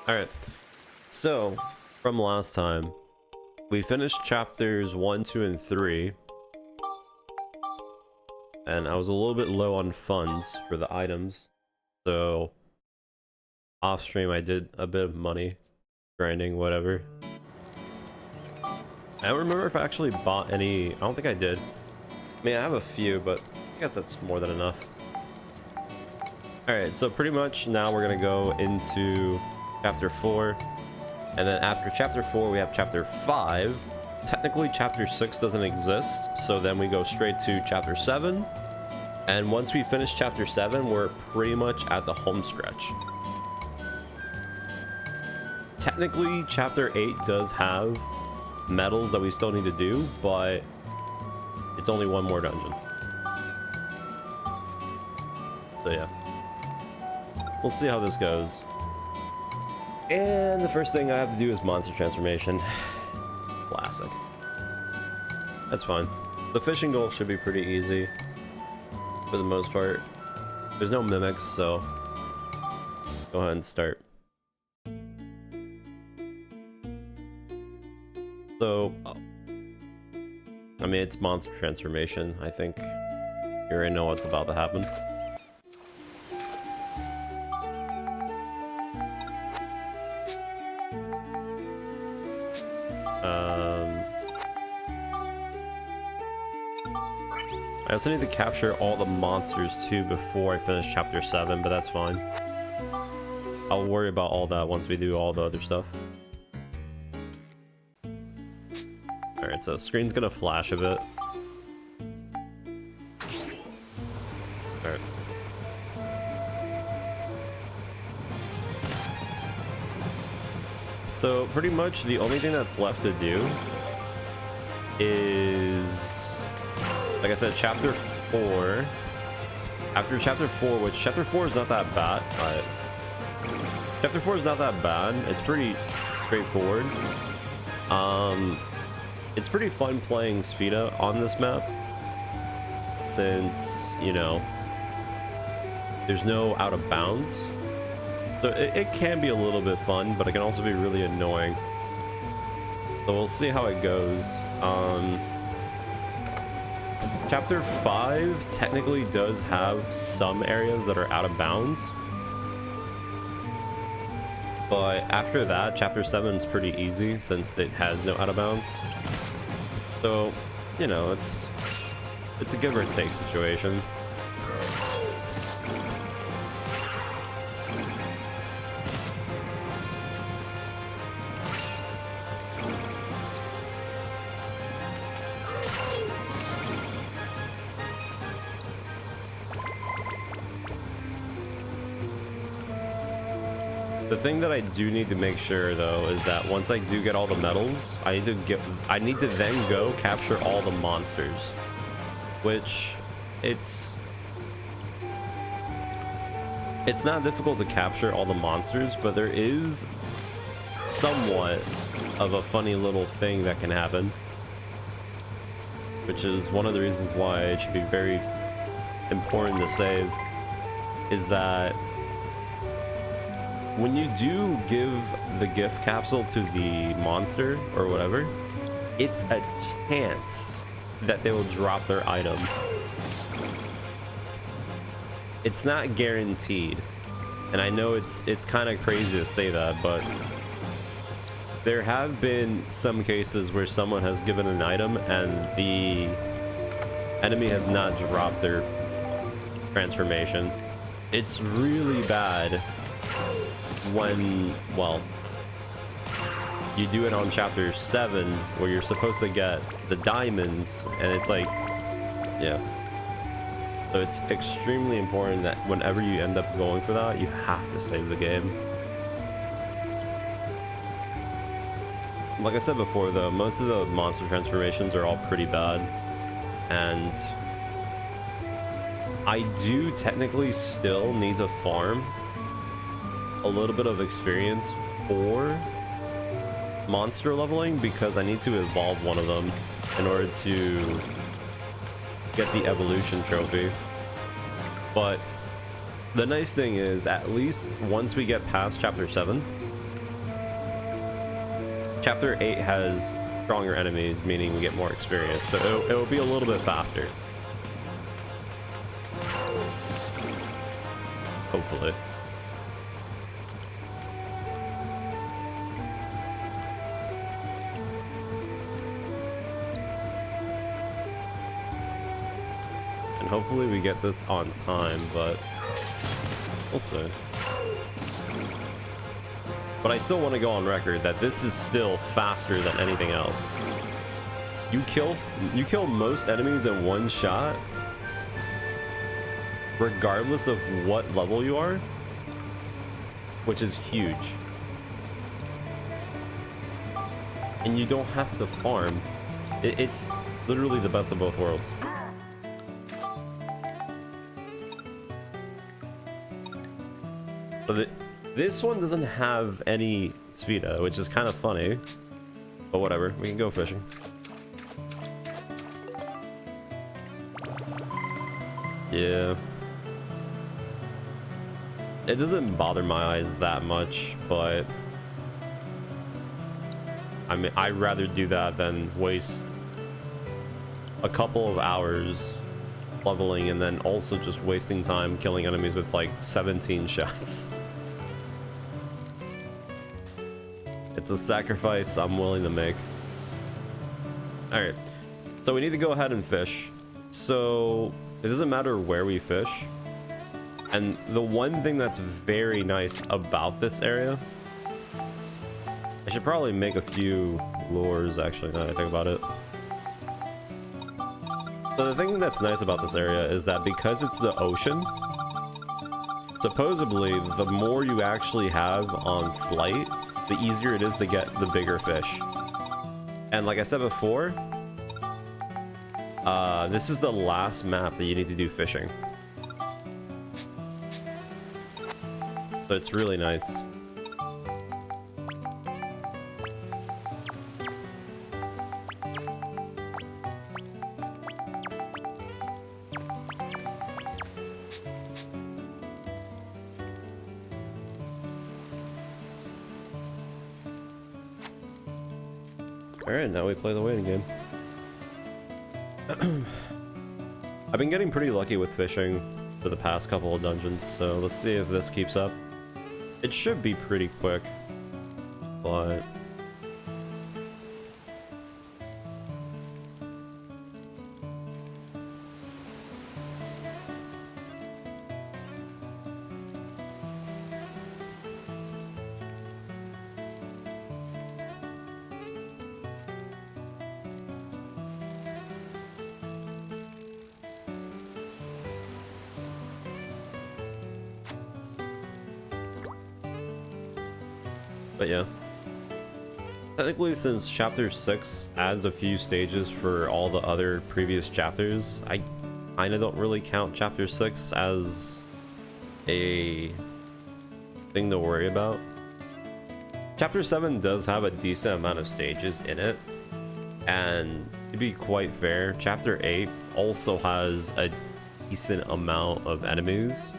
All right. So, from last time, we finished chapters 1, 2, and 3. And I was a little bit low on funds for the items. So, off stream, I did a bit of money grinding, whatever. I don't remember if I actually bought any. I don't think I did. I mean, I have a few, but I guess that's more than enough. Alright, so pretty much now we're gonna go into chapter 4. And then after chapter 4, we have chapter 5. Technically, chapter 6 doesn't exist, so then we go straight to chapter 7. And once we finish chapter 7, we're pretty much at the home stretch. Technically, chapter 8 does have medals that we still need to do, but it's only one more dungeon. So yeah. We'll see how this goes. And the first thing I have to do is monster transformation. Classic. That's fine. The fishing goal should be pretty easy for the most part. There's no mimics, so go ahead and start. So, I mean, it's monster transformation. I think you already know what's about to happen. I also need to capture all the monsters too before I finish chapter 7, but that's fine. I'll worry about all that once we do all the other stuff. Alright, so screen's gonna flash a bit. Alright. So pretty much the only thing that's left to do is, like I said, chapter 4. After chapter 4, which chapter 4 is not that bad. Alright. Chapter 4 is not that bad. It's pretty straightforward. It's pretty fun playing Sphida on this map, since, you know, there's no out of bounds. So it can be a little bit fun, but it can also be really annoying. So we'll see how it goes. Chapter 5 technically does have some areas that are out of bounds. But after that, chapter 7 is pretty easy since it has no out of bounds. So, you know, it's a give or take situation. The thing that I do need to make sure though is that once I do get all the medals, I need to then go capture all the monsters, which it's not difficult to capture all the monsters, but there is somewhat of a funny little thing that can happen, which is one of the reasons why it should be very important to save, is that when you do give the gift capsule to the monster or whatever, it's a chance that they will drop their item. It's not guaranteed. And I know it's kind of crazy to say that, but there have been some cases where someone has given an item and the enemy has not dropped their transformation. It's really bad when, well, you do it on chapter 7 where you're supposed to get the diamonds, and it's like, yeah. So it's extremely important that whenever you end up going for that, you have to save the game. Like I said before though, most of the monster transformations are all pretty bad, and I do technically still need to farm a little bit of experience for monster leveling, because I need to evolve one of them in order to get the evolution trophy. But the nice thing is, at least once we get past chapter 7, Chapter 8 has stronger enemies, meaning we get more experience, so it'll be a little bit faster. Hopefully. And hopefully we get this on time, but we'll see. But I still want to go on record that this is still faster than anything else. You kill most enemies in one shot, regardless of what level you are, which is huge. And you don't have to farm. It's literally the best of both worlds. But this one doesn't have any Sphida, which is kind of funny. But whatever, we can go fishing. Yeah. It doesn't bother my eyes that much, but I mean, I'd rather do that than waste a couple of hours leveling and then also just wasting time killing enemies with like 17 shots. It's a sacrifice I'm willing to make. All right, so we need to go ahead and fish. So it doesn't matter where we fish. And the one thing that's very nice about this area, I should probably make a few lures actually, now that I think about it. So the thing that's nice about this area is that because it's the ocean, supposedly the more you actually have on flight, the easier it is to get the bigger fish. And like I said before, this is the last map that you need to do fishing. So it's really nice. Alright, now we play the waiting game. I've been getting pretty lucky with fishing for the past couple of dungeons, so let's see if this keeps up. It should be pretty quick, but yeah. Technically, since chapter 6 adds a few stages for all the other previous chapters, I kinda don't really count chapter 6 as a thing to worry about. Chapter 7 does have a decent amount of stages in it, and to be quite fair, chapter 8 also has a decent amount of enemies.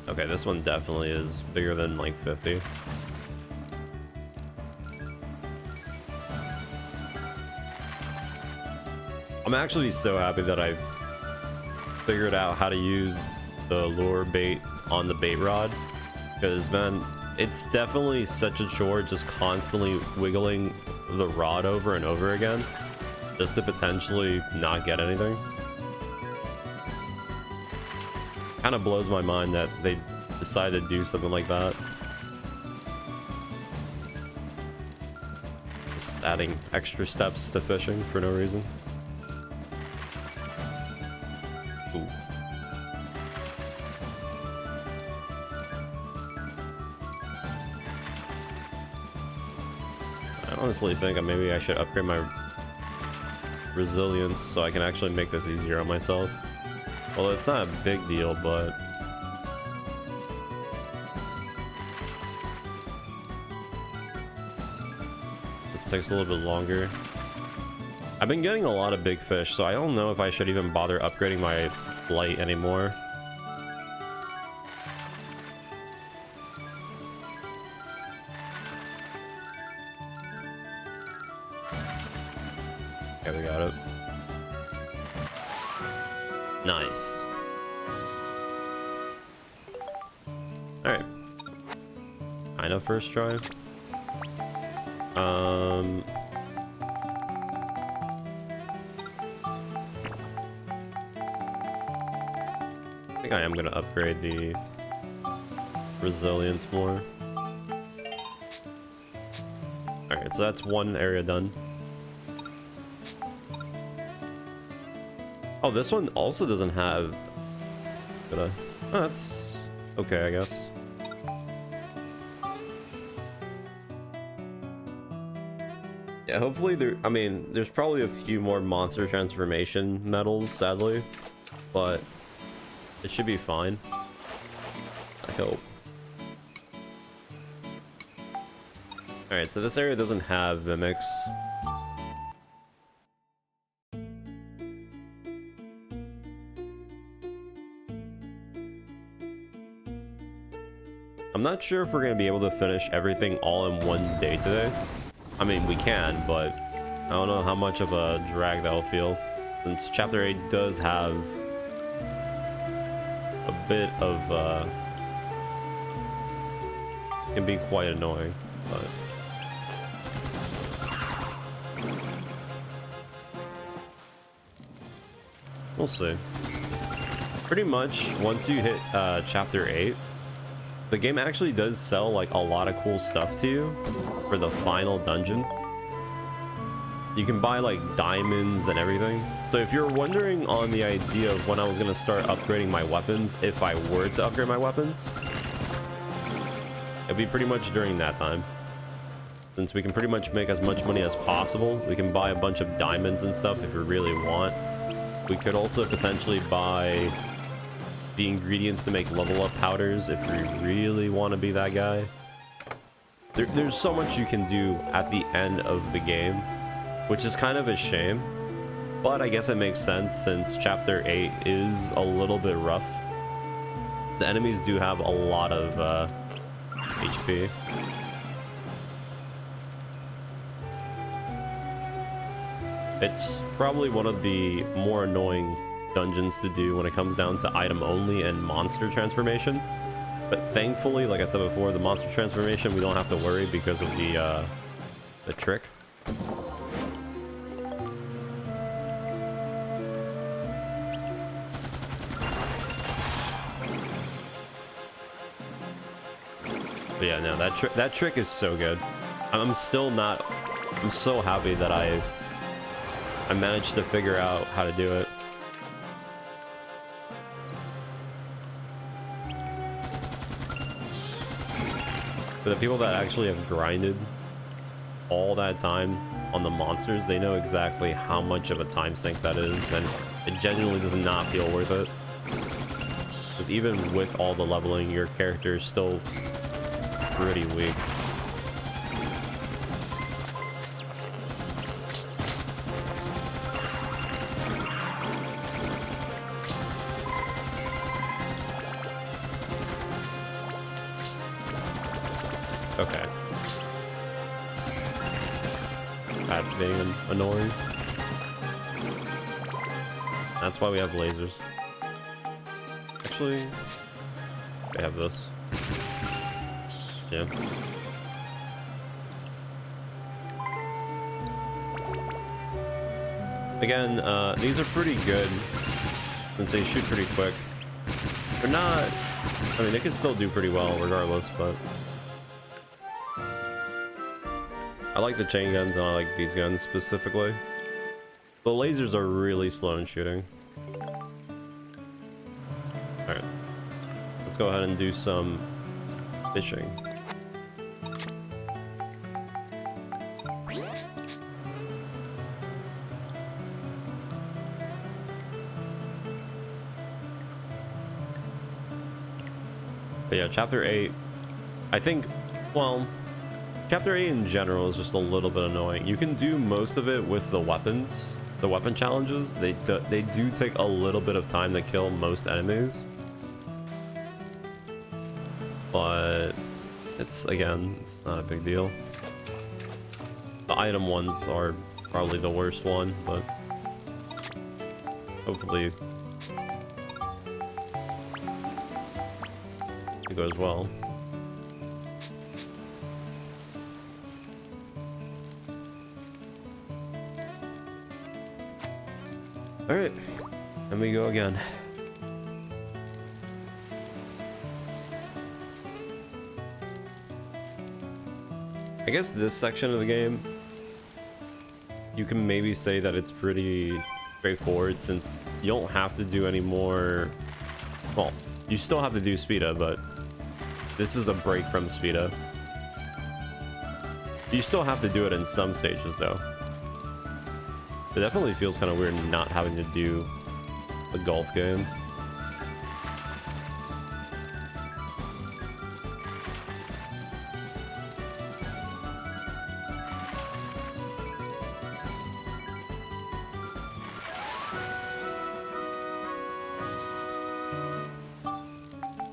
Okay, this one definitely is bigger than like 50. I'm actually so happy that I figured out how to use the lure bait on the bait rod, because man, it's definitely such a chore just constantly wiggling the rod over and over again just to potentially not get anything. Kind of blows my mind that they decided to do something like that. Just adding extra steps to fishing for no reason. Ooh. I honestly think maybe I should upgrade my resilience so I can actually make this easier on myself. Well, it's not a big deal, but this takes a little bit longer. I've been getting a lot of big fish, so I don't know if I should even bother upgrading my flight anymore. Okay, we got it. Nice. Alright. Kind of first try. I think I am gonna upgrade the resilience more. Alright, so that's one area done. Oh, this one also doesn't have... Oh, that's okay, I guess. Yeah, hopefully there... I mean, there's probably a few more monster transformation medals, sadly. But it should be fine. I hope. Alright, so this area doesn't have mimics. I'm not sure if we're going to be able to finish everything all in one day today. I mean, we can, but I don't know how much of a drag that'll feel. Since Chapter 8 does have a bit of, can be quite annoying, but... we'll see. Pretty much, once you hit, Chapter 8, the game actually does sell like a lot of cool stuff to you for the final dungeon. You can buy like diamonds and everything. So if you're wondering on the idea of when I was going to start upgrading my weapons, if I were to upgrade my weapons, it'd be pretty much during that time. Since we can pretty much make as much money as possible, we can buy a bunch of diamonds and stuff if we really want. We could also potentially buy the ingredients to make level up powders if we really want to be that guy. There's so much you can do at the end of the game, which is kind of a shame, but I guess it makes sense since Chapter 8 is a little bit rough. The enemies do have a lot of HP. It's probably one of the more annoying dungeons to do when it comes down to item only and monster transformation, but thankfully, like I said before, the monster transformation we don't have to worry because of the trick. But yeah, no, that trick is so good. I'm so happy that I managed to figure out how to do it. For the people that actually have grinded all that time on the monsters, they know exactly how much of a time sink that is, and it genuinely does not feel worth it. Because even with all the leveling, your character is still pretty weak. Okay. That's being annoying. That's why we have lasers. Actually, we have this. Yeah. Again, these are pretty good since they shoot pretty quick. They're not... I mean, they can still do pretty well regardless, but... I like the chain guns and I like these guns specifically. The lasers are really slow in shooting. Alright. Let's go ahead and do some fishing. But yeah, Chapter 8, I think, well, Chapter 8 in general is just a little bit annoying. You can do most of it with the weapons, the weapon challenges. They do take a little bit of time to kill most enemies. But it's, again, it's not a big deal. The item ones are probably the worst one, but hopefully it goes well. All right, and we go again. I guess this section of the game, you can maybe say that it's pretty straightforward since you don't have to do any more. Well, you still have to do Speeda, but this is a break from Speeda. You still have to do it in some stages though. It definitely feels kind of weird not having to do a golf game.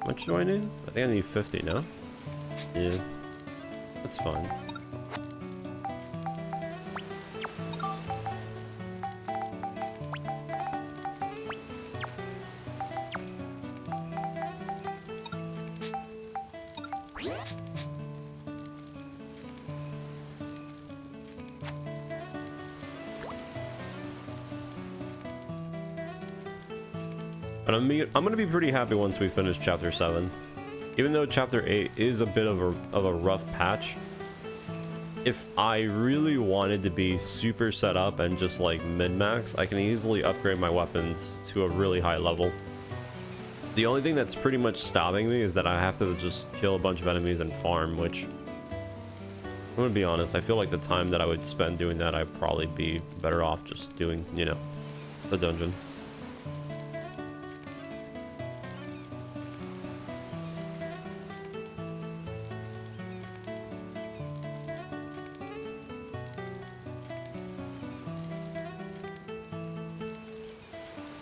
How much do I need? I think I need 50 now. Yeah, that's fine. But I'm gonna be pretty happy once we finish chapter 7. Even though chapter 8 is a bit of a rough patch, if I really wanted to be super set up and just like min-max, I can easily upgrade my weapons to a really high level. The only thing that's pretty much stopping me is that I have to just kill a bunch of enemies and farm, which, I'm gonna be honest, I feel like the time that I would spend doing that, I'd probably be better off just doing, you know, the dungeon.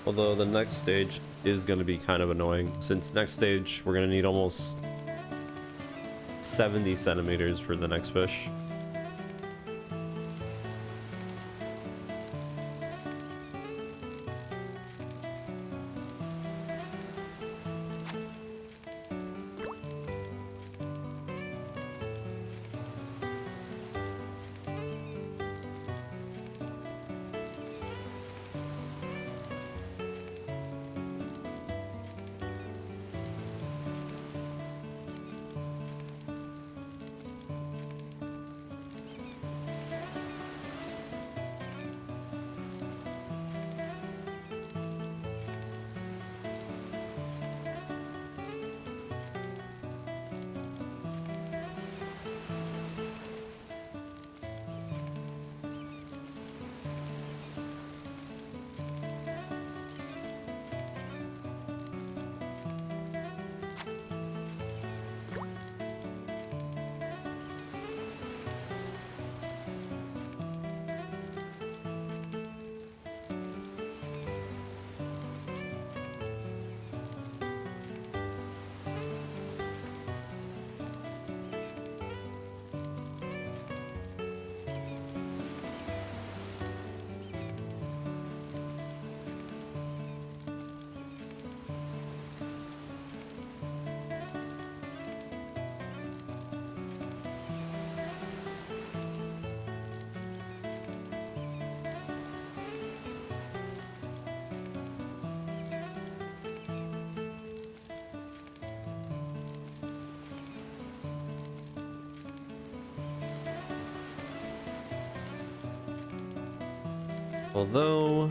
Although the next stage is going to be kind of annoying, since next stage we're going to need almost 70 centimeters for the next fish. Although,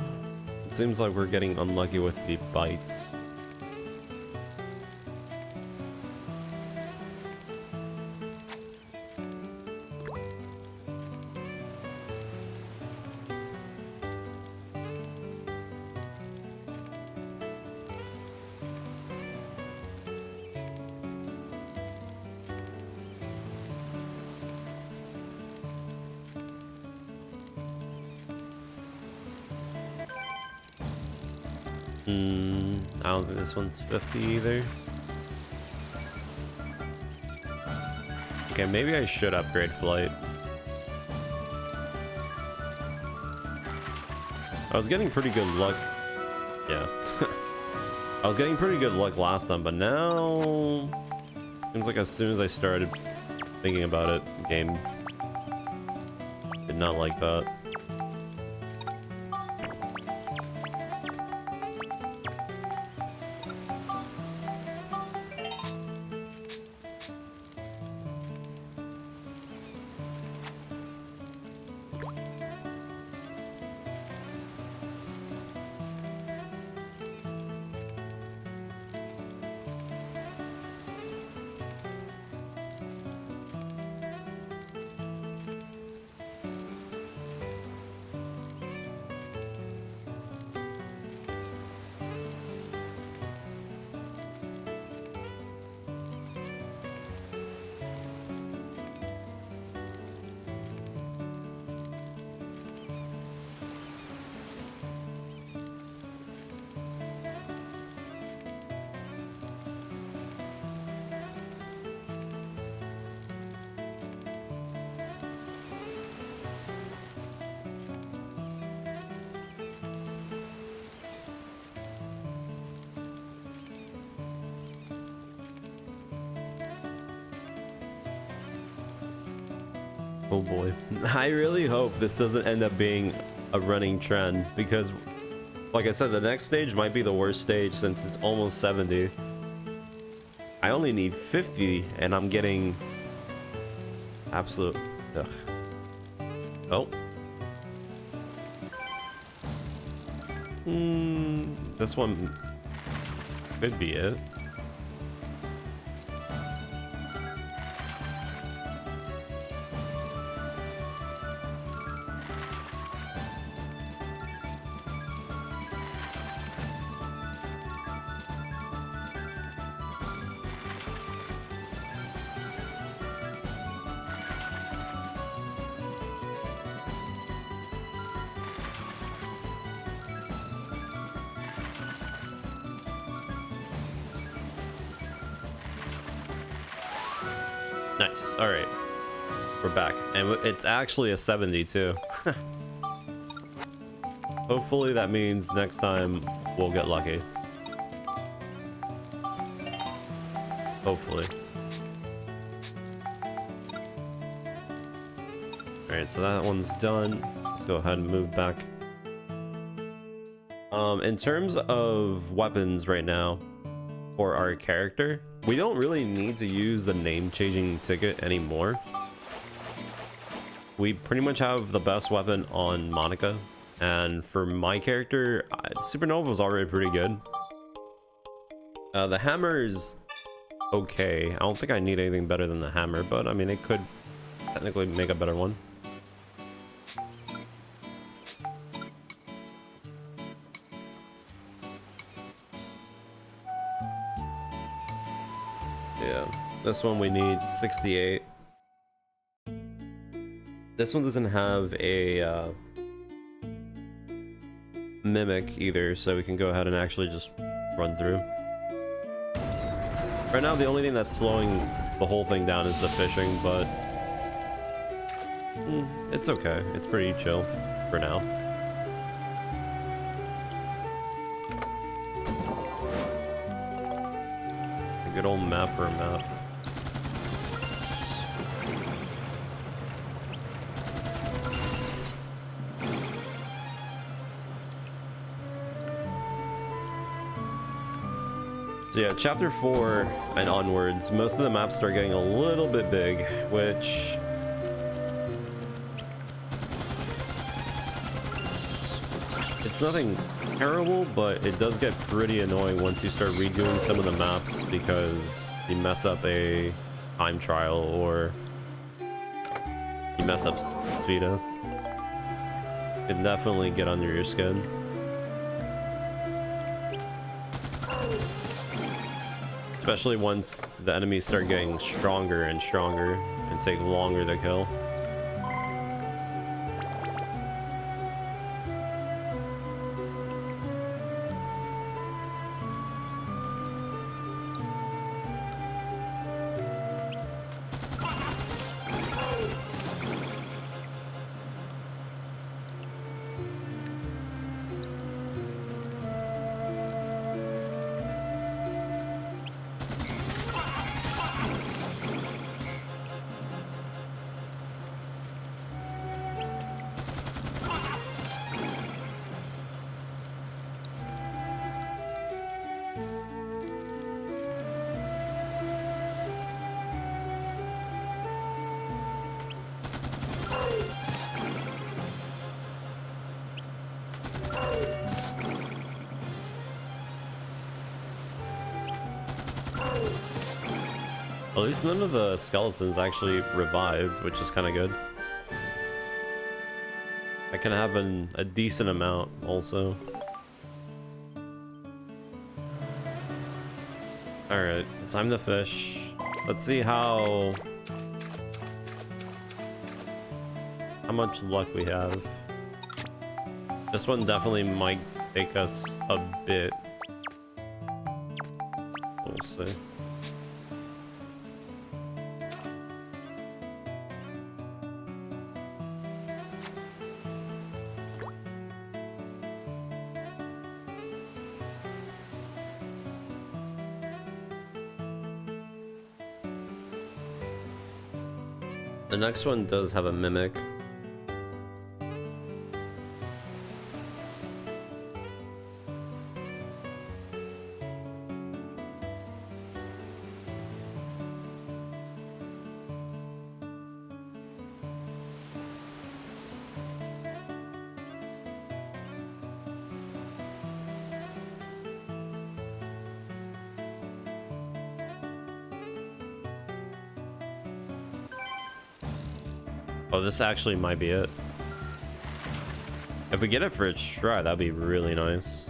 it seems like we're getting unlucky with the bites. I don't think this one's 50 either. Okay, maybe I should upgrade flight. I was getting pretty good luck. Yeah. I was getting pretty good luck last time, but now... Seems like as soon as I started thinking about it, the game did not like that. Oh boy. I really hope this doesn't end up being a running trend, because like I said, the next stage might be the worst stage since it's almost 70. I only need 50 and I'm getting absolute... Ugh. Oh. This one could be it. Nice. All right, we're back, and it's actually a 70 too. Hopefully that means next time we'll get lucky. Hopefully. All right, so that one's done. Let's go ahead and move back. In terms of weapons right now for our character, we don't really need to use the name changing ticket anymore. We pretty much have the best weapon on Monica, and for my character, Supernova was already pretty good. The hammer is okay. I don't think I need anything better than the hammer, but I mean, it could technically make a better one. Yeah, this one we need 68. This one doesn't have a mimic either, so we can go ahead and actually just run through. Right now, the only thing that's slowing the whole thing down is the fishing, but it's okay. It's pretty chill for now. A good old map for a map. So yeah, chapter 4 and onwards, most of the maps start getting a little bit big, which it's nothing terrible, but it does get pretty annoying once you start redoing some of the maps because you mess up a time trial or you mess up Speedo. It can definitely get under your skin. Especially once the enemies start getting stronger and stronger and take longer to kill. At least none of the skeletons actually revived, which is kind of good. I can have a decent amount also. Alright, it's time to fish. Let's see how much luck we have. This one definitely might take us a bit. We'll see. The next one does have a mimic. Oh, this actually might be it. If we get it for its try, that'd be really nice.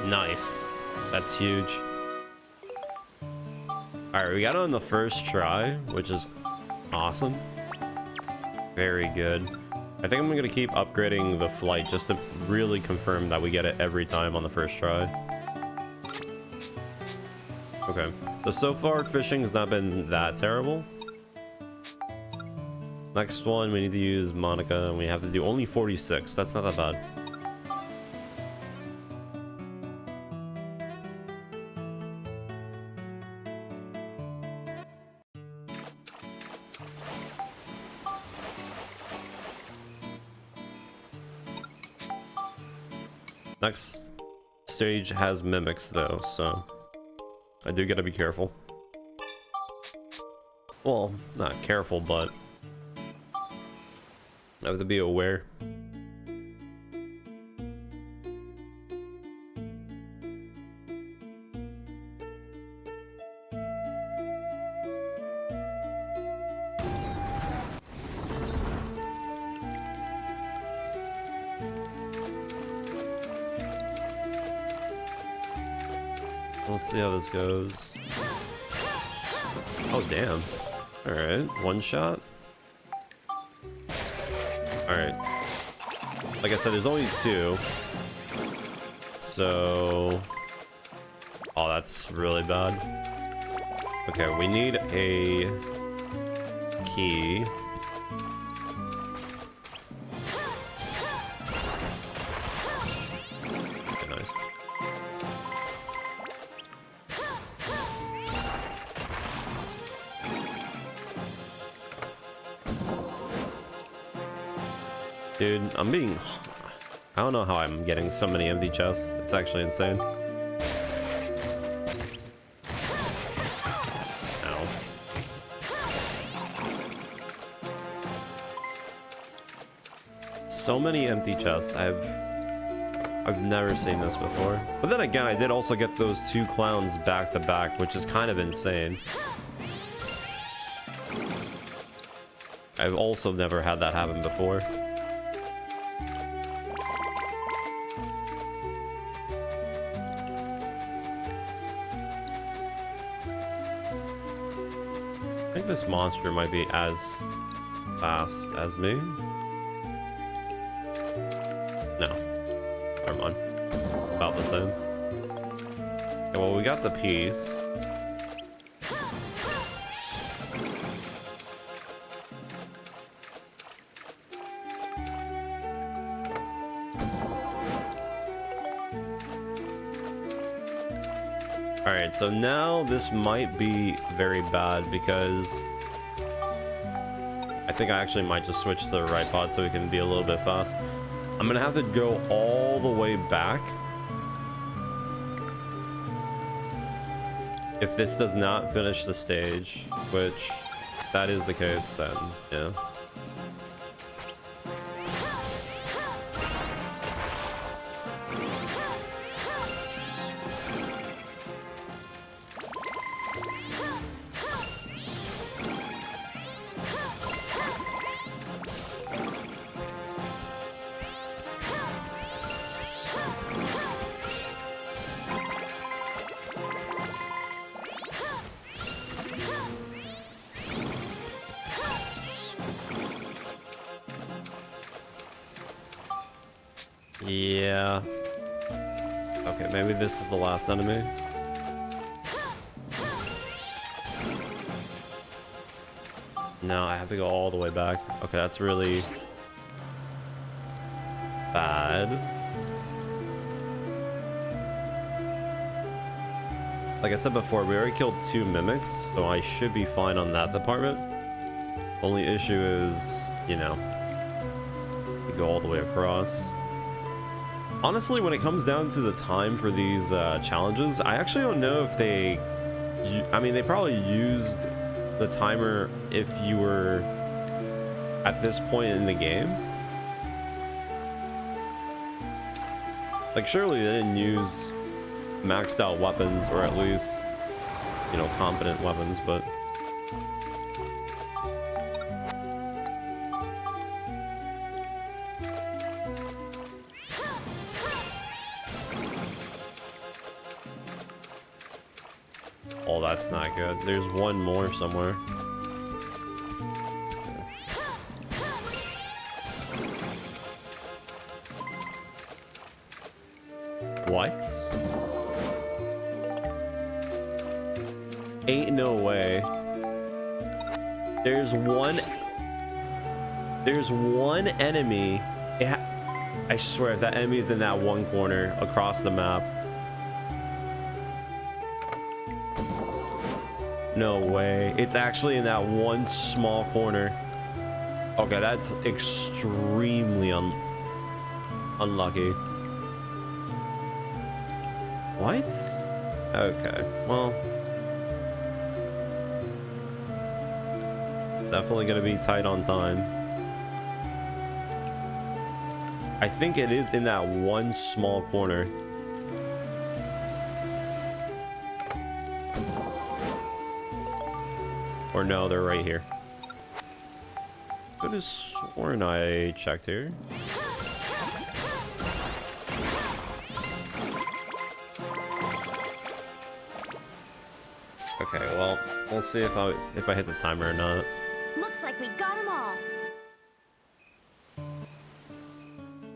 Nice. That's huge. Alright, we got it on the first try, which is awesome. Very good. I think I'm gonna keep upgrading the flight just to really confirm that we get it every time on the first try. Okay, so far fishing has not been that terrible. Next one, we need to use Monica, and we have to do only 46. That's not that bad. Next stage has mimics though, so I do gotta be careful. Well, not careful, but I have to be aware. Let's see how this goes. Oh, damn. Alright, one shot. Alright. Like I said, there's only two. So... Oh, that's really bad. Okay, we need a key. Okay, nice. Dude, I'm being... I don't know how I'm getting so many empty chests. It's actually insane. Ow. So many empty chests. I've never seen this before. But then again, I did also get those two clowns back to back, which is kind of insane. I've also never had that happen before. I think this monster might be as fast as me. insane. Okay, well, we got the piece. Alright, so now this might be very bad because I think I actually might just switch to the right pod so we can be a little bit fast. I'm gonna have to go all the way back if this does not finish the stage, which if that is the case, then yeah. Yeah. Okay, maybe this is the last enemy. No, I have to go all the way back. Okay, that's really bad. Like I said before, we already killed 2 mimics, so I should be fine on that department. Only issue is, you know, we go all the way across. Honestly, when it comes down to the time for these challenges, I actually don't know if they... I mean, they probably used the timer if you were at this point in the game. Like, surely they didn't use maxed out weapons, or at least, you know, competent weapons, but... Oh, that's not good. There's one more somewhere. What? Ain't no way. There's one enemy. I swear, if that enemy is in that one corner across the map. No way. It's actually in that one small corner. Okay, that's extremely unlucky. What? Okay, well. It's definitely gonna be tight on time. I think it is in that one small corner. Or no, they're right here. Could have sworn I checked here. Okay, well, let's see if I hit the timer or not. Looks like we got them all.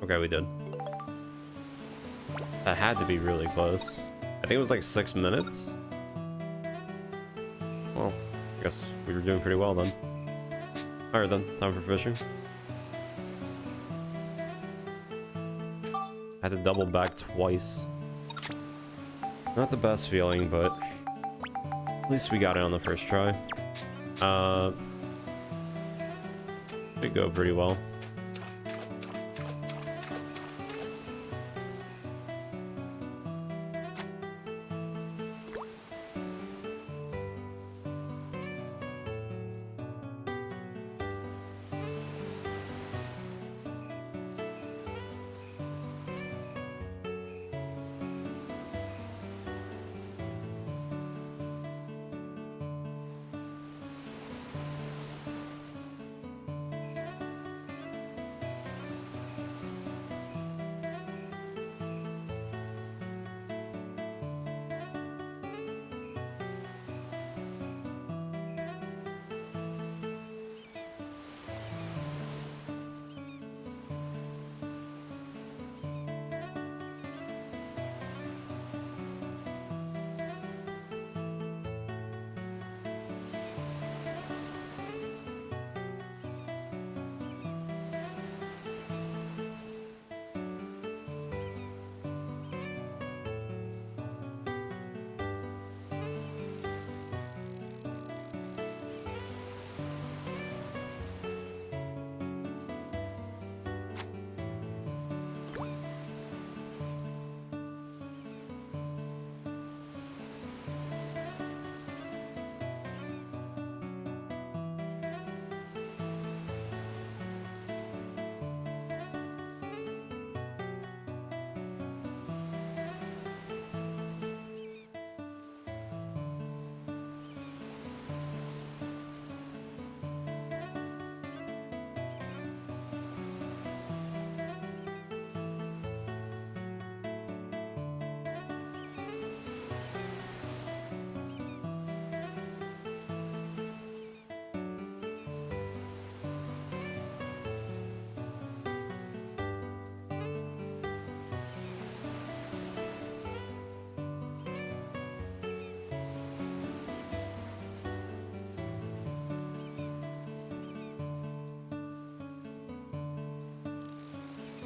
Okay, we did. That had to be really close. I think it was like 6 minutes. Well, I guess we were doing pretty well then. Alright then, time for fishing. Had to double back twice. Not the best feeling, but at least we got it on the first try. Should go pretty well.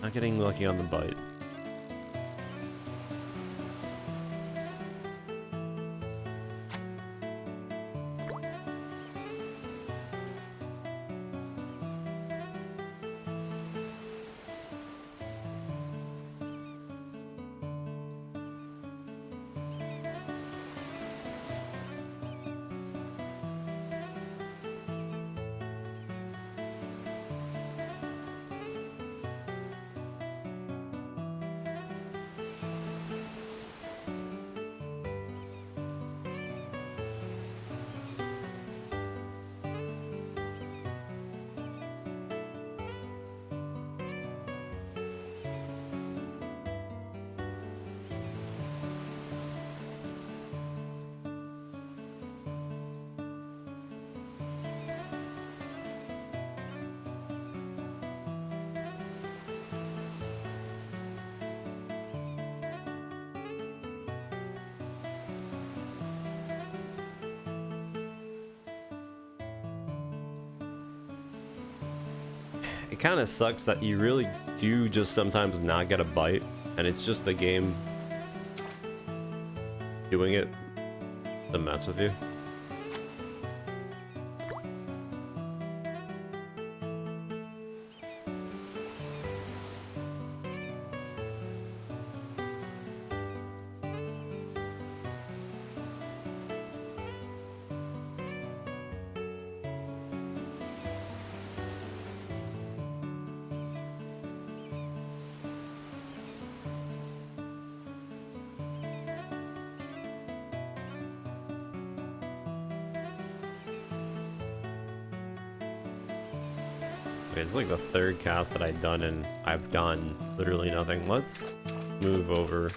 Not getting lucky on the bite. It kind of sucks that you really do just sometimes not get a bite, and it's just the game doing it to mess with you. It's like the third cast that I've done, and I've done literally nothing. Let's move over.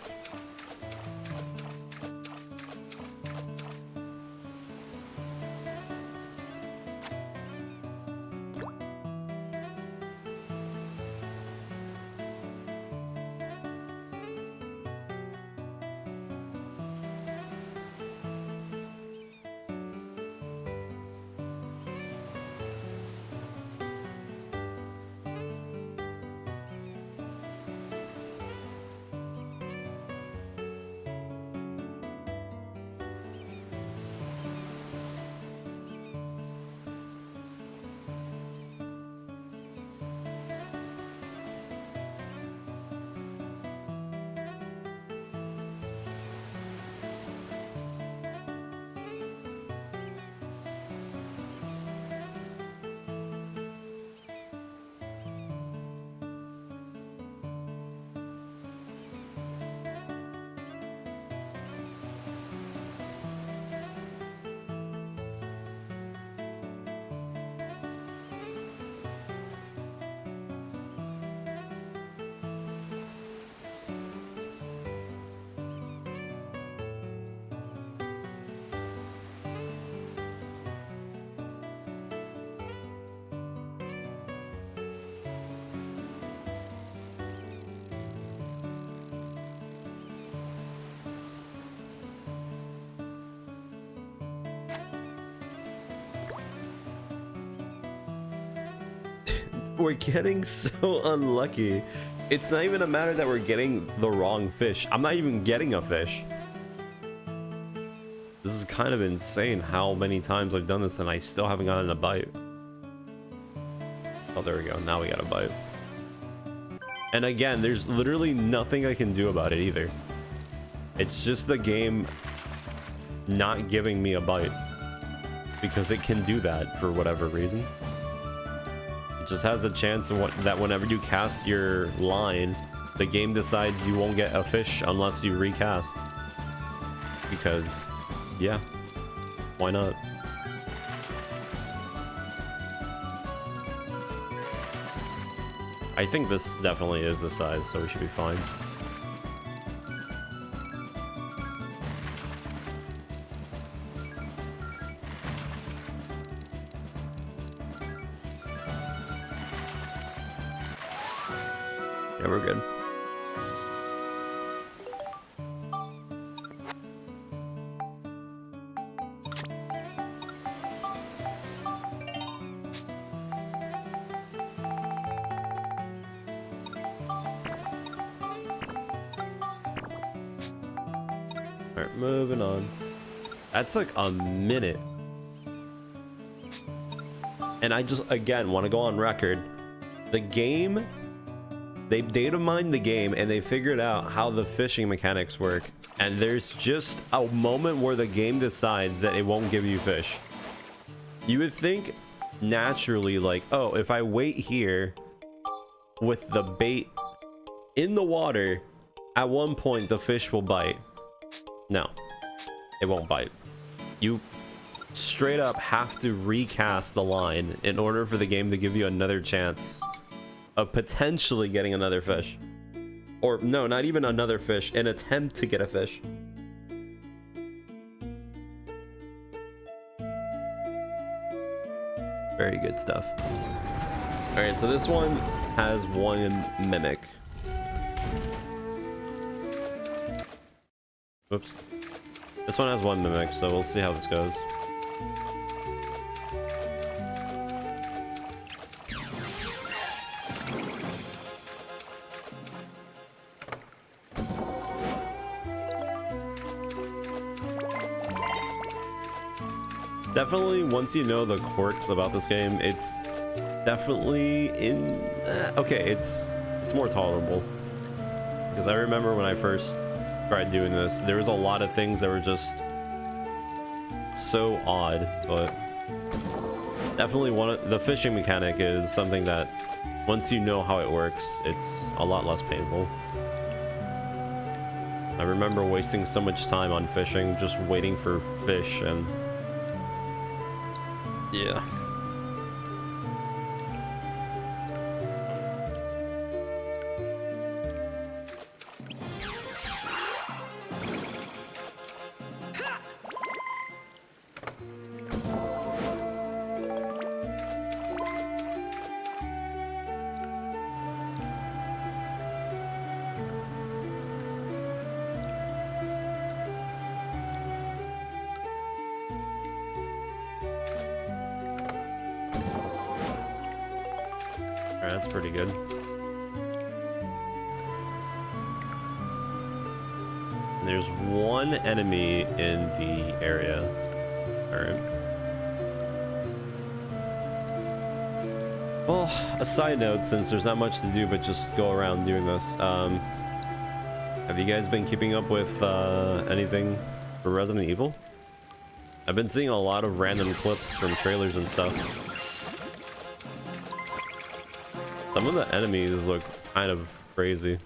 We're getting so unlucky. It's not even a matter that we're getting the wrong fish. I'm not even getting a fish. This is kind of insane how many times I've done this and I still haven't gotten a bite. Oh, there we go. Now we got a bite. And again, there's literally nothing I can do about it either. It's just the game not giving me a bite because it can do that for whatever reason. Just has a chance that whenever you cast your line, the game decides you won't get a fish unless you recast. Because, yeah, why not? I think this definitely is the size, so we should be fine. Yeah, we're good. Alright, moving on. That's like a minute. And I just, again, want to go on record. The game, they data mined the game and they figured out how the fishing mechanics work. And there's just a moment where the game decides that it won't give you fish. You would think naturally like, oh, if I wait here with the bait in the water, at one point the fish will bite. No, it won't bite. You straight up have to recast the line in order for the game to give you another chance of potentially getting another fish. Or no, not even another fish, an attempt to get a fish. Very good stuff. All right, so this one has one mimic. Oops. This one has one mimic, so we'll see how this goes. Definitely, once you know the quirks about this game, it's definitely okay, it's more tolerable. Because I remember when I first tried doing this, there was a lot of things that were just so odd, but definitely the fishing mechanic is something that once you know how it works, it's a lot less painful. I remember wasting so much time on fishing, just waiting for fish, and yeah. That's pretty good. And there's one enemy in the area. Alright. Well, a side note, since there's not much to do but just go around doing this, have you guys been keeping up with anything for Resident Evil? I've been seeing a lot of random clips from trailers and stuff. Some of the enemies look kind of crazy.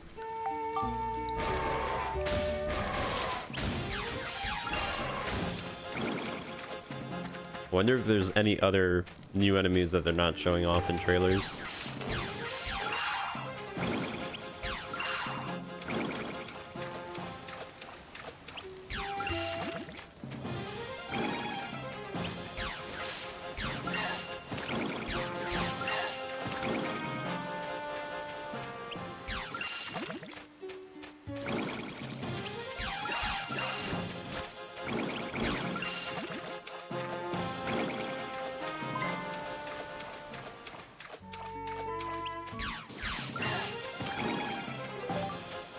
Wonder if there's any other new enemies that they're not showing off in trailers.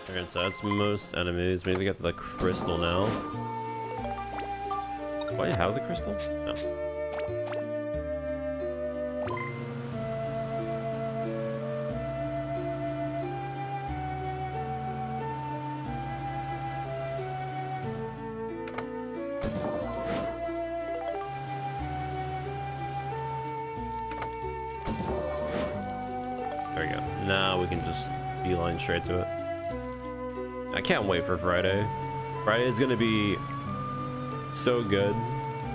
Alright, so that's most enemies. Maybe get the crystal now. Why have the crystal? No. There we go. Now we can just beeline straight to it. I can't wait for Friday. Friday is gonna be so good.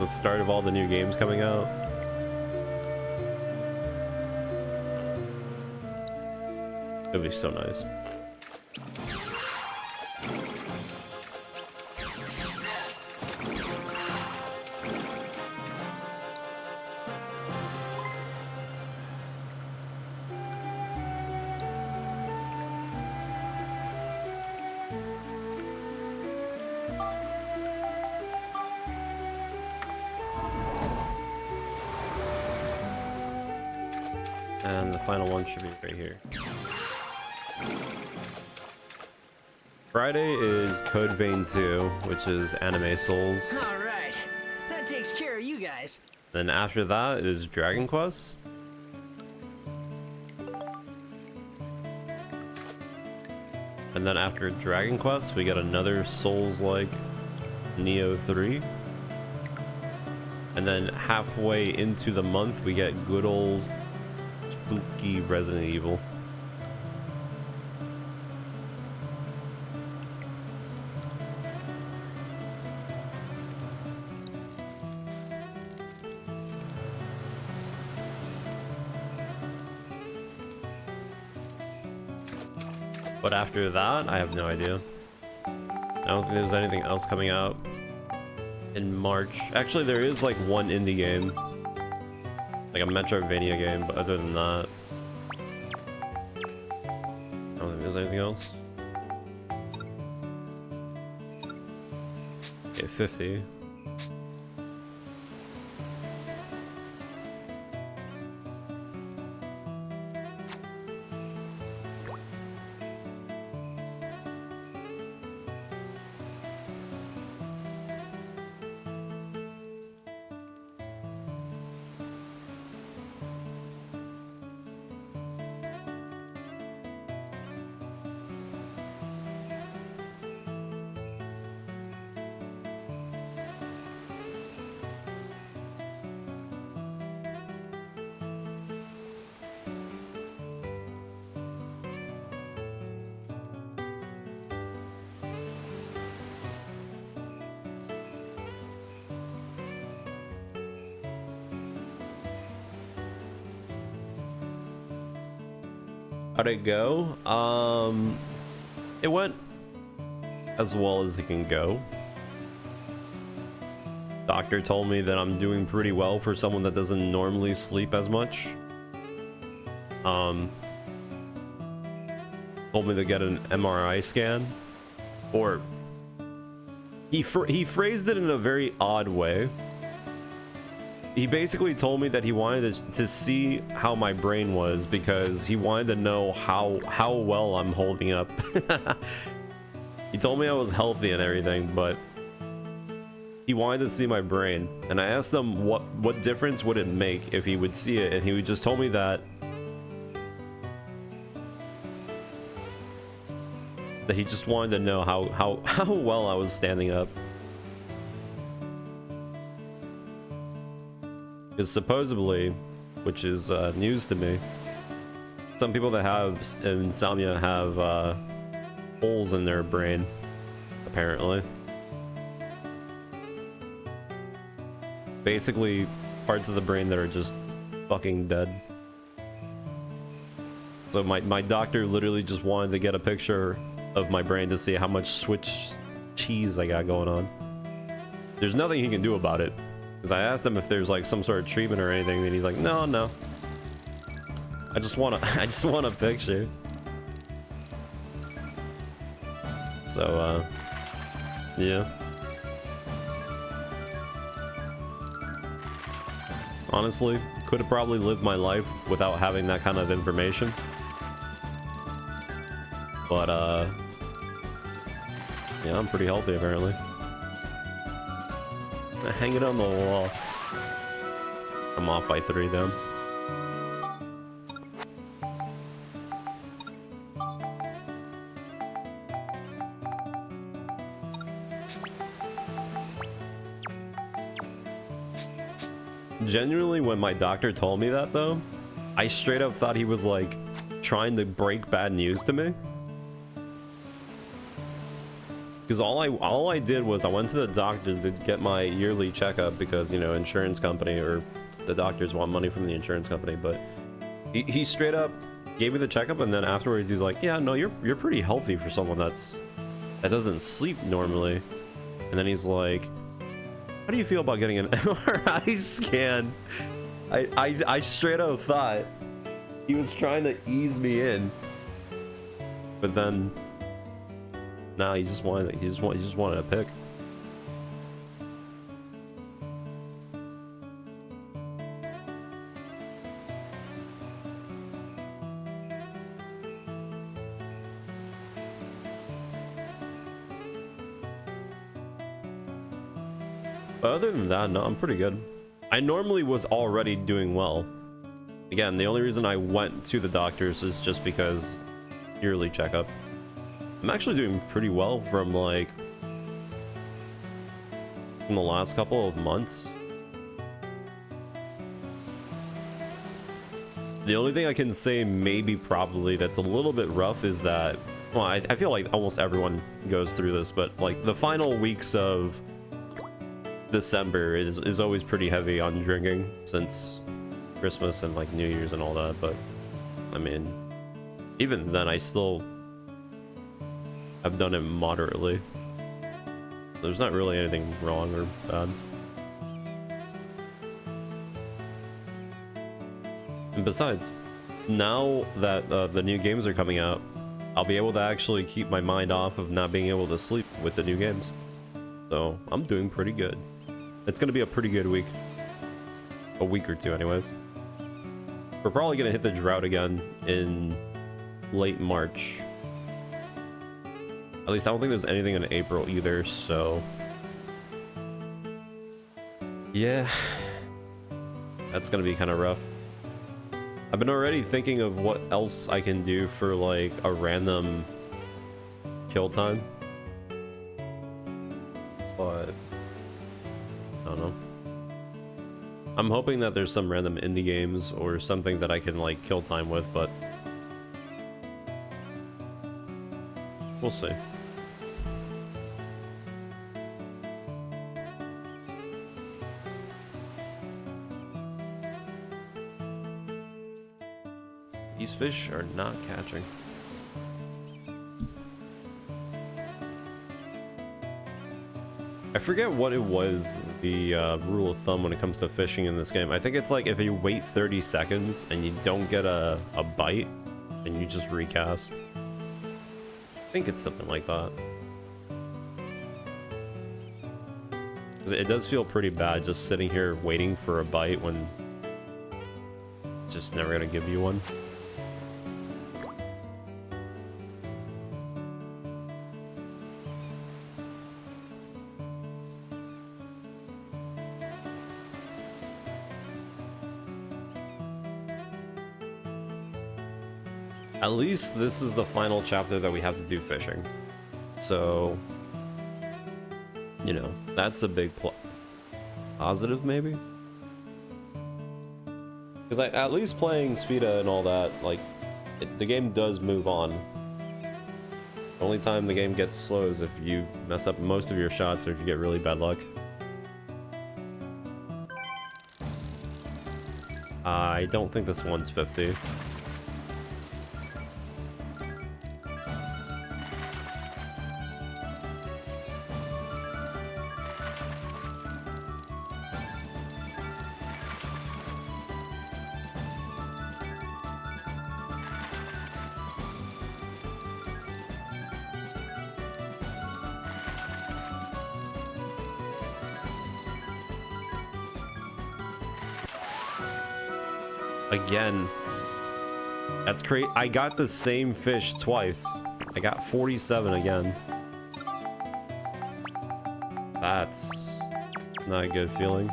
The start of all the new games coming out. It'll be so nice. And the final one should be right here. Friday is Code Vein 2, which is Anime Souls. All right, that takes care of you guys. Then after that is Dragon Quest. And then after Dragon Quest, we get another Souls-like Neo 3. And then halfway into the month, we get good old spooky Resident Evil. But after that, I have no idea. I don't think there's anything else coming out in March. Actually, there is like one indie game, like a Metroidvania game, but other than that, I don't think there's anything else. Okay, 50. How'd it go? It went as well as it can go. Doctor told me that I'm doing pretty well for someone that doesn't normally sleep as much. Told me to get an MRI scan, or he phrased it in a very odd way. He basically told me that he wanted to see how my brain was because he wanted to know how well I'm holding up. He told me I was healthy and everything, but he wanted to see my brain. And I asked him what difference would it make if he would see it, and he just told me that he just wanted to know how well I was standing up. Because supposedly, which is news to me, some people that have insomnia have holes in their brain, apparently. Basically, parts of the brain that are just fucking dead. So my doctor literally just wanted to get a picture of my brain to see how much Swiss cheese I got going on. There's nothing he can do about it. Because I asked him if there's like some sort of treatment or anything, and he's like, no. I just want a picture. So, yeah. Honestly, could have probably lived my life without having that kind of information. But, yeah, I'm pretty healthy apparently. Hang it on the wall. I'm off by 3 though. Genuinely, when my doctor told me that though, I straight up thought he was like trying to break bad news to me. Because all I did was I went to the doctor to get my yearly checkup because, you know, insurance company, or the doctors want money from the insurance company, but he straight up gave me the checkup, and then afterwards he's like, yeah, no, you're pretty healthy for someone that doesn't sleep normally. And then he's like, how do you feel about getting an MRI scan? I straight up thought he was trying to ease me in, but then no, he just wanted a pic. But other than that, no, I'm pretty good. I normally was already doing well. Again, the only reason I went to the doctors is just because yearly checkup. I'm actually doing pretty well from like in the last couple of months. The only thing I can say maybe probably that's a little bit rough is that, well, I feel like almost everyone goes through this, but like the final weeks of December is always pretty heavy on drinking since Christmas and like New Year's and all that. But I mean, even then I still have done it moderately. There's not really anything wrong or bad. And besides, now that the new games are coming out, I'll be able to actually keep my mind off of not being able to sleep with the new games. So I'm doing pretty good. It's gonna be a pretty good week. A week or two anyways. We're probably gonna hit the drought again in late March. At least I don't think there's anything in April either, so yeah, that's gonna be kind of rough. I've been already thinking of what else I can do for like a random kill time, but I don't know. I'm hoping that there's some random indie games or something that I can like kill time with, but we'll see. These fish are not catching. I forget what it was, the rule of thumb when it comes to fishing in this game. I think it's like if you wait 30 seconds and you don't get a bite, and you just recast. I think it's something like that. It does feel pretty bad just sitting here waiting for a bite when it's just never gonna give you one. At least this is the final chapter that we have to do fishing. So, you know, that's a big positive maybe? Because at least playing Sphida and all that, like, the game does move on. The only time the game gets slow is if you mess up most of your shots or if you get really bad luck. I don't think this one's 50. Again, that's great. I got the same fish twice. I got 47 again. That's not a good feeling.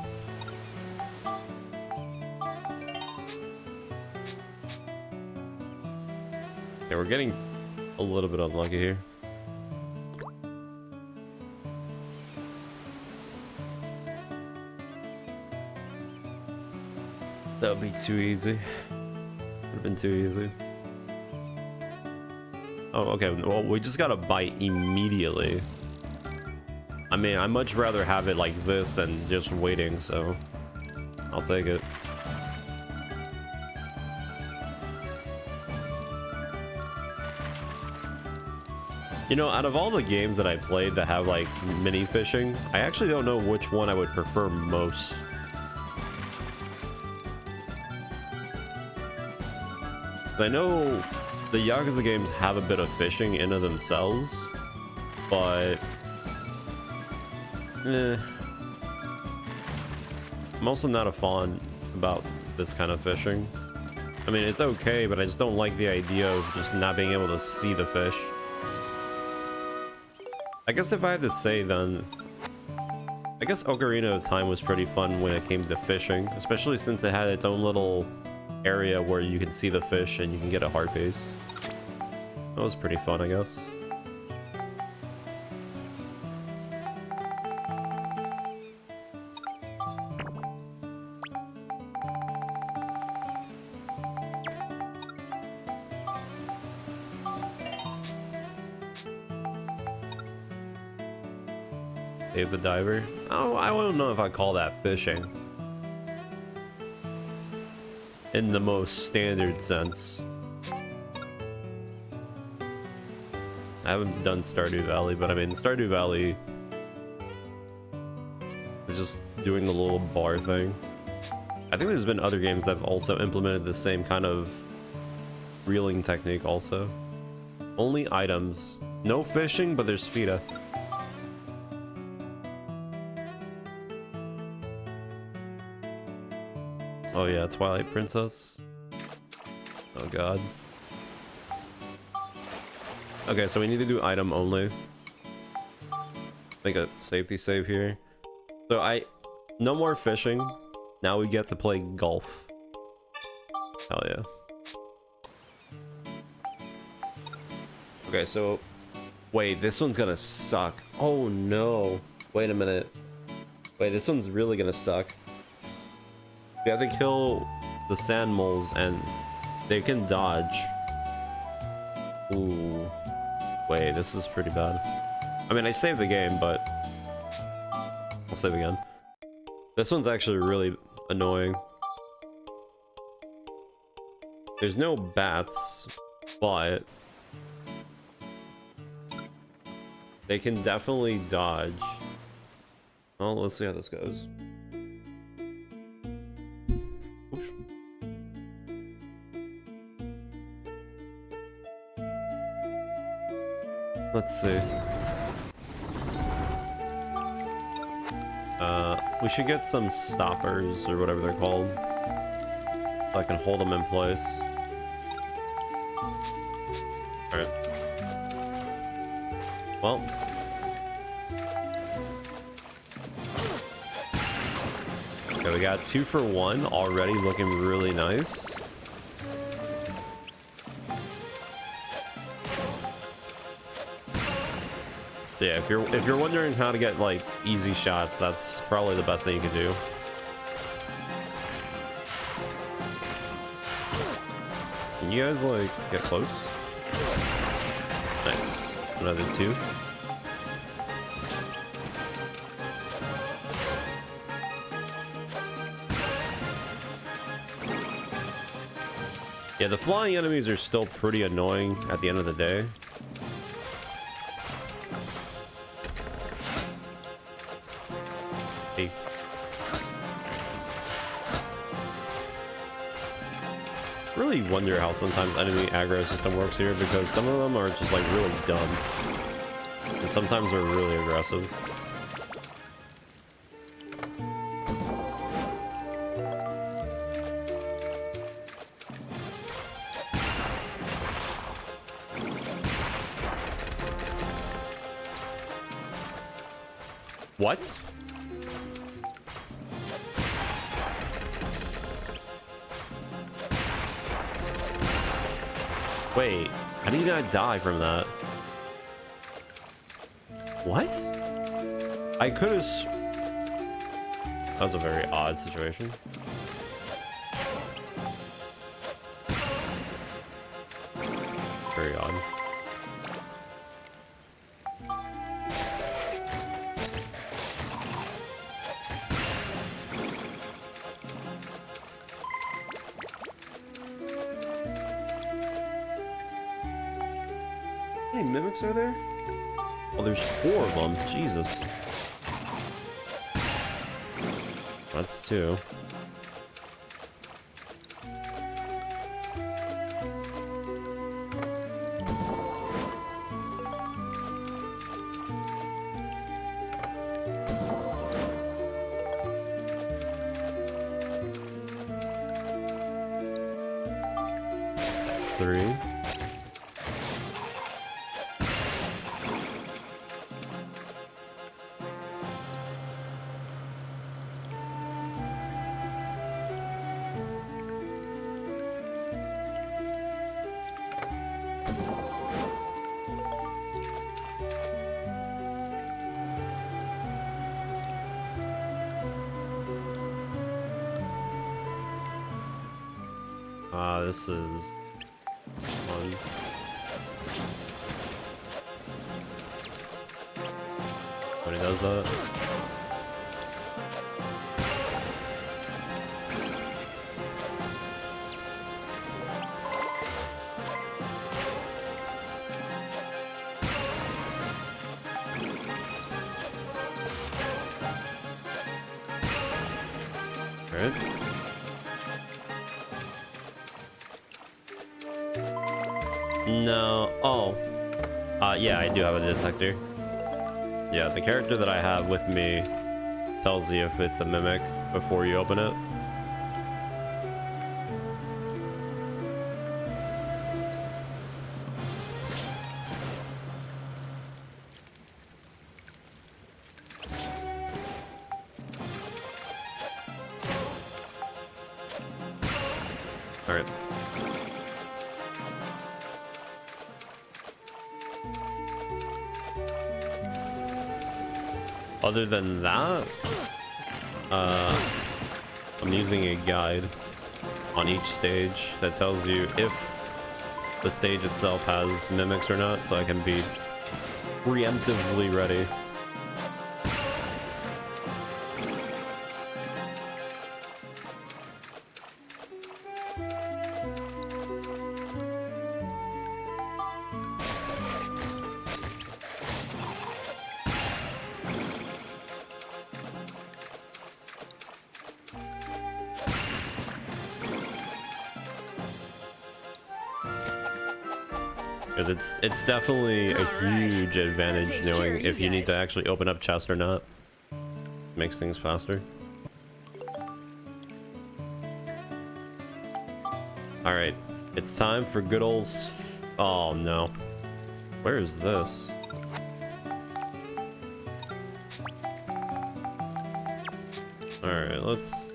Okay, we're getting a little bit unlucky here. That would be too easy. Would have been too easy. Oh, okay. Well, we just got a bite immediately. I mean, I'd much rather have it like this than just waiting, so I'll take it. You know, out of all the games that I played that have like mini fishing, I actually don't know which one I would prefer most. I know the Yakuza games have a bit of fishing in of themselves, but I'm also not a fan about this kind of fishing. I mean, it's okay, but I just don't like the idea of just not being able to see the fish. I guess if I had to say, then I guess Ocarina of Time was pretty fun when it came to fishing, especially since it had its own little area where you can see the fish and you can get a heart base. That was pretty fun, I guess. Dave the Diver? Oh, I don't know if I call that fishing. In the most standard sense. I haven't done Stardew Valley, but I mean, Stardew Valley is just doing the little bar thing. I think there's been other games that have also implemented the same kind of reeling technique also. Only items. No fishing, but there's Fita. Oh yeah, Twilight Princess. Oh god. Okay, so we need to do item only. Make a safety save here. So no more fishing. Now we get to play golf. Hell yeah. Okay, so wait, this one's gonna suck. Oh no. Wait a minute. Wait, this one's really gonna suck. We have to kill the sand moles and they can dodge. Ooh. Wait, this is pretty bad. I mean, I saved the game, but I'll save again. This one's actually really annoying. There's no bats, but they can definitely dodge. Well, let's see how this goes. Oops. Let's see. We should get some stoppers or whatever they're called, so I can hold them in place. All right. Well. Okay, we got 2 for 1 already, looking really nice. Yeah, if you're wondering how to get like easy shots, that's probably the best thing you can do. Can you guys like get close? Nice. Another 2. Yeah, the flying enemies are still pretty annoying at the end of the day. Hey. Really wonder how sometimes enemy aggro system works here, because some of them are just like really dumb. And sometimes they're really aggressive. What? Wait, how do you not die from that? What? I could have... That was a very odd situation. Very odd. How many mimics are there? Oh, there's 4 of them. Jesus. That's 2. That's 3. This is fun. When he does that. Alright. No. Oh. Yeah, I do have a detector. Yeah, the character that I have with me tells you if it's a mimic before you open it. All right. Other than that, I'm using a guide on each stage that tells you if the stage itself has mimics or not, so I can be preemptively ready. Because it's definitely a huge advantage knowing if you need to actually open up chests or not. Makes things faster. Alright, it's time for good old oh no. Where is this? Alright, let's...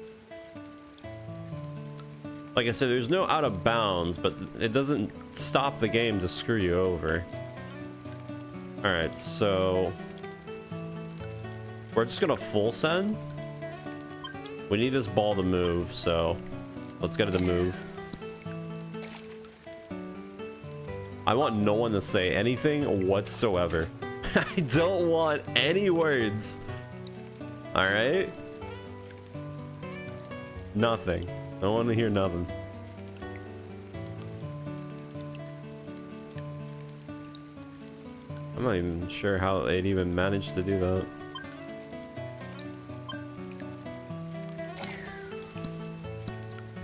Like I said, there's no out of bounds, but it doesn't stop the game to screw you over. Alright, so... we're just gonna full send. We need this ball to move, so... let's get it to move. I want no one to say anything whatsoever. I don't want any words. Alright? Nothing. I don't want to hear nothing. I'm not even sure how they'd even managed to do that.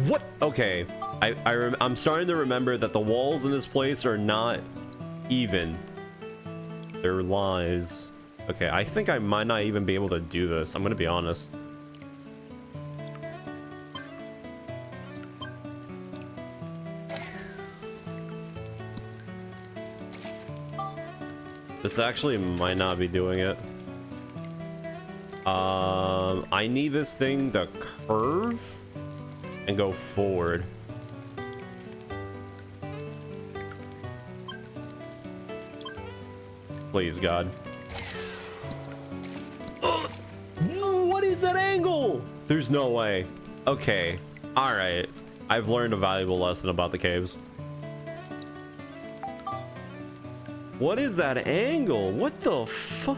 What? Okay. I'm starting to remember that the walls in this place are not even. They're lies. Okay, I think I might not even be able to do this. I'm gonna be honest. This actually might not be doing it. I need this thing to curve and go forward. Please, God. What is that angle? There's no way. Okay. All right. I've learned a valuable lesson about the caves. What is that angle? What the fuck?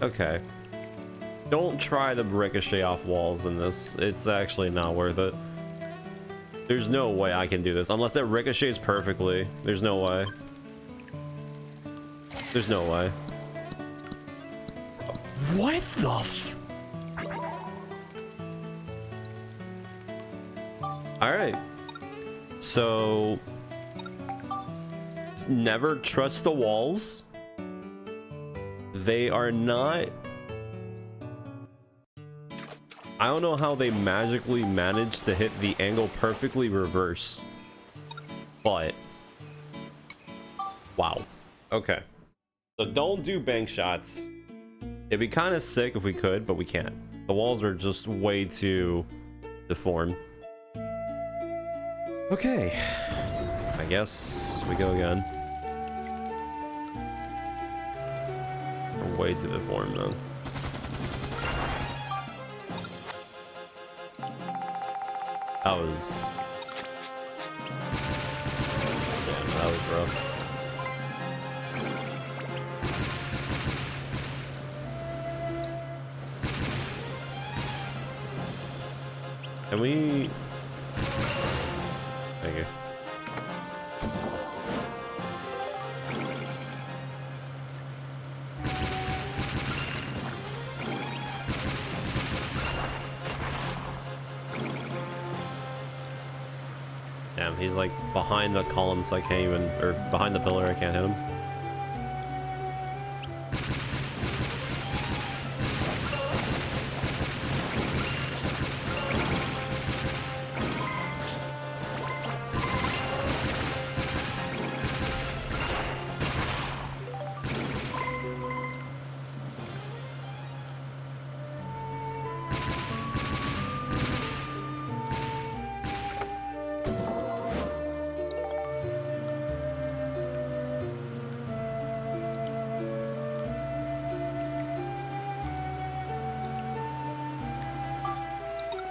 Okay. Don't try to ricochet off walls in this. It's actually not worth it. There's no way I can do this. Unless it ricochets perfectly. There's no way. There's no way. What the f... Alright. So... never trust the walls. They are not... I don't know how they magically managed to hit the angle perfectly reverse. But... wow. Okay. So don't do bank shots. It'd be kind of sick if we could, but we can't. The walls are just way too deformed. Okay. I guess we go again. We're way too deformed, though. That was was rough. Can we... Thank you. Damn, he's like behind the column, so I can't even, or behind the pillar, I can't hit him.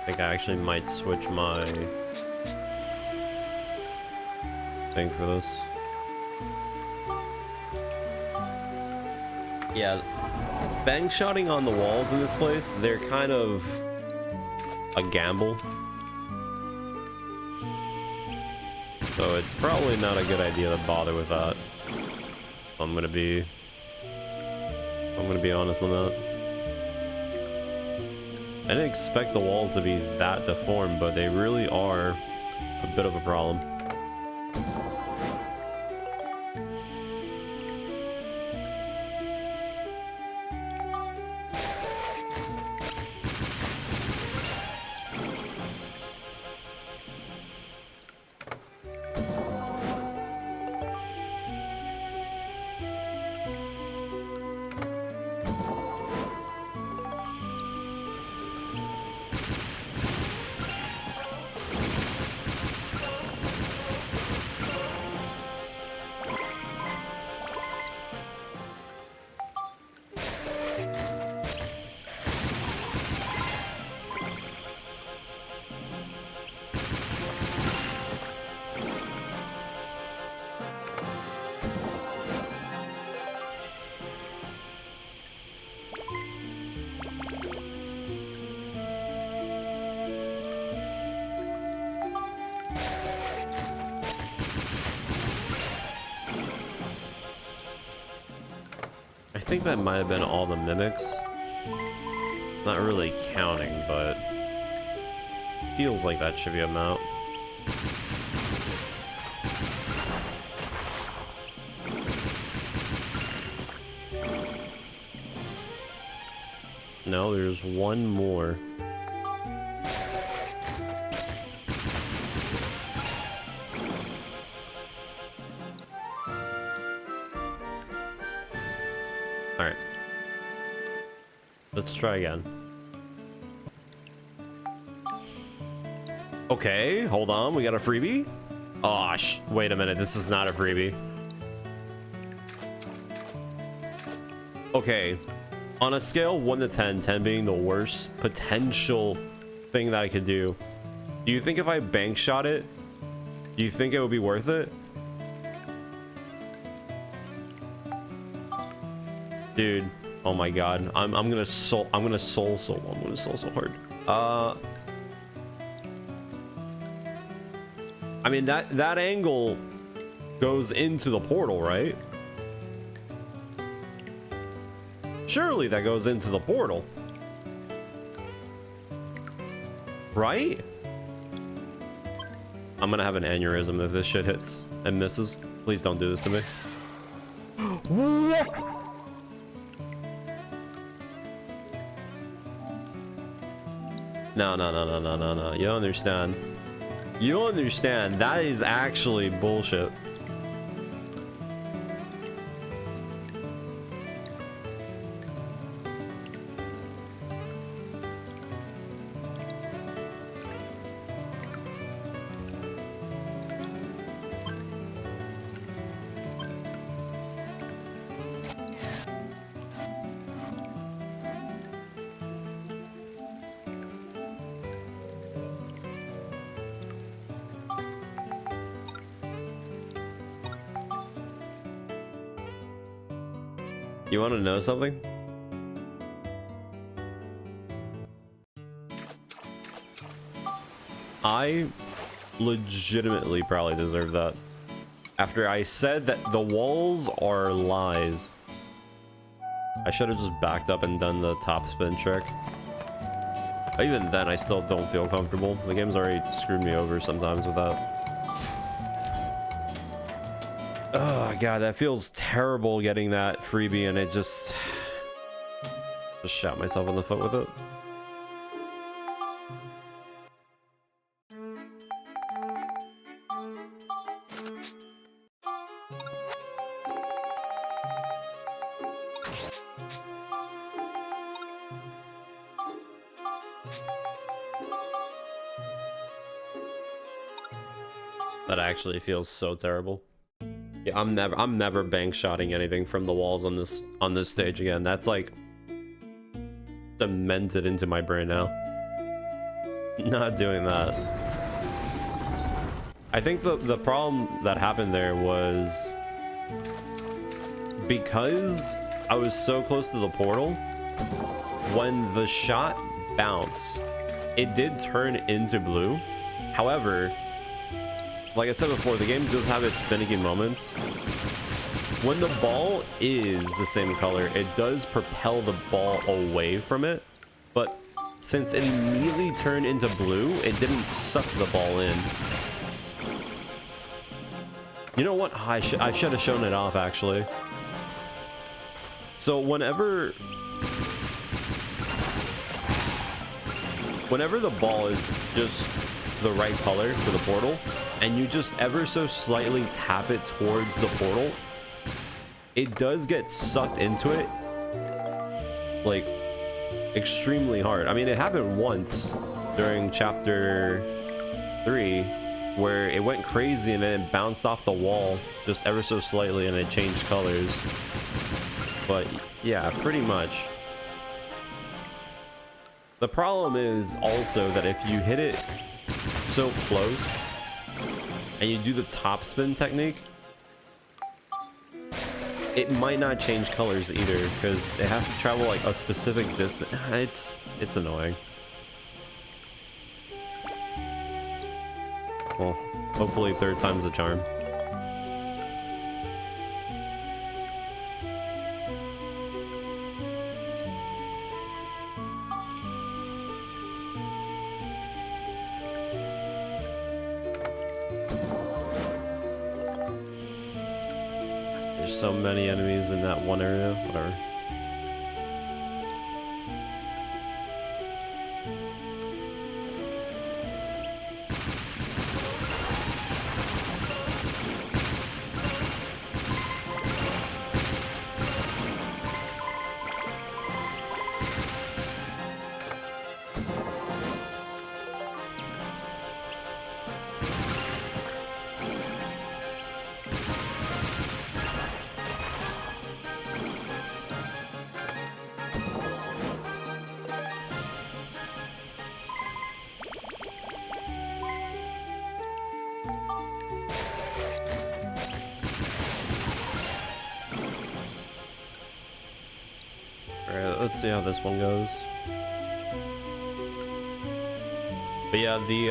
I think I actually might switch my thing for this. Yeah, bang shotting on the walls in this place, they're kind of a gamble. So it's probably not a good idea to bother with that. I'm gonna be honest on that. I didn't expect the walls to be that deformed, but they really are a bit of a problem. I think that might have been all the mimics. Not really counting, but feels like that should be a mount. No, there's one more. Alright. Let's try again. Okay, hold on. We got a freebie? Oh, wait a minute. This is not a freebie. Okay. On a scale 1 to 10, 10 being the worst potential thing that I could do, do you think if I bank shot it, do you think it would be worth it? Dude, oh my god. I'm gonna soul so hard. I mean that angle goes into the portal, right? Surely that goes into the portal. Right? I'm gonna have an aneurysm if this shit hits and misses. Please don't do this to me. What? No. You don't understand. You don't understand. That is actually bullshit. You want to know something? I legitimately probably deserve that. After I said that the walls are lies, I should have just backed up and done the top spin trick. Even then, I still don't feel comfortable. The game's already screwed me over sometimes with that. Oh god, that feels terrible getting that freebie and it just shot myself in the foot with it. That actually feels so terrible. Yeah, I'm never bank shotting anything from the walls on this stage again. That's like cemented into my brain now. Not doing that. I think the problem that happened there was because I was so close to the portal, when the shot bounced, it did turn into blue. However, like I said before, the game does have its finicky moments. When the ball is the same color, it does propel the ball away from it. But since it immediately turned into blue, it didn't suck the ball in. You know what? I should have shown it off, actually. So whenever the ball is just the right color for the portal, and you just ever so slightly tap it towards the portal, it does get sucked into it, like, extremely hard. I mean, it happened once during chapter 3, where it went crazy and then it bounced off the wall just ever so slightly and it changed colors. But yeah, pretty much. The problem is also that if you hit it so close and you do the top spin technique, it might not change colors either because it has to travel like a specific distance. It's annoying. Well, hopefully third time's a charm. So many enemies in that one area. Whatever. Let's see how this one goes. But yeah, the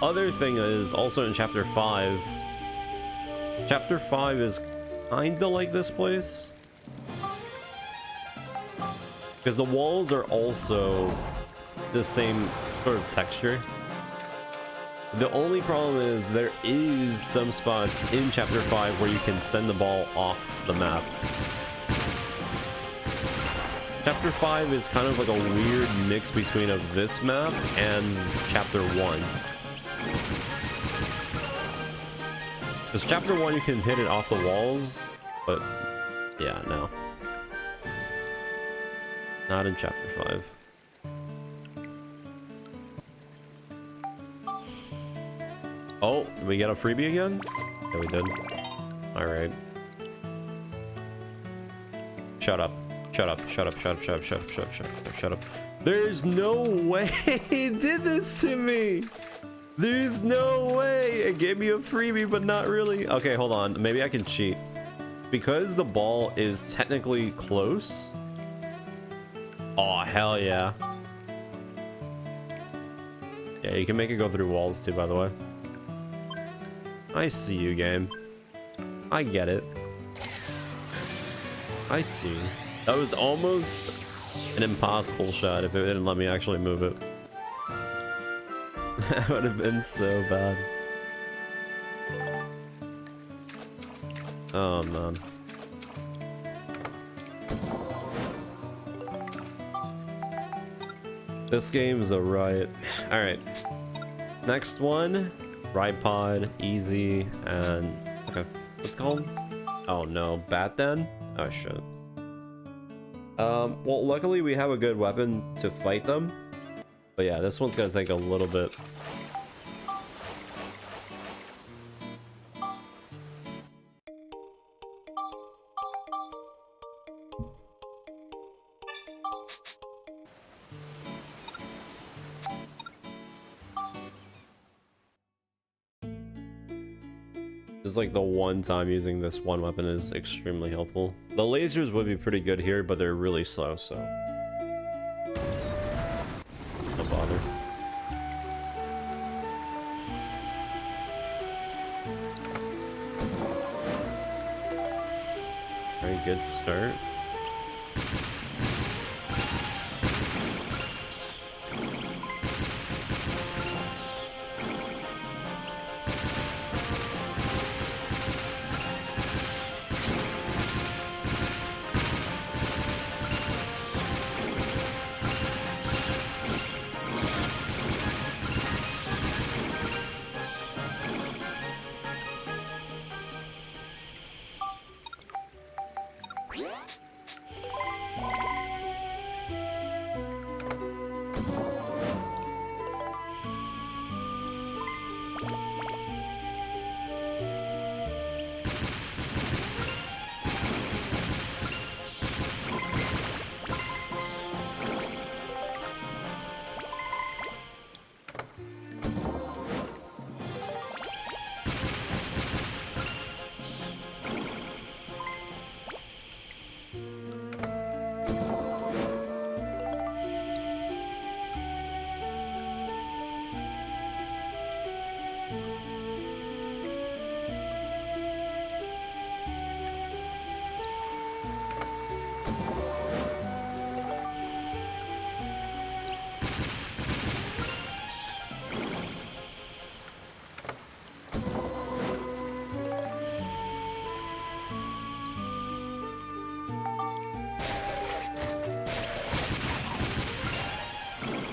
other thing is also in chapter 5. Chapter 5 is kinda like this place, because the walls are also the same sort of texture. The only problem is there is some spots in chapter 5 where you can send the ball off the map. Chapter 5 is kind of like a weird mix between of this map and chapter 1. Because chapter 1 you can hit it off the walls, but yeah, no. Not in chapter 5. Oh, did we get a freebie again? Yeah, we did. Alright. Shut up. Shut up, shut up, shut up, shut up, shut up, shut up, shut up, shut up. There's no way it did this to me. There's no way. It gave me a freebie, but not really. Okay, hold on. Maybe I can cheat. because the ball is technically close. Oh, hell yeah. Yeah, you can make it go through walls too, by the way. I see you, game. I get it. I see. That was almost an impossible shot if it didn't let me actually move it. That would have been so bad. Oh, man. This game is a riot. Alright. Next one. Ride Pod, easy, and... Okay. What's it called? Oh no, Bat then? Oh shit. Well, luckily we have a good weapon to fight them. But yeah, this one's gonna take a little bit. Just like the one time using this one weapon is extremely helpful. The lasers would be pretty good here, but they're really slow, so no bother. Very good start.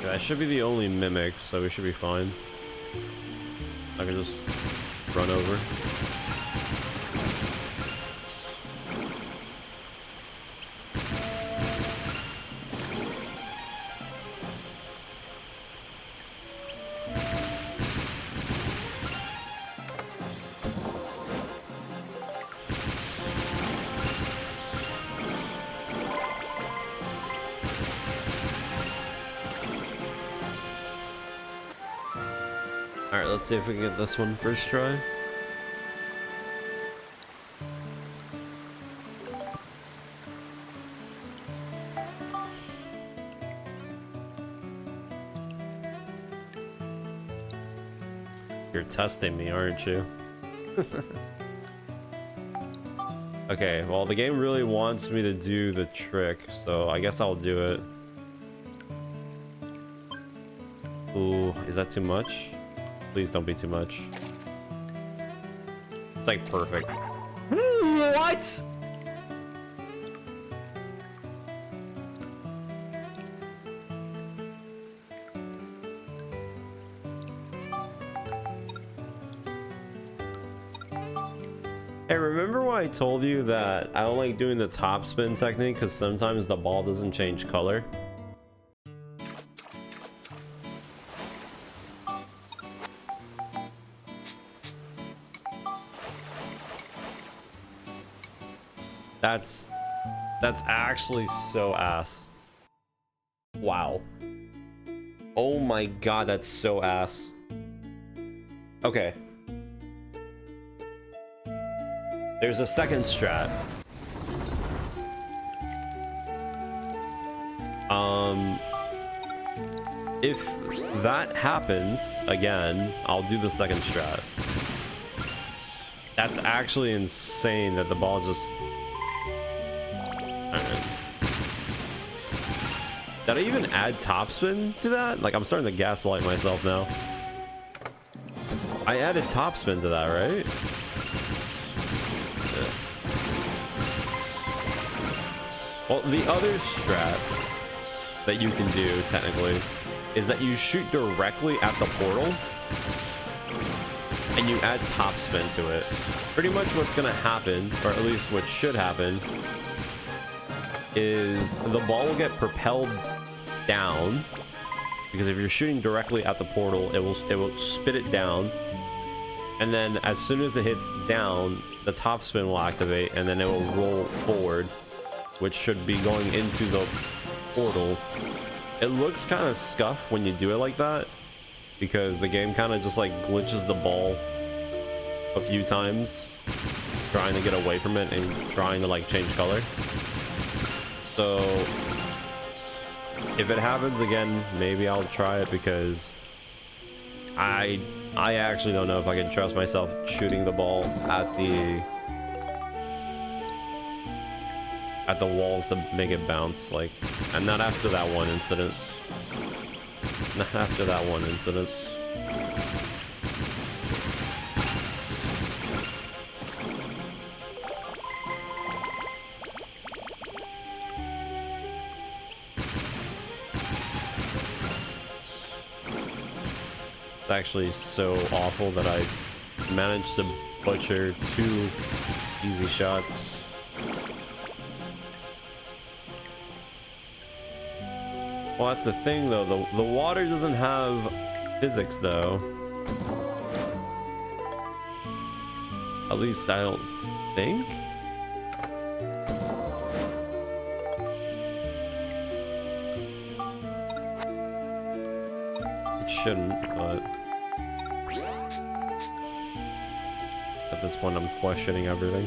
I should be the only mimic, so we should be fine. I can just run over. Alright, let's see if we can get this one first try. You're testing me, aren't you? Okay, well, the game really wants me to do the trick, so I guess I'll do it. Ooh, is that too much? Please don't be too much. It's like perfect. What? Hey, remember when I told you that I don't like doing the top spin technique because sometimes the ball doesn't change color? That's actually so ass. Wow. Oh my god, that's so ass. Okay. There's a second strat. If that happens again, I'll do the second strat. That's actually insane that the ball just... Did I even add topspin to that? Like, I'm starting to gaslight myself now. I added topspin to that, right? Yeah. Well, the other strat that you can do, technically, is that you shoot directly at the portal and you add topspin to it. Pretty much what's gonna happen, or at least what should happen, is the ball will get propelled down, because if you're shooting directly at the portal, it will spit it down, and then as soon as it hits down, the topspin will activate, and then it will roll forward, which should be going into the portal. It looks kind of scuffed when you do it like that, because the game kind of just like glitches the ball a few times trying to get away from it and trying to like change color. So if it happens again, maybe I'll try it, because I actually don't know if I can trust myself shooting the ball at the walls to make it bounce, like, and not after that one incident. Not after that one incident. It's actually so awful that I managed to butcher 2 easy shots. Well, that's the thing, though. The water doesn't have physics, though. At least I don't think. It shouldn't, but at this point, I'm questioning everything.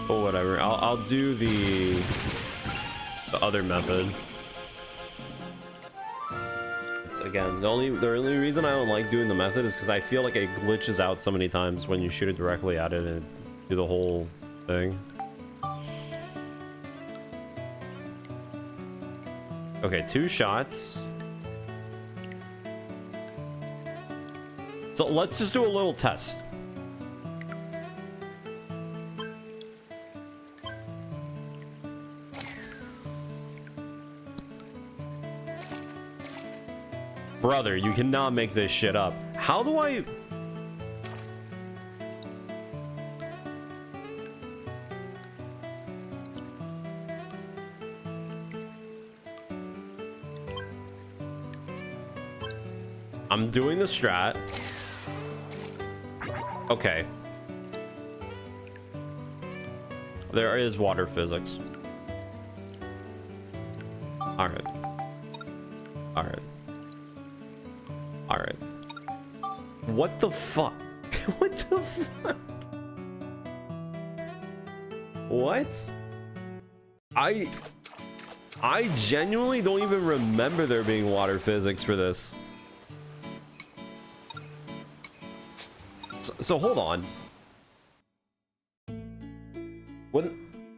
Whatever, I'll do the other method. It's, again, the only reason I don't like doing the method is because I feel like it glitches out so many times when you shoot it directly at it and do the whole thing. Okay, 2 shots. So let's just do a little test. Brother, you cannot make this shit up. How do I... I'm doing the strat. Okay. There is water physics. Alright. Alright. Alright. What the fuck? What the fuck? What? I genuinely don't even remember there being water physics for this. So hold on.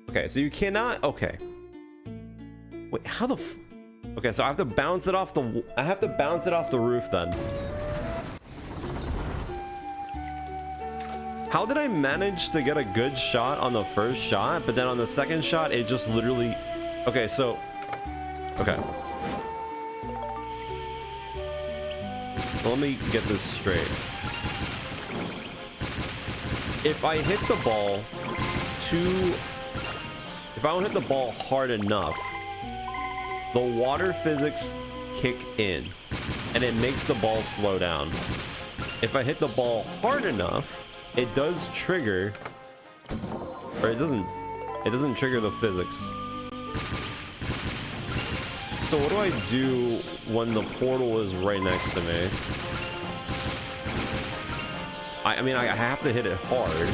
Okay, so you cannot... Okay. Wait, how the f... Okay, so I have to bounce it off the roof then. How did I manage to get a good shot on the first shot, but then on the second shot it just literally... Okay, so... Okay. Well, let me get this straight. If I hit the ball if I don't hit the ball hard enough, the water physics kick in and it makes the ball slow down. if I hit the ball hard enough, it does trigger, or it doesn't trigger the physics. So what do I do when the portal is right next to me? I mean, I have to hit it hard.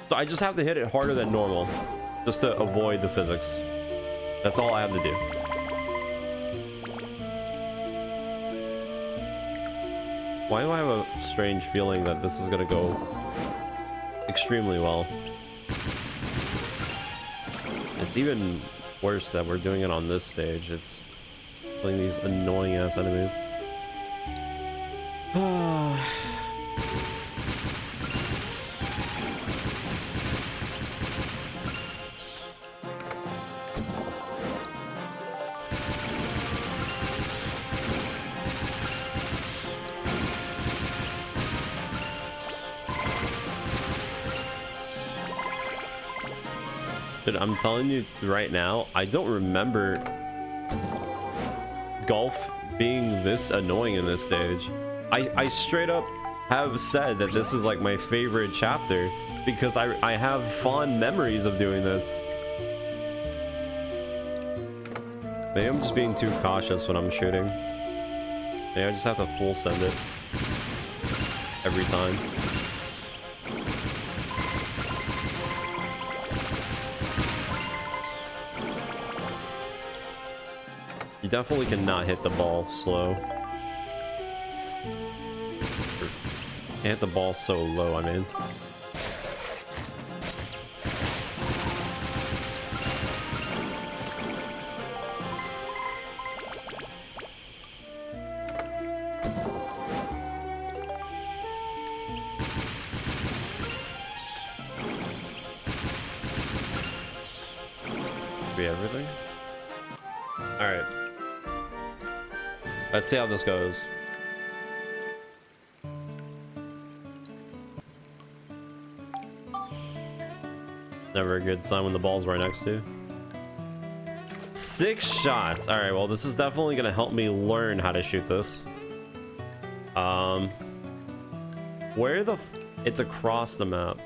So I just have to hit it harder than normal, just to avoid the physics. That's all I have to do. Why do I have a strange feeling that this is gonna go extremely well? It's even worse that we're doing it on this stage. It's playing these annoying ass enemies. Dude, I'm telling you right now, I don't remember golf being this annoying in this stage. I straight up have said that this is like my favorite chapter because I have fond memories of doing this. Maybe I'm just being too cautious when I'm shooting. Maybe I just have to full send it every time. You definitely cannot hit the ball slow. Can't hit the ball so low, I mean. Be everything? Alright. Let's see how this goes. Never a good sign when the ball's right next to you. 6 shots. All right, well, this is definitely gonna help me learn how to shoot this. Where the it's across the map.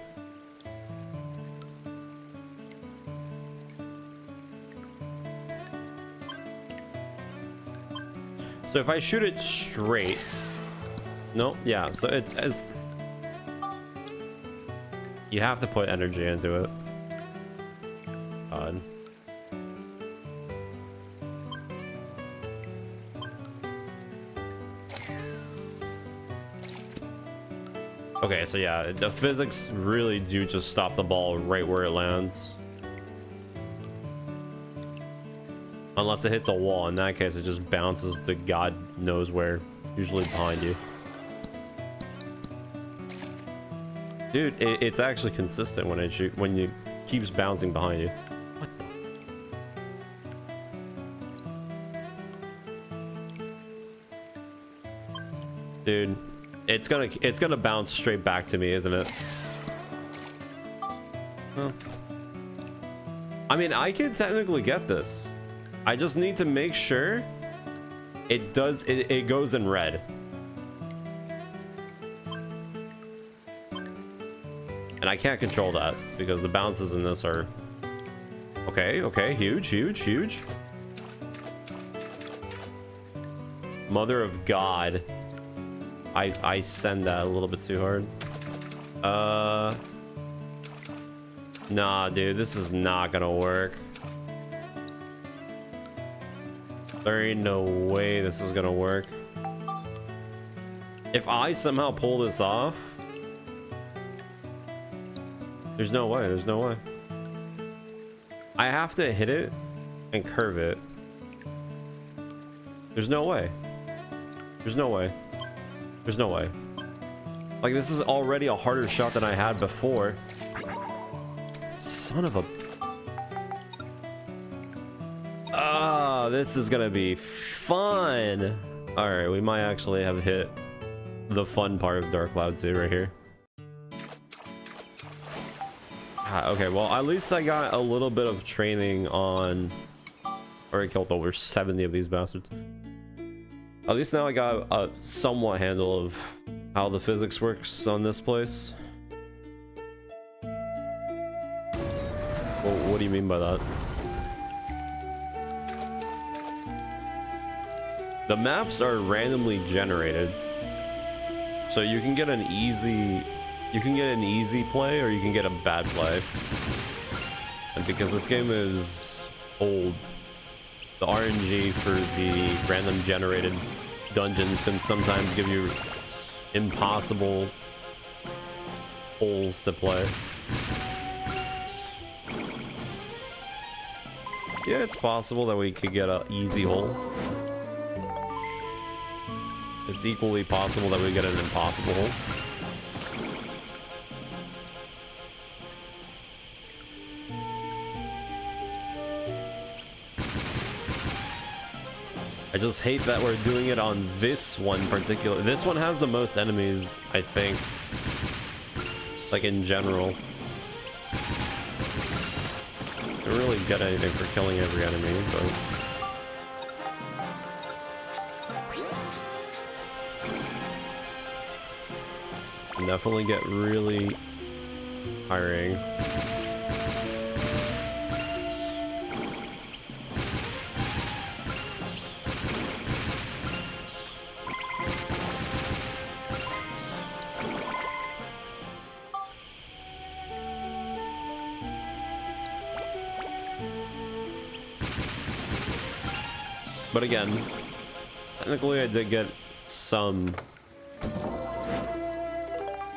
So if I shoot it straight, no, yeah, so it's as you have to put energy into it. God. Okay, so yeah, the physics really do just stop the ball right where it lands. Unless it hits a wall. In that case, it just bounces to God knows where, usually behind you. Dude, it's actually consistent when it shoot when you keeps bouncing behind you. What the? Dude, it's gonna bounce straight back to me, isn't it? Huh. I mean, I can technically get this. I just need to make sure it does it goes in red. And I can't control that because the bounces in this are okay, huge. Mother of God. I send that a little bit too hard. Nah, dude, this is not gonna work. There ain't no way this is gonna work. If I somehow pull this off, there's no way, there's no way. I have to hit it and curve it. There's no way. There's no way. There's no way. Like, this is already a harder shot than I had before. Son of a... Ah, this is gonna be fun. All right, we might actually have hit the fun part of Dark Cloud 2 right here. Okay, well, at least I got a little bit of training on... Already killed over 70 of these bastards. At least now I got a somewhat handle of how the physics works on this place. Well, what do you mean by that? The maps are randomly generated, so you can get an easy play or you can get a bad play. And because this game is old, the RNG for the random generated dungeons can sometimes give you impossible holes to play. Yeah, it's possible that we could get an easy hole. It's equally possible that we get an impossible hole. I just hate that we're doing it on this one particular. This one has the most enemies, I think. Like in general. I don't really get anything for killing every enemy, but can definitely get really tiring. But again, technically I did get some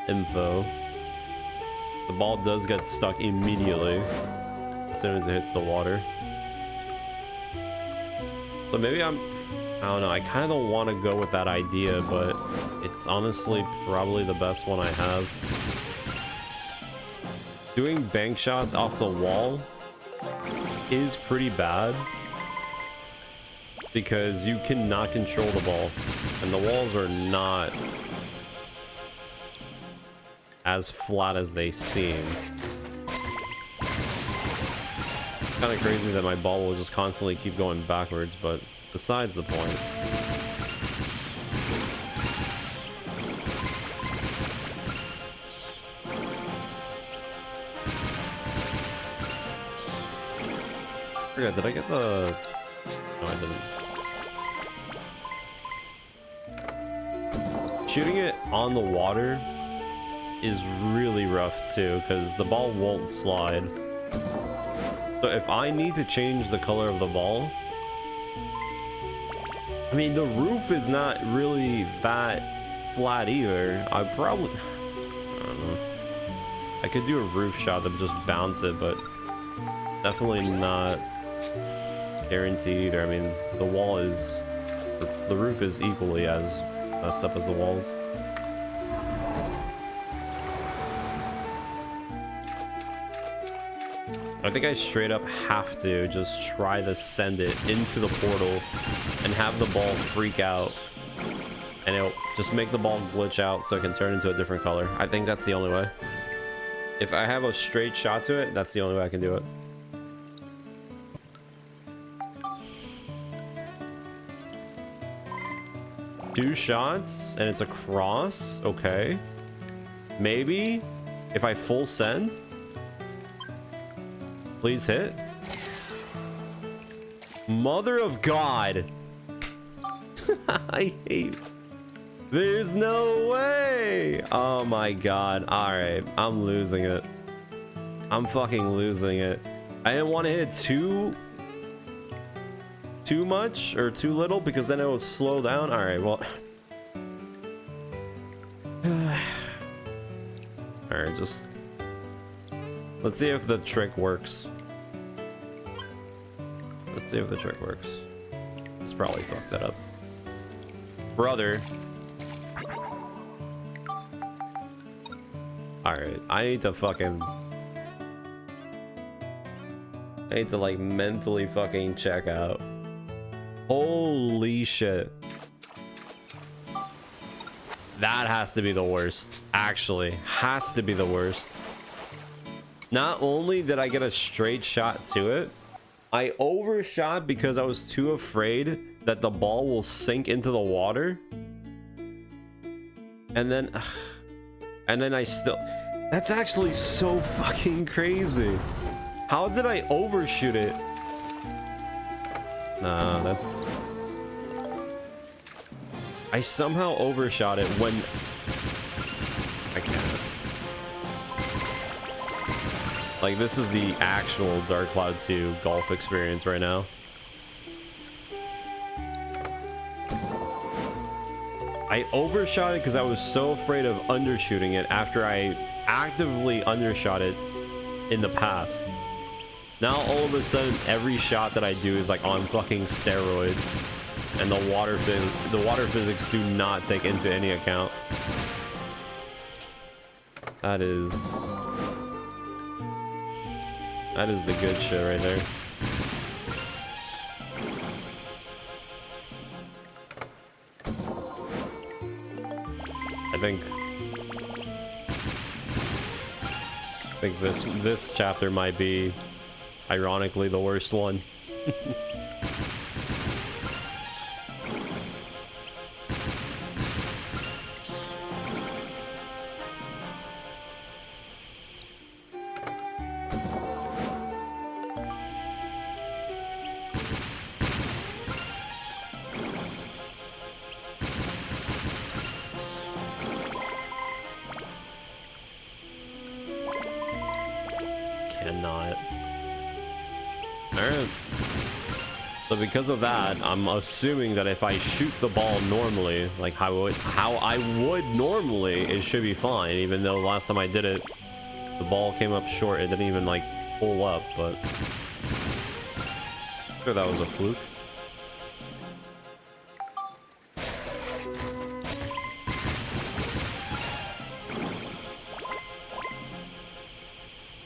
info. The ball does get stuck immediately as soon as it hits the water. So maybe I don't know, I kind of want to go with that idea, but it's honestly probably the best one I have. Doing bank shots off the wall is pretty bad, because you cannot control the ball, and the walls are not as flat as they seem. Kind of crazy that my ball will just constantly keep going backwards, but besides the point. Yeah, did I get the... No, I didn't. Shooting it on the water is really rough too, because the ball won't slide. So if I need to change the color of the ball, I mean, the roof is not really that flat either. I don't know. I could do a roof shot that would just bounce it, but definitely not guaranteed either. I mean, the roof is equally as messed up as the walls. I think I straight up have to just try to send it into the portal and have the ball freak out, and it'll just make the ball glitch out so it can turn into a different color. I think that's the only way. If I have a straight shot to it, that's the only way I can do it. Two shots and it's a cross. Okay, maybe if I full send, please hit. Mother of God. I hate, there's no way. Oh my God. All right, I'm losing it. I'm fucking losing it. I didn't want to hit too much or too little, because then it will slow down. All right, well, all right, just let's see if the trick works. Let's see if the trick works. Let's probably fuck that up, brother. All right, I need to like mentally fucking check out. Holy shit. That has to be the worst. Actually, has to be the worst. Not only did I get a straight shot to it, I overshot because I was too afraid that the ball will sink into the water. And then I still... That's actually so fucking crazy. How did I overshoot it? Nah, that's... I somehow overshot it when... I can't. Like, this is the actual Dark Cloud 2 golf experience right now. I overshot it because I was so afraid of undershooting it after I actively undershot it in the past. Now all of a sudden every shot that I do is like on fucking steroids, and the water physics do not take into any account. That is the good shit right there. I think this chapter might be ironically the worst one. Cannot. Alright. So because of that, I'm assuming that if I shoot the ball normally, like how I would normally, it should be fine, even though last time I did it, the ball came up short. It didn't even like pull up, but I'm sure that was a fluke.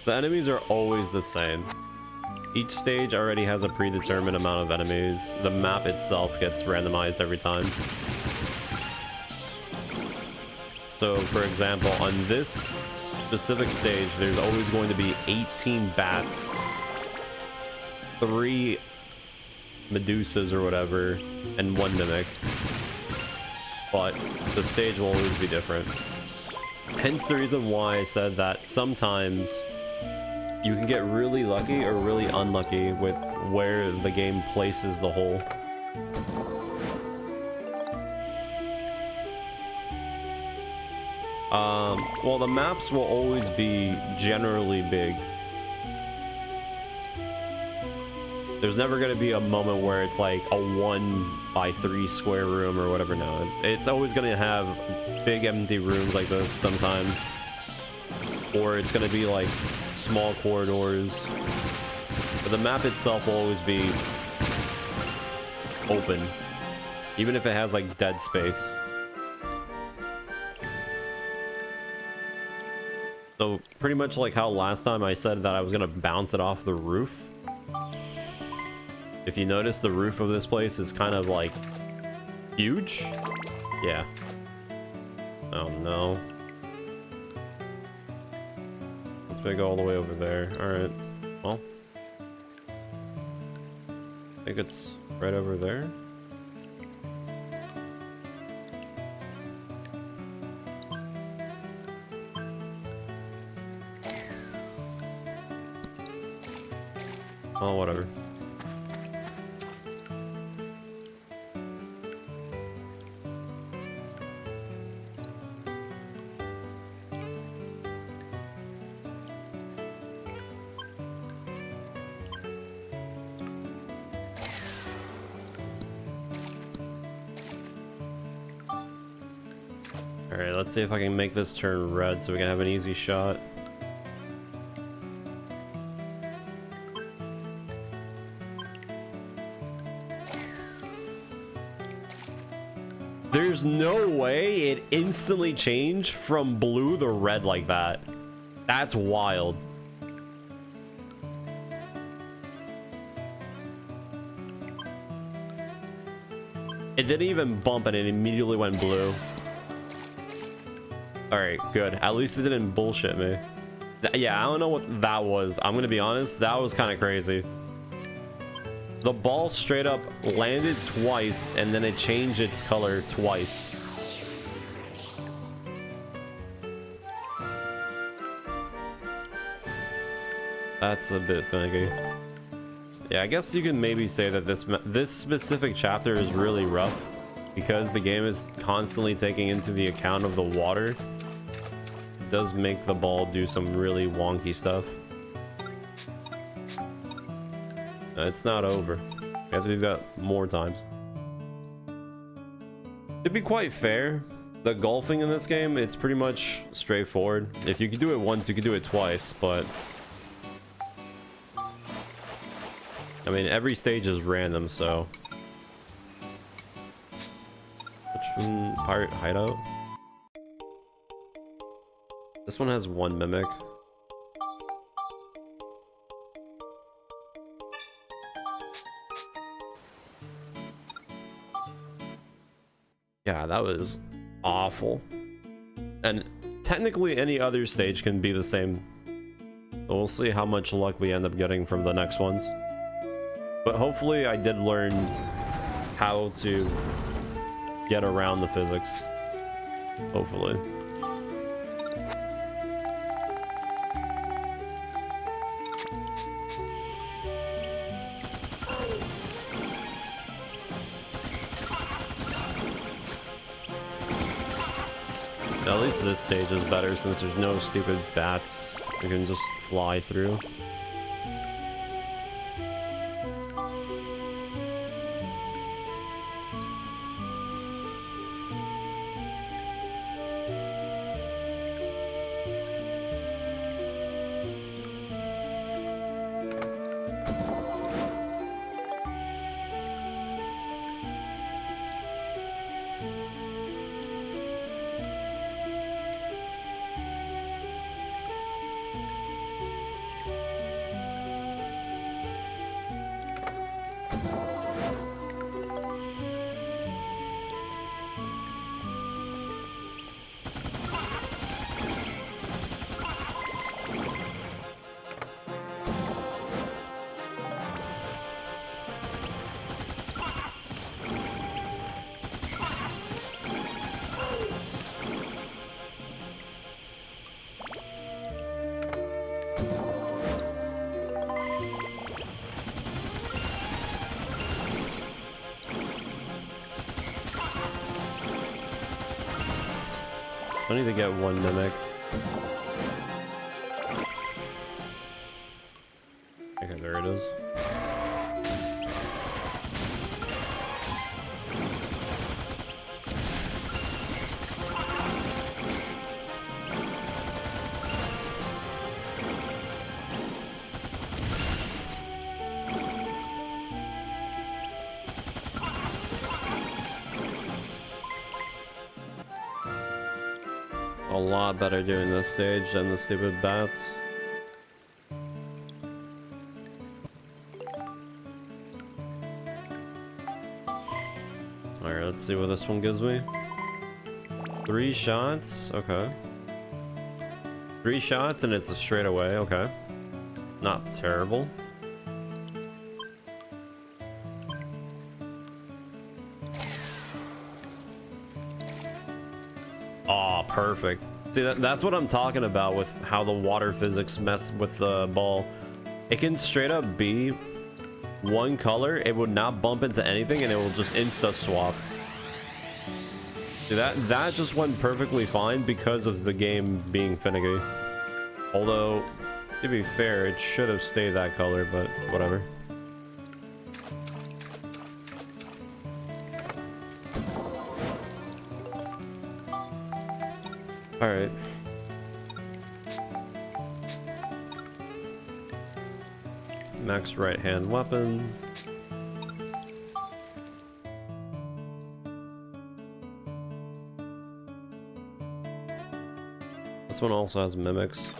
The enemies are always the same. Each stage already has a predetermined amount of enemies. The map itself gets randomized every time. So, for example, on this specific stage, there's always going to be 18 bats, 3 Medusas or whatever, and 1 Mimic. But the stage will always be different. Hence the reason why I said that sometimes you can get really lucky or really unlucky with where the game places the hole. Well, the maps will always be generally big. There's never going to be a moment where it's like a 1x3 square room or whatever. No, it's always going to have big empty rooms like this sometimes. Or it's going to be like small corridors. But the map itself will always be open, even if it has like dead space. So pretty much like how last time I said that I was going to bounce it off the roof. If you notice, the roof of this place is kind of like huge. Yeah. Oh no. Let's go all the way over there. Alright. Well, I think it's right over there. Oh, whatever. Alright, let's see if I can make this turn red so we can have an easy shot. There's no way it instantly changed from blue to red like that. That's wild. It didn't even bump and it immediately went blue. Alright, good. At least it didn't bullshit me. Yeah, I don't know what that was. I'm gonna be honest, that was kind of crazy. The ball straight up landed twice and then it changed its color twice. That's a bit finicky. Yeah, I guess you can maybe say that this specific chapter is really rough because the game is constantly taking into the account of the water. It does make the ball do some really wonky stuff. It's not over. We have to do that more times. To be quite fair, the golfing in this game, it's pretty much straightforward. If you could do it once, you could do it twice, but I mean, every stage is random, so. Which one? Pirate Hideout? This one has one mimic. Yeah, that was awful. And technically any other stage can be the same. So we'll see how much luck we end up getting from the next ones. But hopefully I did learn how to get around the physics. Hopefully. At least this stage is better since there's no stupid bats you can just fly through. I need to get one mimic. Okay, there it is. A lot better doing this stage than the stupid bats. Alright, let's see what this one gives me. 3 shots, okay. 3 shots and it's a straightaway, okay. Not terrible. Oh, perfect. See, that's what I'm talking about with how the water physics mess with the ball. It can straight up be one color, it would not bump into anything, and it will just insta swap. See, that just went perfectly fine because of the game being finicky. Although, to be fair, it should have stayed that color, but whatever. All right. Max right hand weapon. This one also has mimics.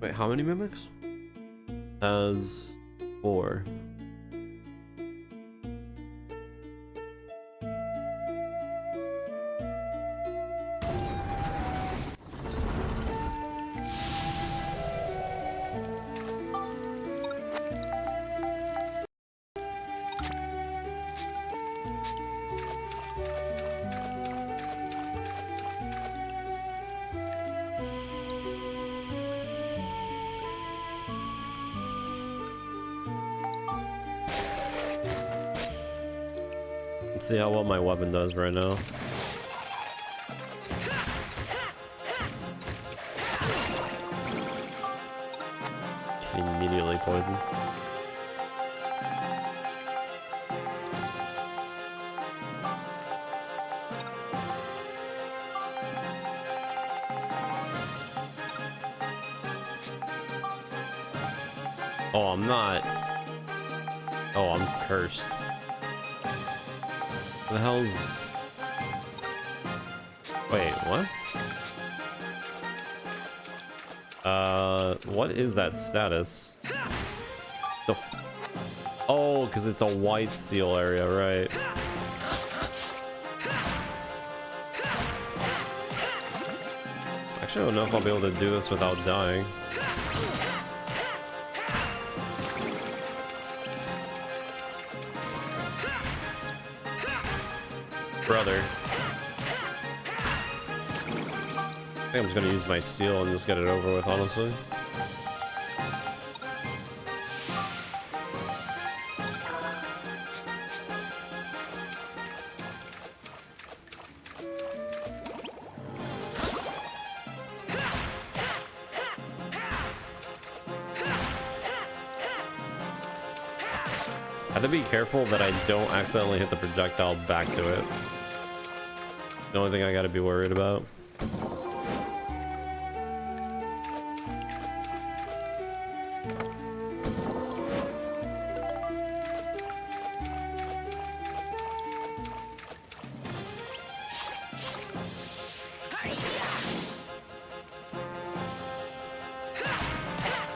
Wait, how many mimics? Has 4. Let's see how well my weapon does right now. Immediately poison. Oh, I'm not. Oh, I'm cursed. The hell's... Wait, what? What is that status? The oh, because it's a white seal area, right? Actually, I don't know if I'll be able to do this without dying. Brother. I think I'm just gonna use my seal and just get it over with, honestly. I have to be careful that I don't accidentally hit the projectile back to it. The only thing I gotta be worried about.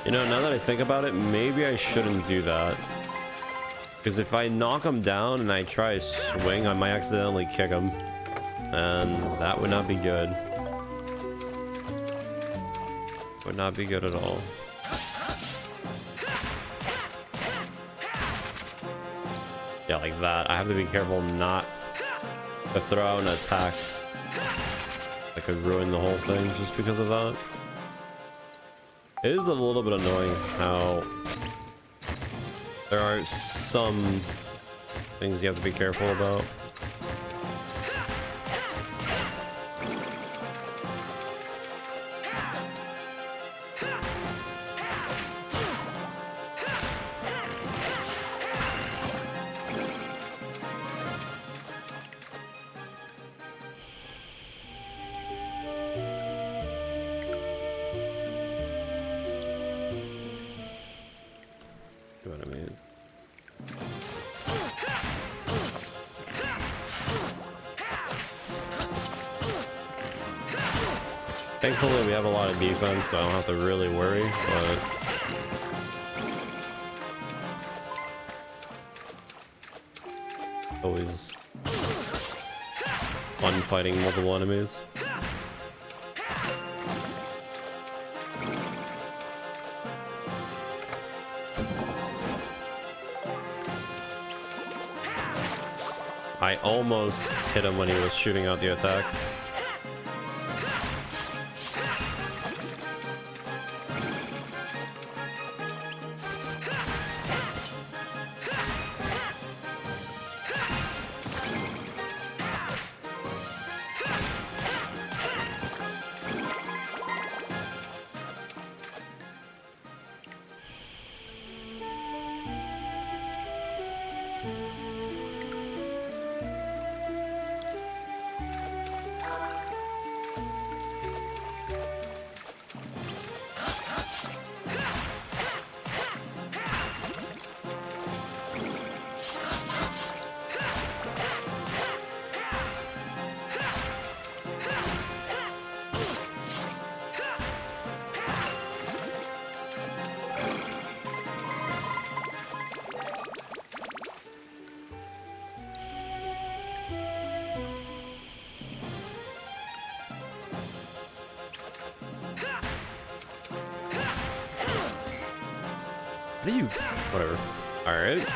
You know, now that I think about it, maybe I shouldn't do that. Because if I knock him down and I try to swing, I might accidentally kick him. And that would not be good. Would not be good at all. Yeah, like that. I have to be careful not to throw out an attack that could ruin the whole thing just because of that. It is a little bit annoying how there are some things you have to be careful about. Thankfully, we have a lot of defense, so I don't have to really worry, but... always fun fighting multiple enemies. I almost hit him when he was shooting out the attack. What are you? Whatever. Alright.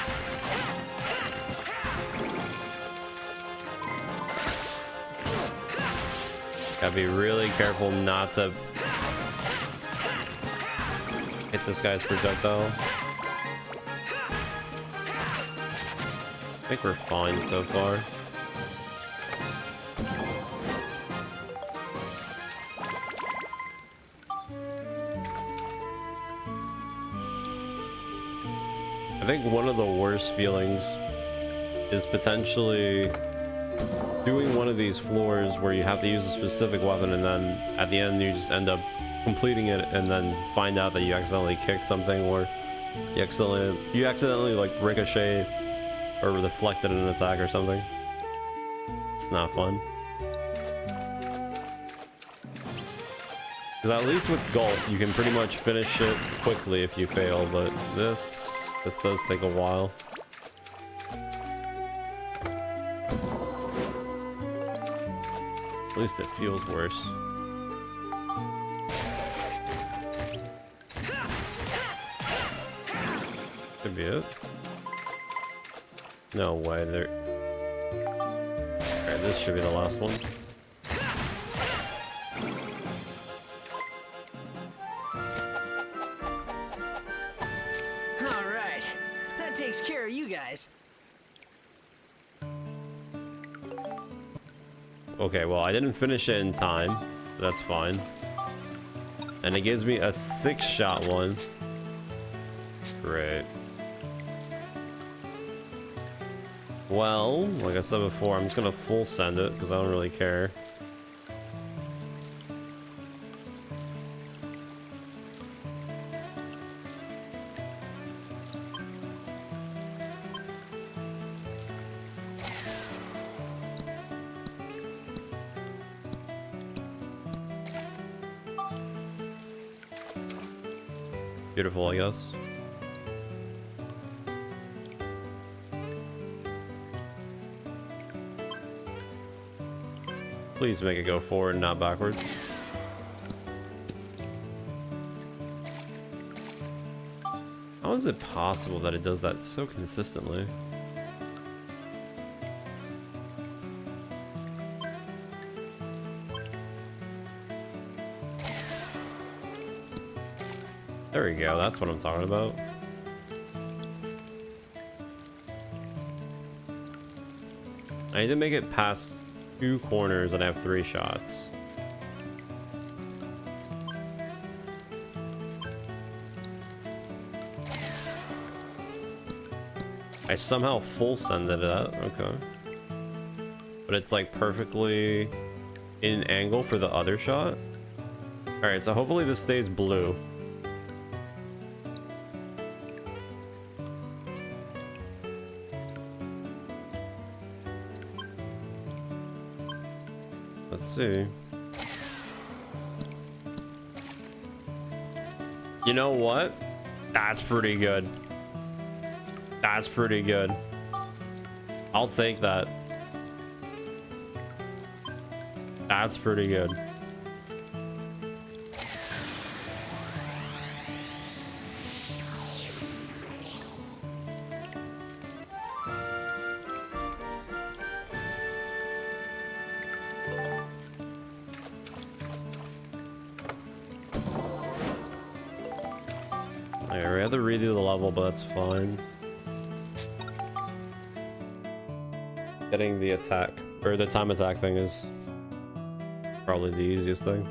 Gotta be really careful not to hit this guy's projectile. I think we're fine so far. I think one of the worst feelings is potentially doing one of these floors where you have to use a specific weapon and then at the end you just end up completing it and then find out that you accidentally kicked something, or you accidentally like ricochet or deflected an attack or something. It's not fun. Because at least with golf, you can pretty much finish it quickly if you fail, but this does take a while. At least it feels worse. Could be it. No way, there. Alright, this should be the last one. Alright. That takes care of you guys. Okay, well, I didn't finish it in time. That's fine. And it gives me a 6-shot one. Great. Well, like I said before, I'm just gonna full send it because I don't really care. Beautiful, I guess. Please make it go forward, not backwards. How is it possible that it does that so consistently? There we go, that's what I'm talking about. I need to make it past 2 corners and I have 3 shots. I somehow full sended it, okay. But it's like perfectly in angle for the other shot. Alright, so hopefully this stays blue. Let's see. You know what? That's pretty good. That's pretty good. I'll take that. That's pretty good. Alright, we have to redo the level, but that's fine. Getting the attack, or the time attack thing is probably the easiest thing.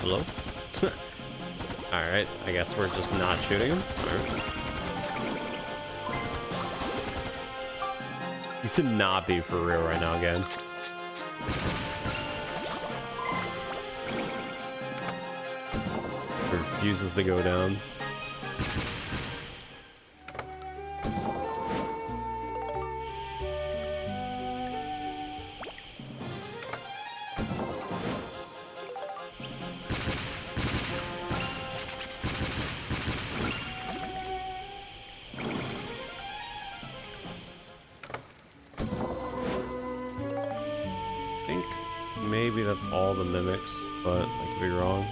Hello? Alright, I guess we're just not shooting him. Alright. You could not be for real right now again. Refuses to go down. Maybe that's all the mimics, but I could be wrong.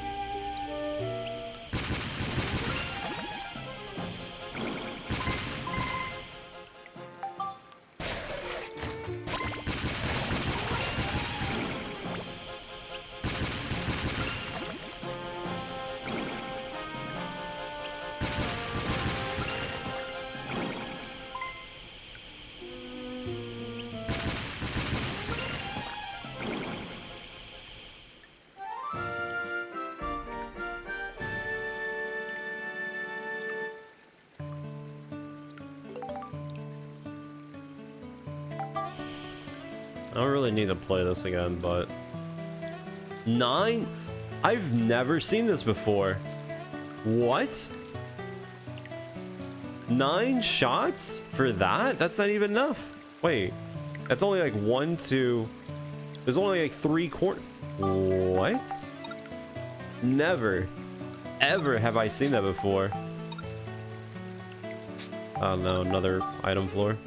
I don't really need to play this again, but 9? I've never seen this before. What? 9 shots for that? That's not even enough. Wait, that's only like 1, 2. There's only like 3 quarters. What? Never, ever have I seen that before. Oh no, another item floor.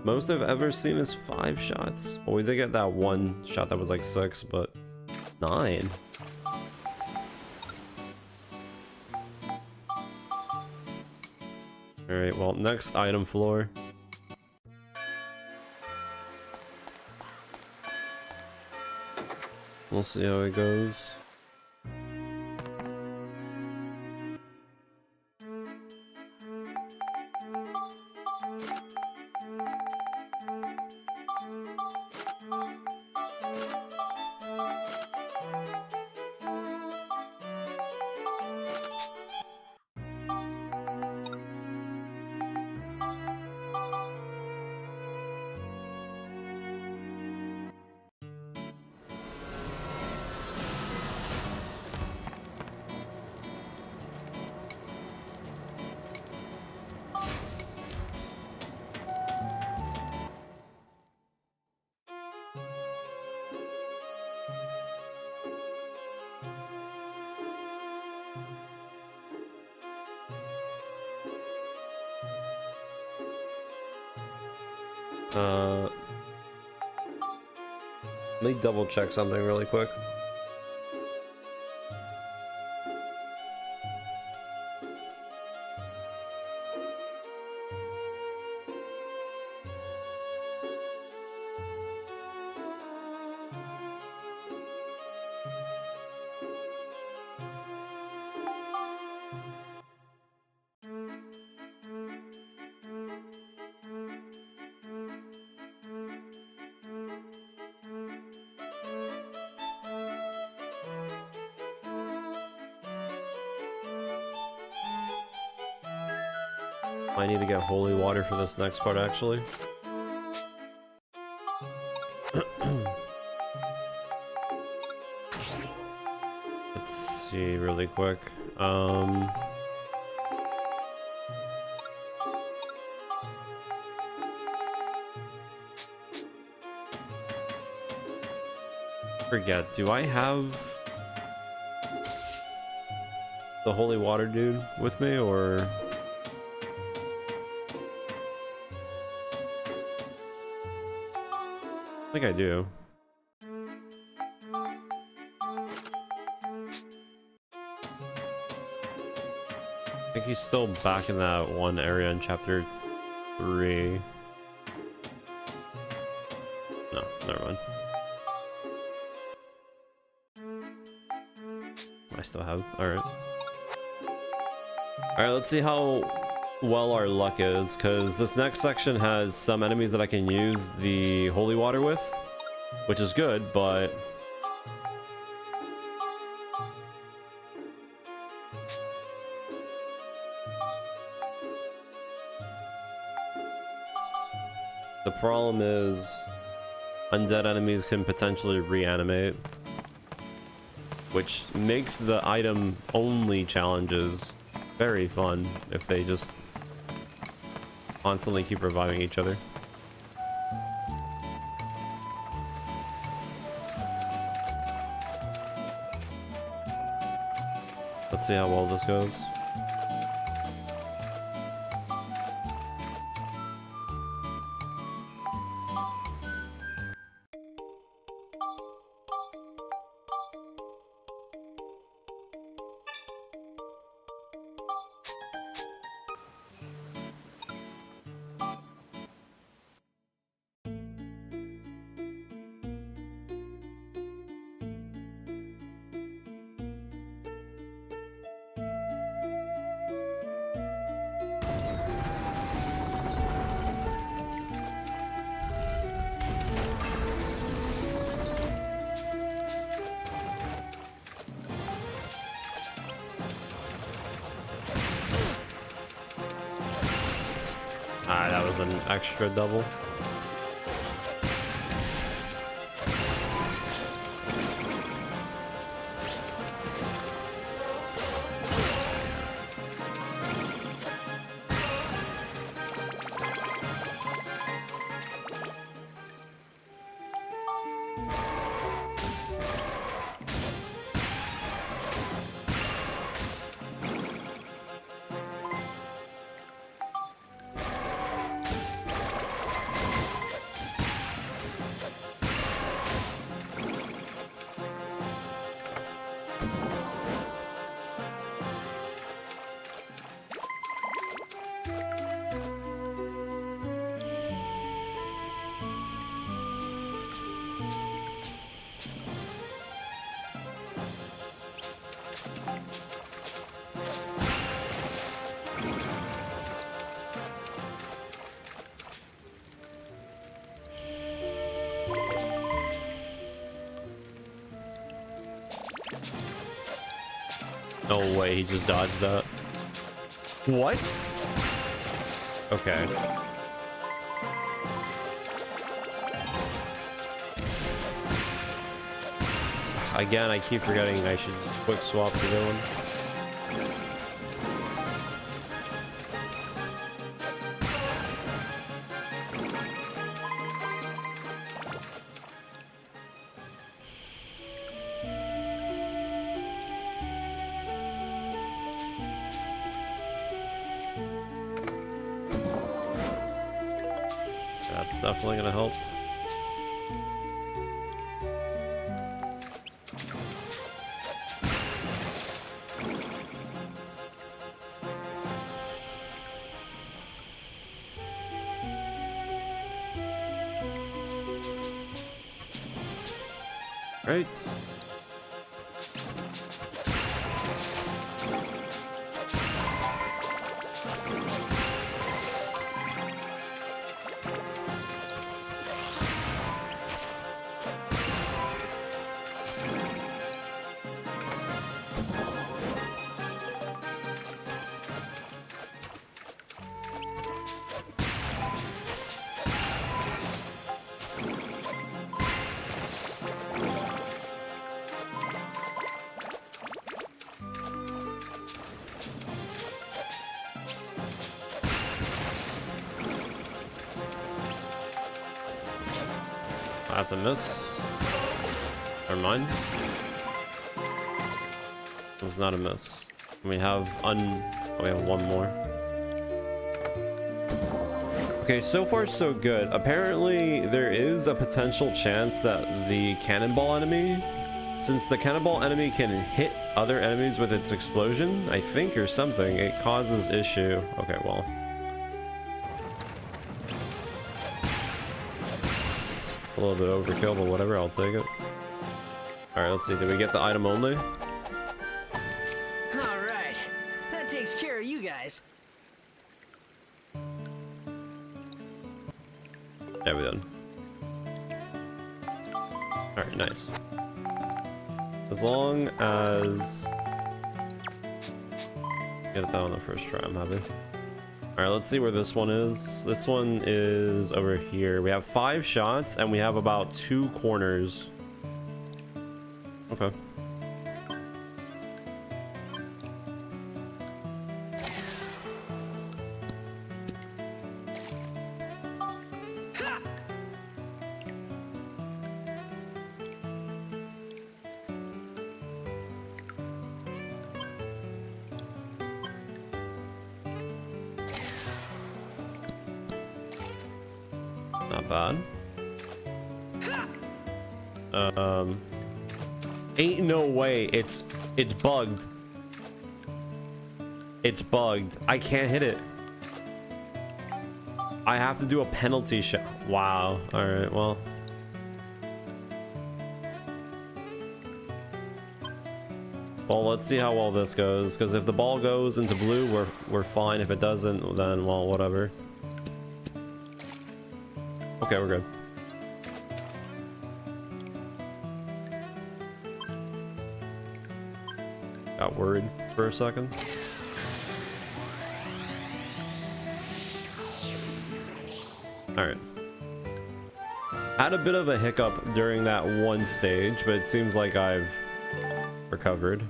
Most I've ever seen is 5 shots. Well, we did get that one shot that was like 6, but 9. Alright, well, next item floor. We'll see how it goes. Let me double check something really quick. I need to get holy water for this next part, actually. Let's see really quick. Forget, do I have the holy water dude with me, or... I think I do. I think he's still back in that one area in chapter 3. No, never mind. I still have. Alright. Alright, let's see how well our luck is, because this next section has some enemies that I can use the holy water with, which is good, but The problem is undead enemies can potentially reanimate, which makes the item only challenges very fun if they just constantly keep reviving each other. Let's see how well this goes. Ah, that was an extra double. No way, he just dodged that. What? Okay. Again, I keep forgetting I should just quick swap the villain. That's definitely gonna help. Right. That's a miss. Never mind. It was not a miss. We have we have one more. Okay, so far so good. Apparently there is a potential chance that the cannonball enemy, since the cannonball enemy can hit other enemies with its explosion, I think, or something, it causes issue. Okay, well. A little bit overkill, but whatever, I'll take it. Alright, let's see. Did we get the item only? Alright. That takes care of you guys. Yeah, we done. Alright, nice. As long as... get it done on the first try, I'm happy. All right, let's see where this one is. This one is over here. We have 5 shots and we have about 2 corners. Okay. Not bad. Ain't no way. It's bugged. It's bugged. I can't hit it. I have to do a penalty shot. Wow. All right. Well. Well, let's see how well this goes. Because if the ball goes into blue, we're fine. If it doesn't, then well, whatever. Okay, we're good. Got worried for a second. Alright. Had a bit of a hiccup during that one stage, but it seems like I've recovered.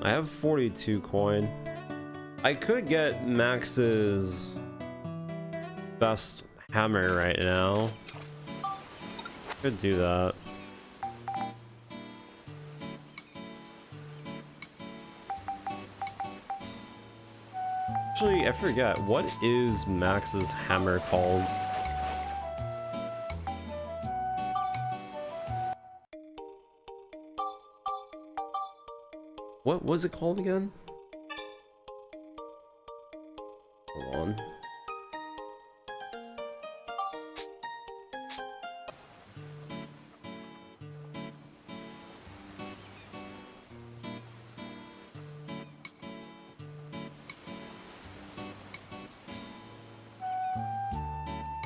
I have 42 coin. I could get Max's best hammer right now. Could do that. Actually, I forget. What is Max's hammer called? What was it called again? Hold on.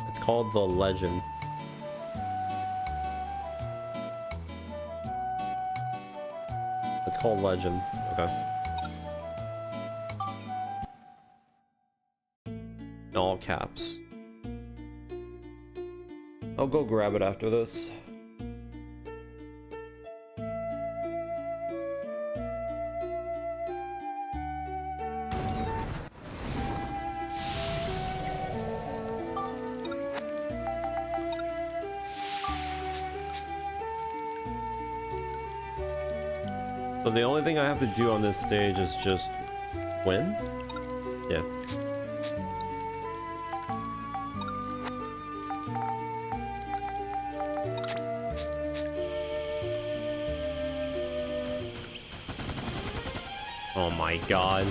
It's called the Legend. It's called Legend. Okay. In all caps. I'll go grab it after this. So the only thing I have to do on this stage is just win? Yeah. Oh my god.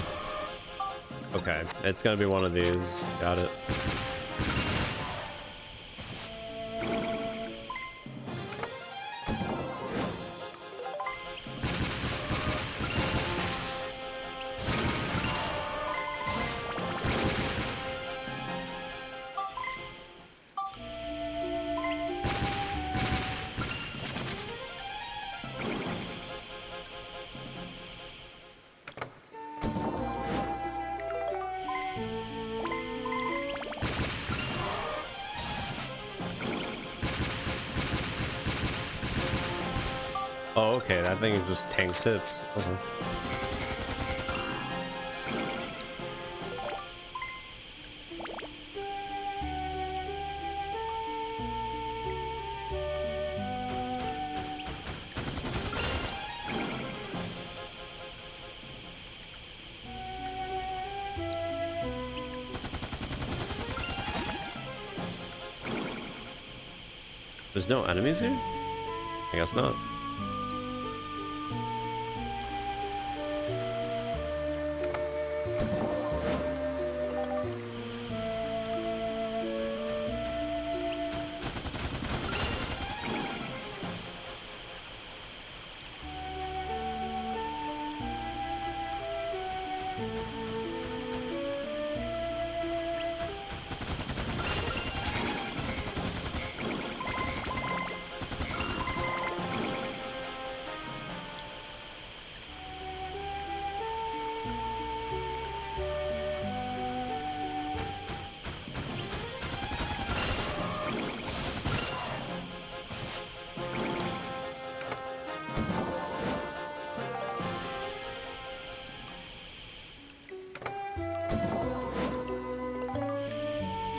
Okay, it's gonna be one of these. Got it. Oh, okay, that thing just tanks hits. Okay. There's no enemies here? I guess not.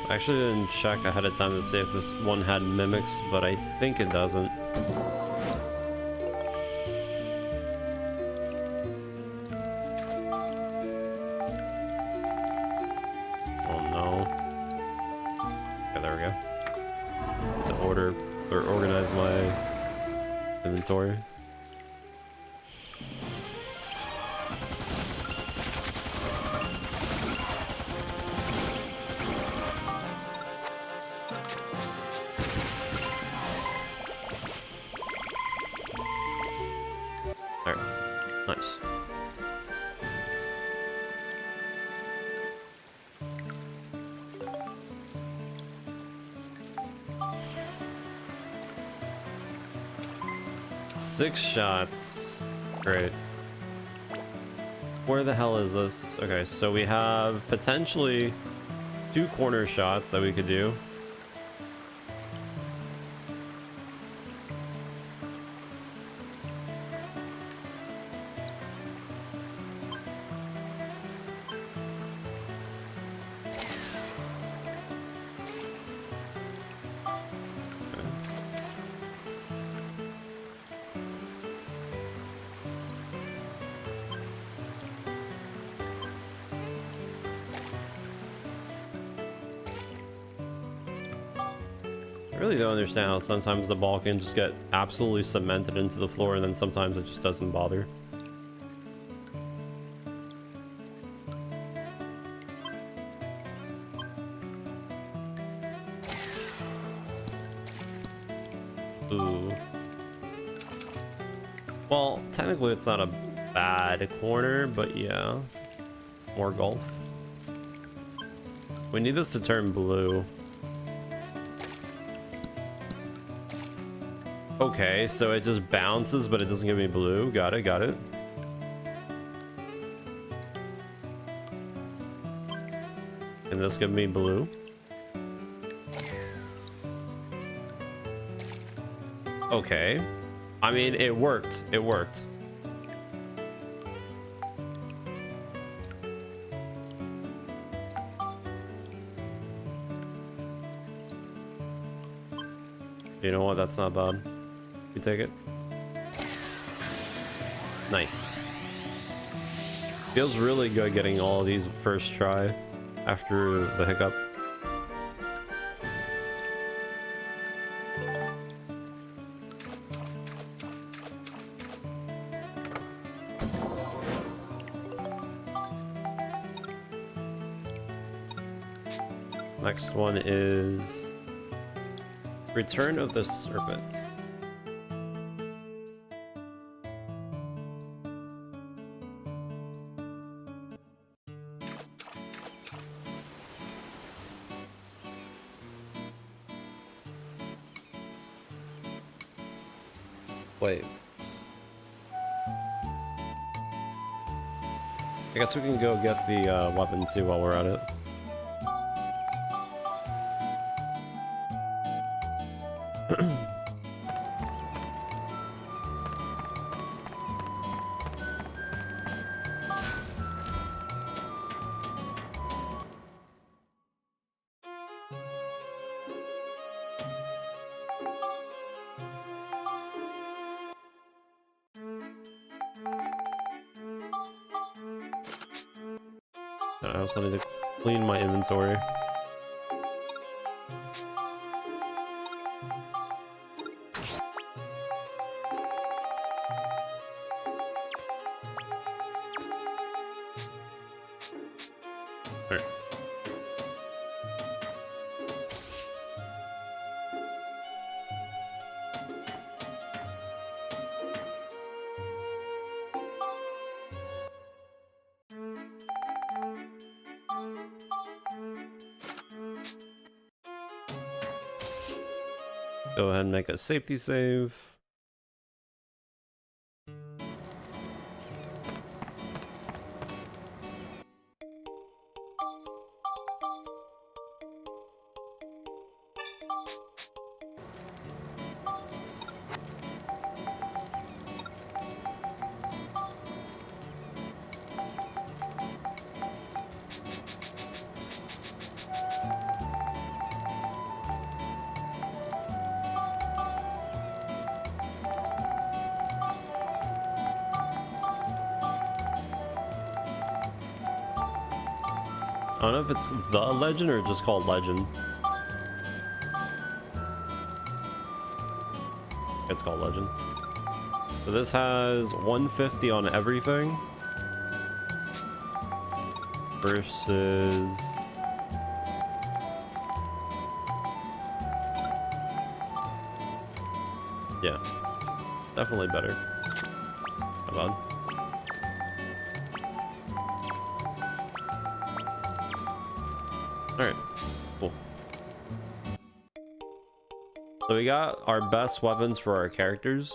I actually didn't check ahead of time to see if this one had mimics, but I think it doesn't. Oh no. Okay, there we go. To order or organize my inventory. Nice. Six shots. Great. Where the hell is this? Okay, so we have potentially 2 corner shots that we could do. I really don't understand how sometimes the ball can just get absolutely cemented into the floor and then sometimes it just doesn't bother. Ooh. Well, technically it's not a bad corner, but yeah. More golf. We need this to turn blue. Okay, so it just bounces, but it doesn't give me blue. Got it, got it. Can this give me blue? Okay. I mean, it worked. It worked. You know what? That's not bad. You take it. Nice. Feels really good getting all of these first try after the hiccup. Next one is Return of the Serpent. Wait. I guess we can go get the weapon too while we're at it. I also need to clean my inventory. There. Go ahead and make a safety save. I don't know if it's the Legend or just called Legend. It's called Legend. So this has 150 on everything versus yeah, definitely better. Come on. Alright, cool. So we got our best weapons for our characters.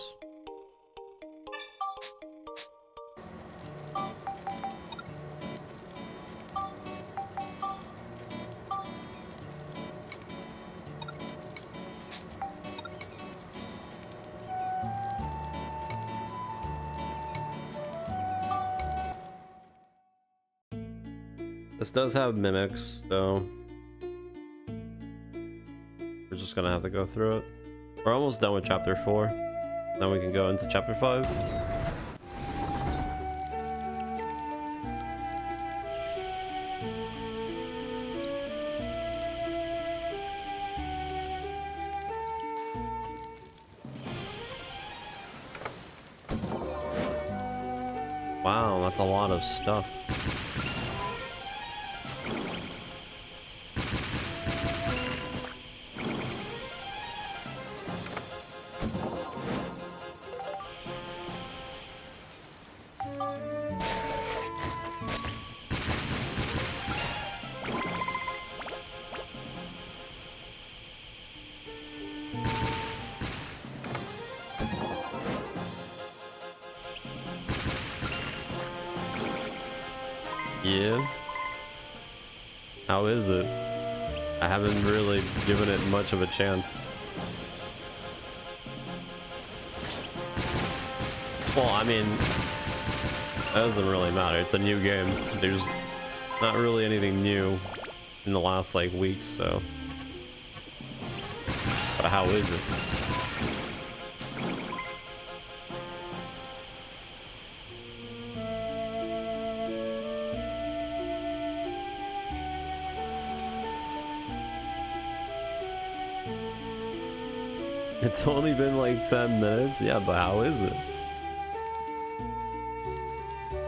This does have mimics, so we're just gonna have to go through it. We're almost done with chapter 4. Then we can go into chapter 5. Wow, that's a lot of stuff. Yeah. How is it? I haven't really given it much of a chance. Well, I mean, that doesn't really matter. It's a new game. There's not really anything new in the last like weeks, so. But how is it? It's only been like 10 minutes? Yeah, but how is it?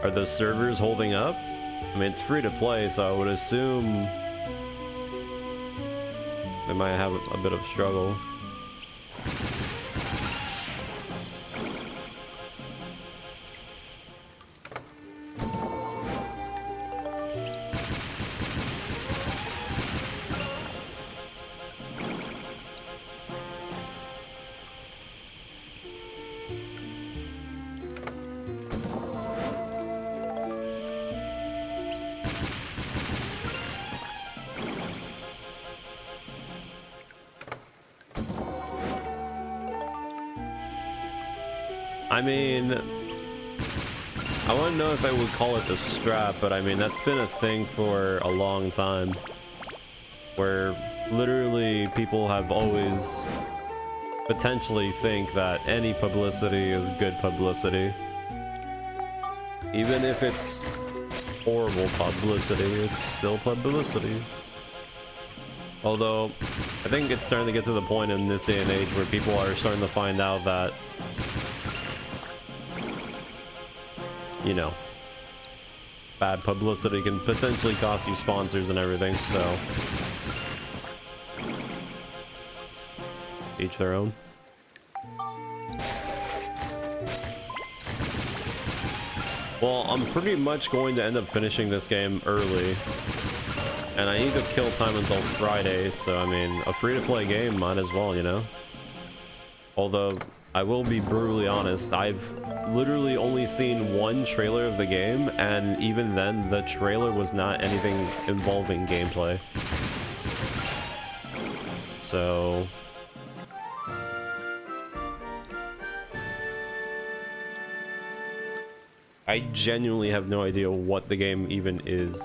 Are the servers holding up? I mean, it's free to play, so I would assume they might have a bit of struggle. I mean, I wouldn't know if I would call it the strap, but I mean, that's been a thing for a long time. Where literally people have always potentially think that any publicity is good publicity. Even if it's horrible publicity, it's still publicity. Although, I think it's starting to get to the point in this day and age where people are starting to find out that, you know, bad publicity can potentially cost you sponsors and everything, so each their own. Well, I'm pretty much going to end up finishing this game early, and I need to kill time until Friday, so I mean, a free-to-play game might as well, you know? Although I will be brutally honest, I've literally only seen one trailer of the game, and even then the trailer was not anything involving gameplay. So I genuinely have no idea what the game even is.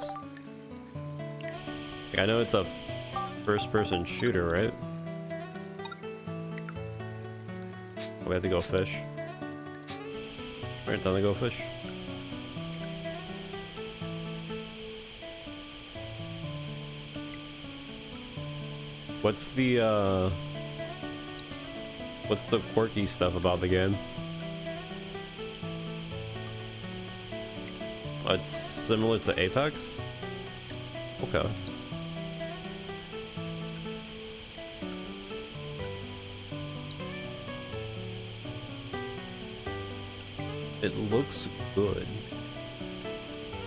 Like, I know it's a first-person shooter, right? We have to go fish. Alright, time to go fish. What's the quirky stuff about the game? It's similar to Apex? Okay. It looks good.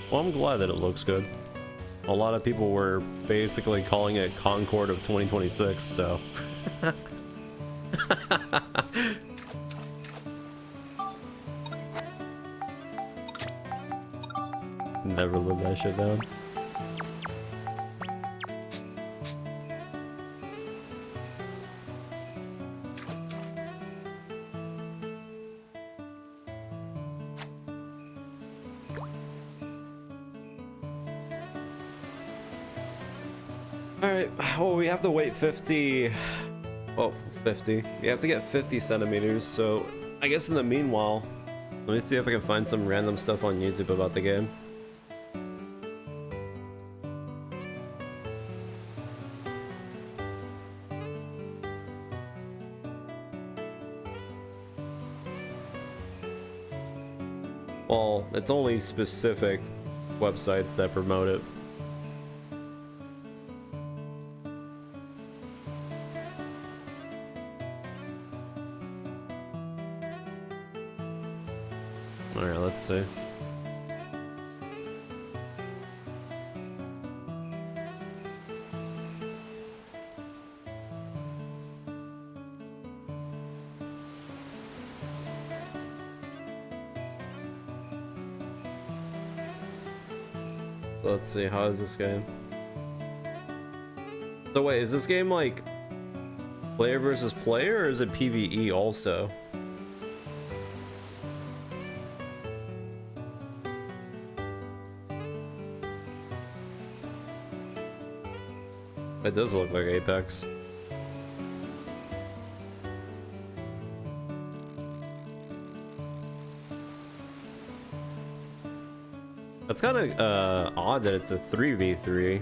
Well, I'm glad that it looks good. A lot of people were basically calling it Concord of 2026, so... Never live that shit down. Alright, well, we have to wait 50... Oh, 50. We have to get 50 centimeters, so I guess in the meanwhile, let me see if I can find some random stuff on YouTube about the game. Well, it's only specific websites that promote it. Alright, let's see. Let's see, how is this game? So wait, is this game like player versus player, or is it PvE also? It does look like Apex. That's kind of odd that it's a 3v3.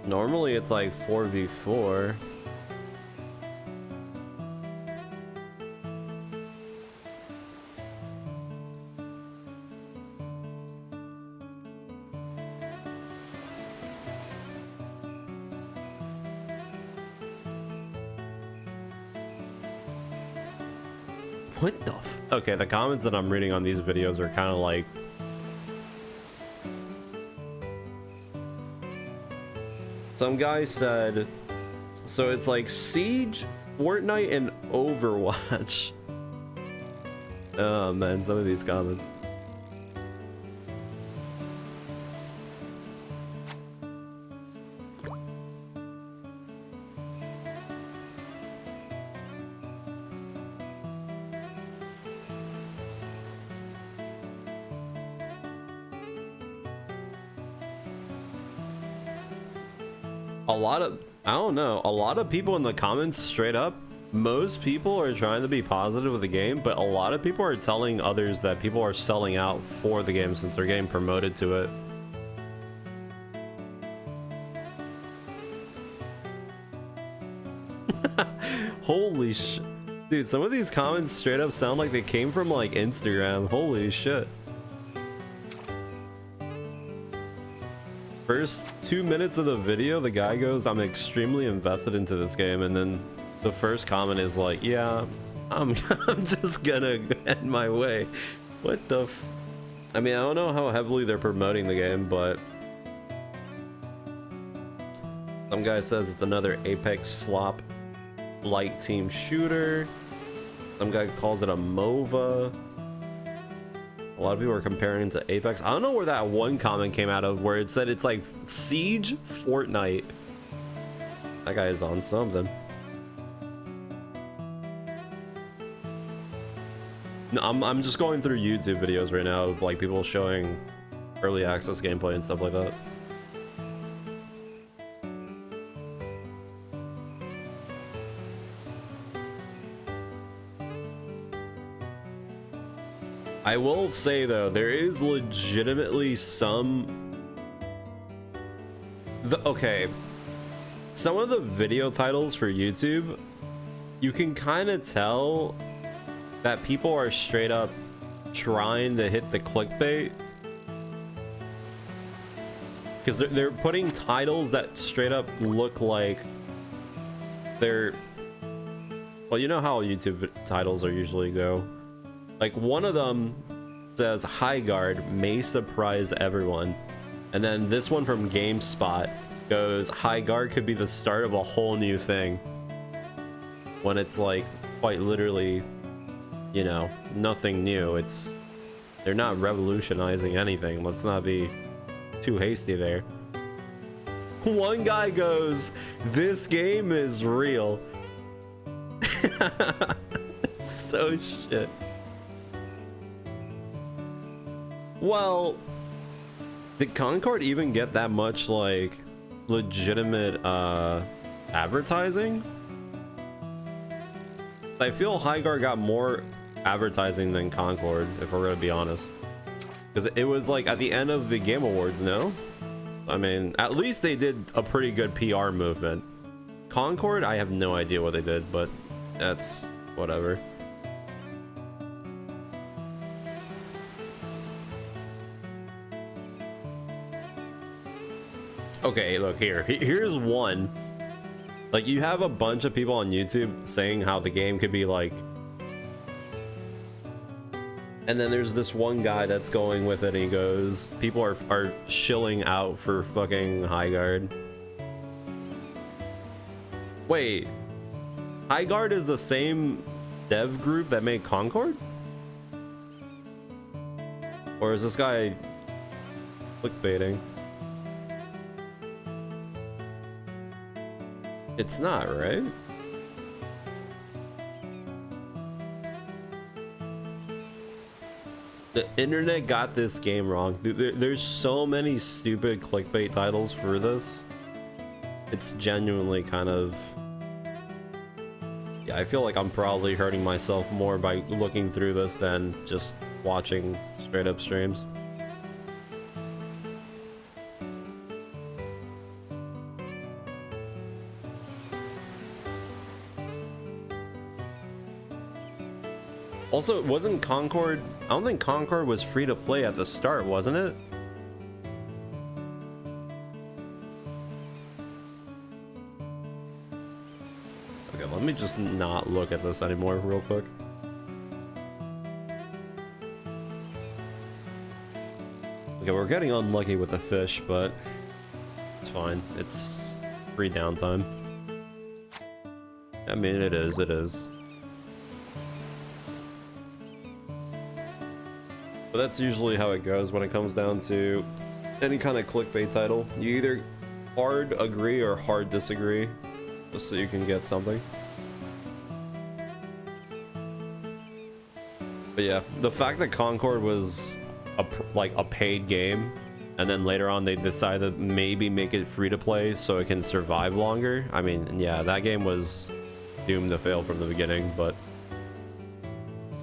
Normally it's like 4v4. What the f— okay, the comments that I'm reading on these videos are kind of like... Some guy said... So it's like Siege, Fortnite, and Overwatch. Oh man, some of these comments. I don't know, a lot of people in the comments straight up, most people are trying to be positive with the game, but a lot of people are telling others that people are selling out for the game since they're getting promoted to it. Holy sh— dude, some of these comments straight up sound like they came from like Instagram. Holy shit. First 2 minutes of the video, the guy goes, "I'm extremely invested into this game," and then the first comment is like, "Yeah, I'm just gonna end my way." What the f— I mean, I don't know how heavily they're promoting the game, but Some guy says it's another Apex slop light team shooter. Some guy calls it a MOBA. A lot of people are comparing it to Apex. I don't know where that one comment came out of where it said it's like Siege Fortnite. That guy is on something. No, I'm just going through YouTube videos right now of like people showing early access gameplay and stuff like that. I will say though, there is legitimately some okay, some of the video titles for YouTube, you can kind of tell that people are straight up trying to hit the clickbait, because they're putting titles that straight up look like they're, well, you know how YouTube titles are usually go. Like one of them says High Guard may surprise everyone, and then this one from GameSpot goes High Guard could be the start of a whole new thing, when it's like quite literally, you know, nothing new. It's, they're not revolutionizing anything. Let's not be too hasty there. One guy goes, this game is real. So shit. Well, did Concord even get that much like legitimate advertising? I feel High Guard got more advertising than Concord, if we're gonna be honest, because it was like at the end of the Game Awards. No, I mean, at least they did a pretty good PR movement. Concord, I have no idea what they did, but that's whatever. Okay, look here. Here's one. Like, you have a bunch of people on YouTube saying how the game could be like, and then there's this one guy that's going with it and he goes, people are shilling out for fucking High Guard. Wait, High Guard is the same dev group that made Concord? Or is this guy clickbaiting? It's not, right? The internet got this game wrong. There's so many stupid clickbait titles for this. It's genuinely kind of... Yeah, I feel like I'm probably hurting myself more by looking through this than just watching straight up streams. Also, wasn't Concord... I don't think Concord was free to play at the start, wasn't it? Okay, let me just not look at this anymore real quick. Okay, we're getting unlucky with the fish, but it's fine. It's free downtime. I mean, it is, it is. But that's usually how it goes when it comes down to any kind of clickbait title. You either hard agree or hard disagree, just so you can get something. But yeah, the fact that Concord was like a paid game, and then later on they decided to maybe make it free to play so it can survive longer. I mean, yeah, that game was doomed to fail from the beginning, but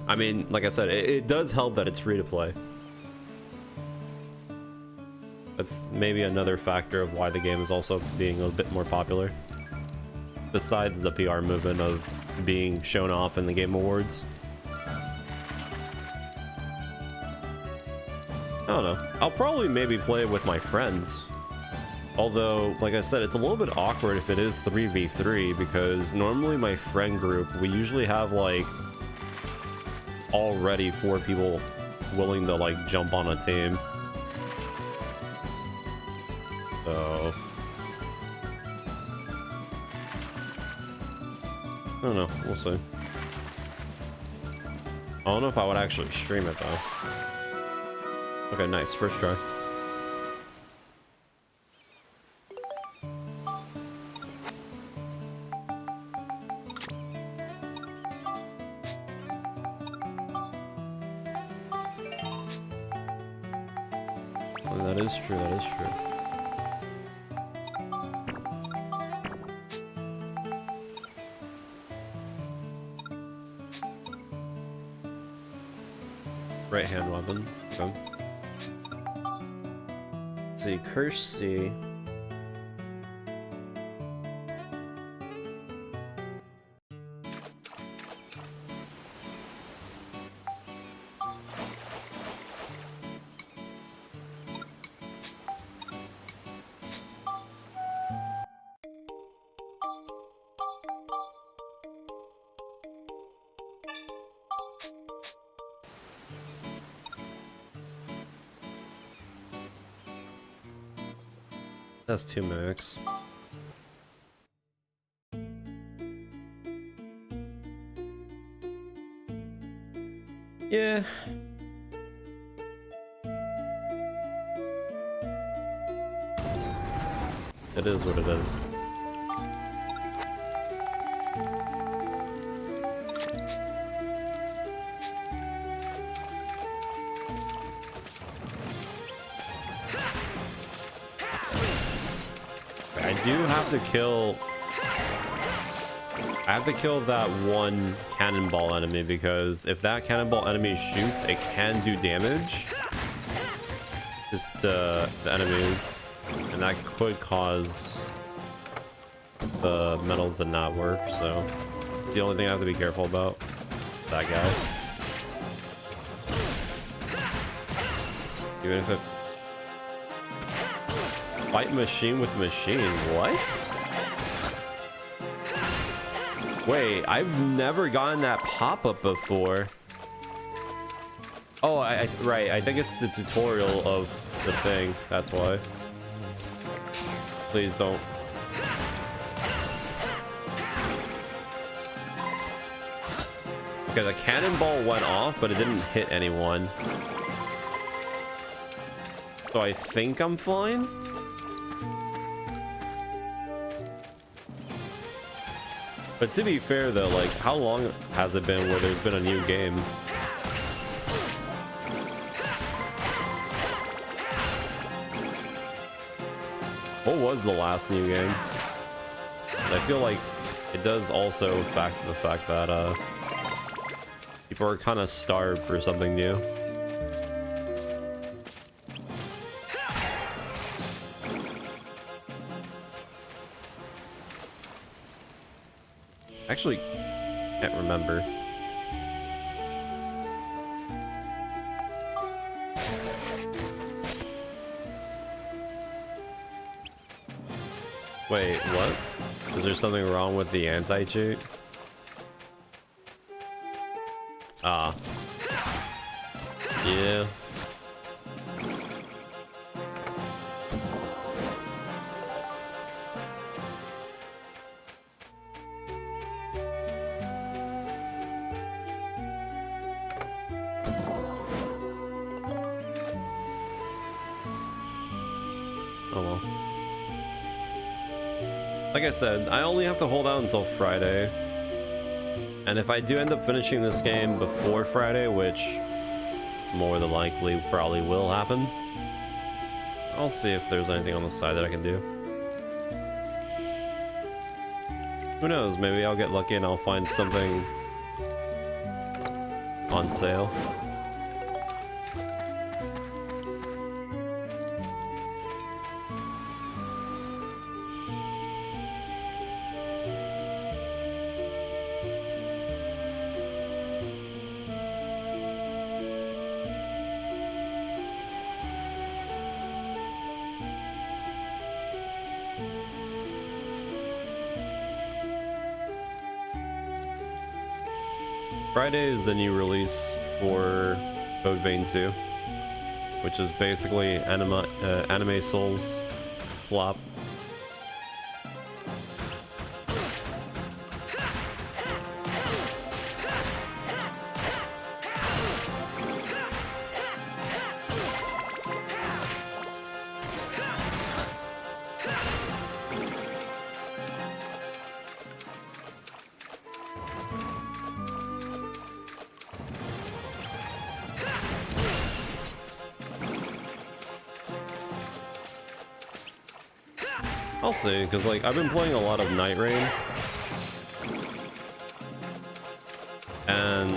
I mean, like I said, it does help that it's free to play. That's maybe another factor of why the game is also being a bit more popular, besides the PR movement of being shown off in the Game Awards. I don't know. I'll probably maybe play it with my friends. Although, like I said, it's a little bit awkward if it is 3v3, because normally my friend group, we usually have like already 4 people willing to like jump on a team. So I don't know. We'll see. I don't know if I would actually stream it though. Okay, nice. First try. Oh, that is true. That is true. Right hand weapon. Okay. Let's see, Curse C. That's 2 mimics. Yeah. It is what it is. I do have to kill... I have to kill that one cannonball enemy, because if that cannonball enemy shoots, it can do damage just to the enemies, and that could cause the metal to not work, so it's the only thing I have to be careful about. That guy. Even if it... Fight machine with machine, what? Wait, I've never gotten that pop-up before. Oh, right, I think it's the tutorial of the thing, that's why. Please don't. Okay, the cannonball went off, but it didn't hit anyone. So I think I'm fine? But to be fair though, like, how long has it been where there's been a new game? What was the last new game? I feel like it does also factor the fact that people are kind of starved for something new. Actually, can't remember. Wait, what? Is there something wrong with the anti-cheat? Ah. Yeah. Oh well. Like I said, I only have to hold out until Friday. And if I do end up finishing this game before Friday, which more than likely probably will happen, I'll see if there's anything on the side that I can do. Who knows, maybe I'll get lucky and I'll find something on sale. Friday is the new release for Code Vein 2, which is basically Anime Souls slop. I'll see, because like I've been playing a lot of Night Rain, and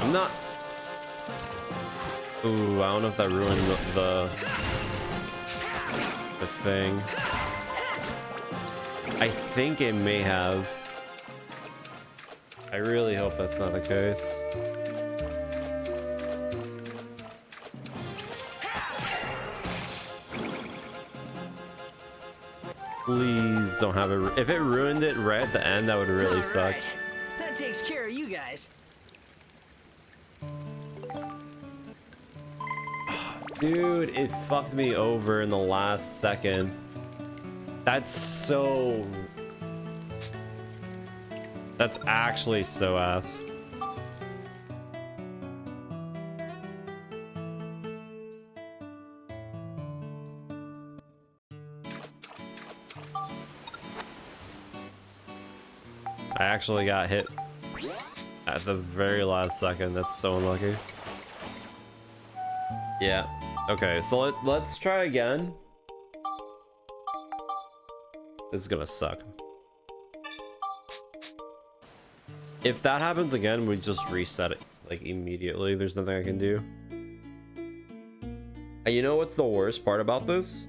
I'm not. Ooh, I don't know if that ruined the thing. I think it may have. I really hope that's not the case. Please don't have it. If it ruined it right at the end, that would really suck. Right. That takes care of you guys. Dude, it fucked me over in the last second. That's so... That's actually so ass. I actually got hit at the very last second. That's so unlucky. Yeah. Okay, so let's try again. This is gonna suck. If that happens again, we just reset it like immediately. There's nothing I can do. And you know what's the worst part about this?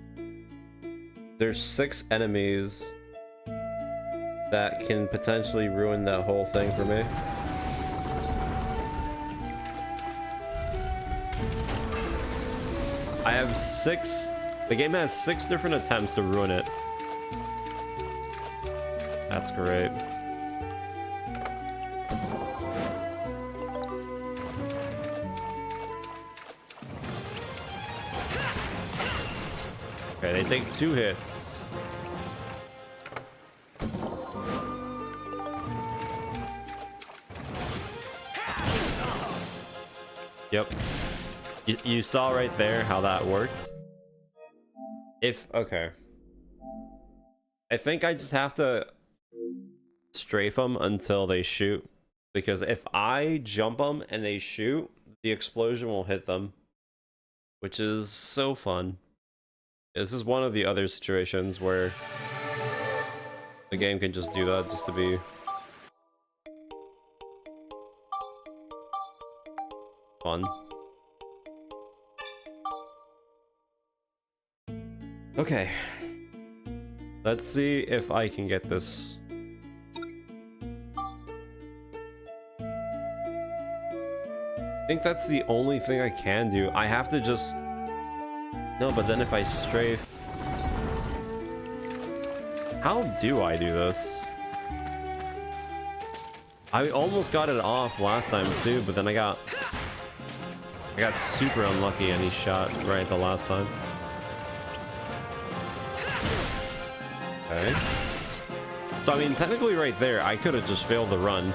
There's 6 enemies that can potentially ruin that whole thing for me. I have 6. The game has 6 different attempts to ruin it. That's great. Okay, they take 2 hits. Yep. You saw right there how that worked. Okay. I think I just have to strafe them until they shoot. Because if I jump them and they shoot, the explosion will hit them. Which is so fun. This is one of the other situations where the game can just do that just to be fun. Okay. Let's see if I can get this. I think that's the only thing I can do. I have to just... No, but then if I strafe... How do I do this? I almost got it off last time too, but then I got super unlucky and he shot right the last time. Okay. So I mean, technically right there, I could have just failed the run.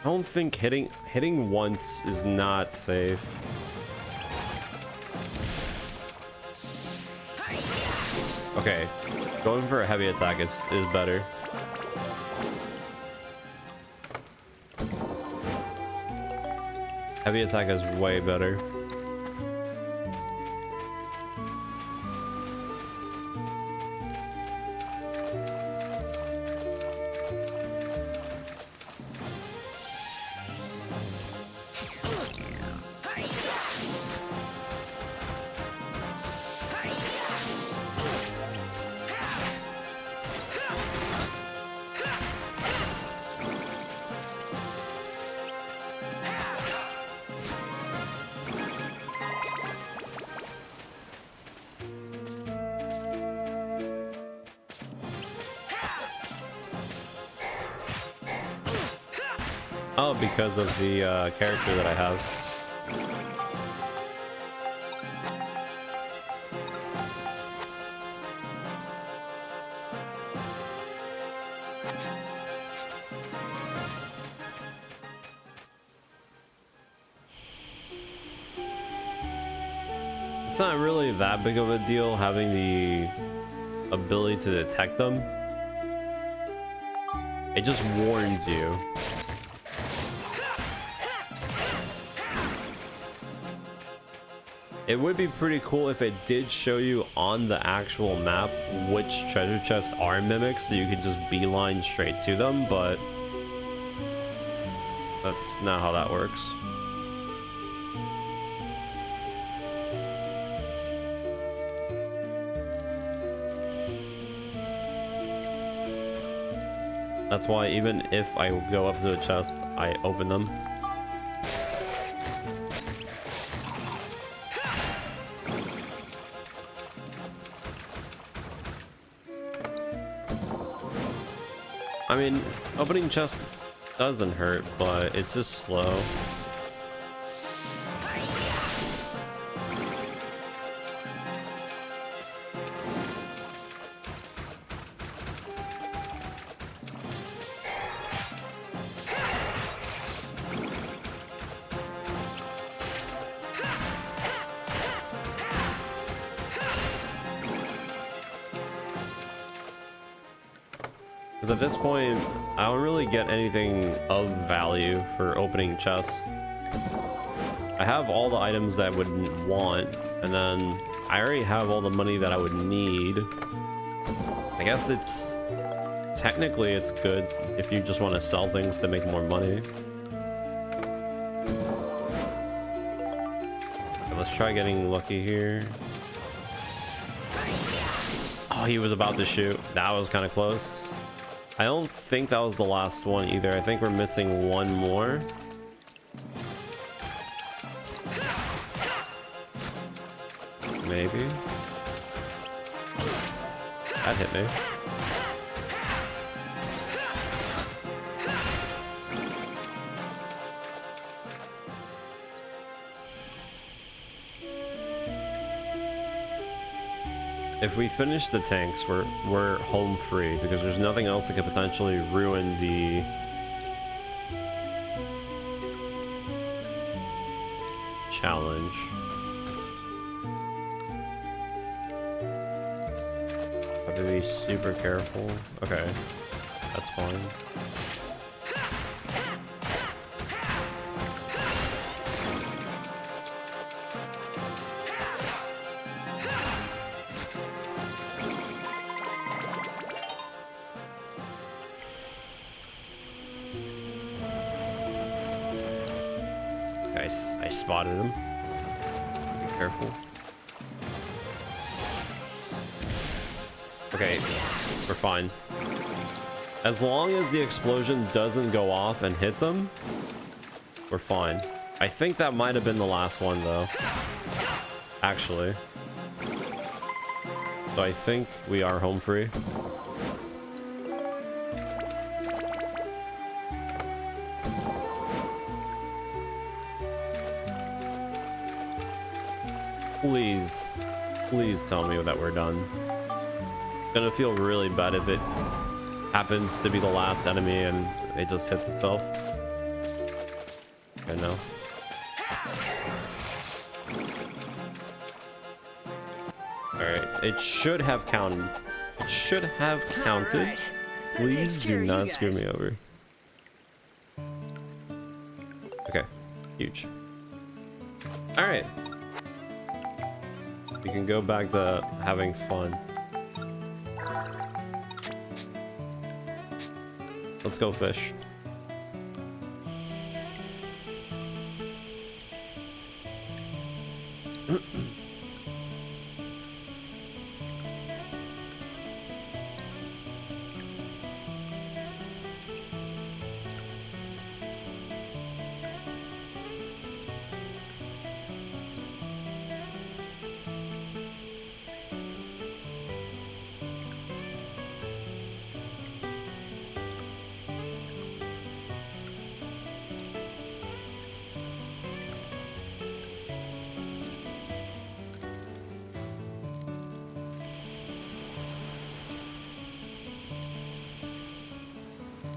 I don't think hitting once is not safe. Okay, going for a heavy attack is better. Heavy attack is way better. Oh, because of the character that I have. It's not really that big of a deal having the ability to detect them. It just warns you. It would be pretty cool if it did show you on the actual map which treasure chests are mimics, so you could just beeline straight to them, but that's not how that works. That's why even if I go up to the chest, I open them. I mean, opening chest doesn't hurt, but it's just slow. Because at this point, I don't really get anything of value for opening chests. I have all the items that I would want, and then I already have all the money that I would need. I guess technically it's good if you just want to sell things to make more money. Okay, let's try getting lucky here. Oh, he was about to shoot. That was kind of close. I don't think that was the last one either. I think we're missing one more. Maybe. That hit me. If we finish the tanks, we're home free because there's nothing else that could potentially ruin the challenge. Have to be super careful. Okay, that's fine. I spotted him. Be careful. Okay, we're fine. As long as the explosion doesn't go off and hits him, we're fine. I think that might have been the last one though. Actually. So I think we are home free. Please tell me that we're done. It's gonna feel really bad if it happens to be the last enemy and it just hits itself. I know. Alright, it should have counted. It should have counted. Right. Please do not screw me over. Okay, huge. Alright. We can go back to having fun. Let's go fish.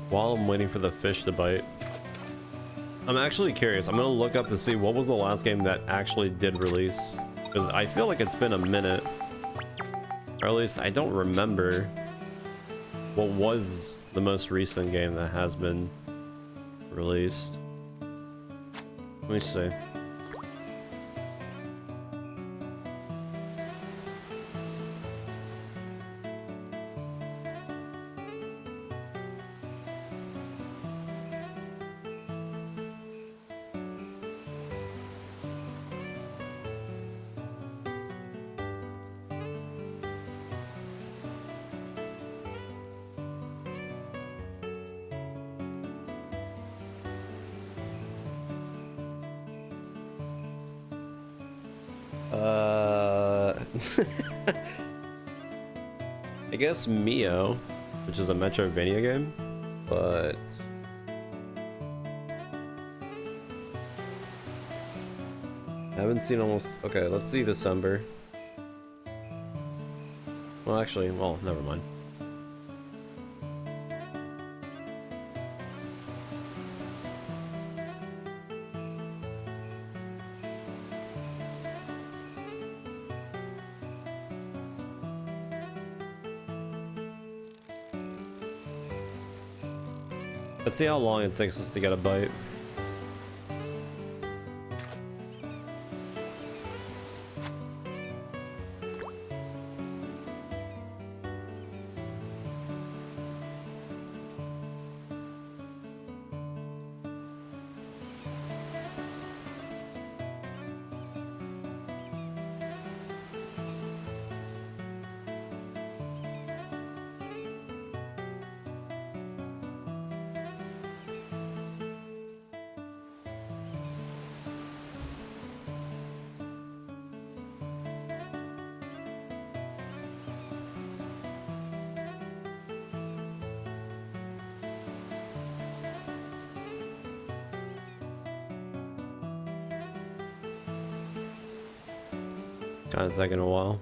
While I'm waiting for the fish to bite, I'm actually curious. I'm gonna look up to see what was the last game that actually did release, because I feel like it's been a minute, or at least I don't remember what was the most recent game that has been released. Let me see. I guess Mio, which is a Metroidvania game, but I haven't seen almost. Okay, let's see December. Well, actually, well, never mind. Let's see how long it takes us to get a bite. Kind of taking a while.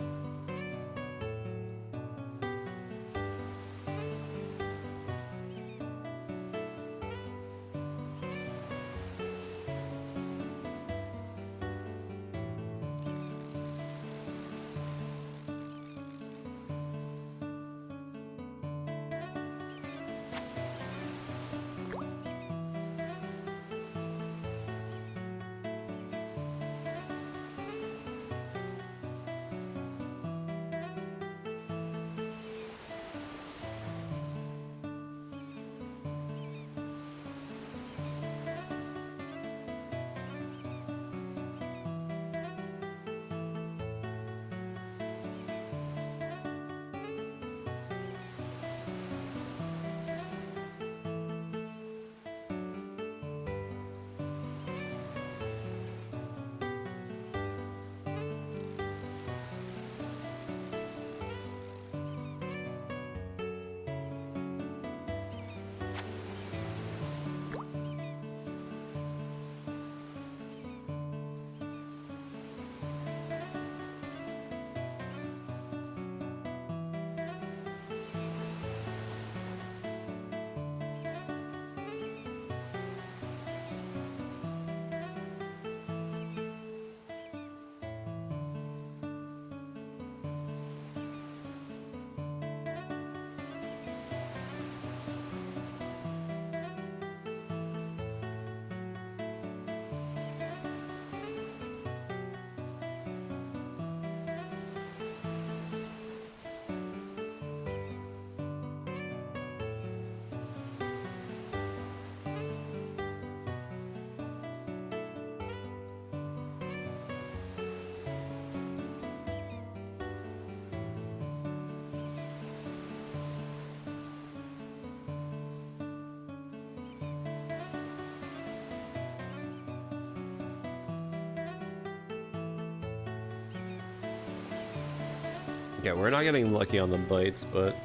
Yeah, we're not getting lucky on the bites, but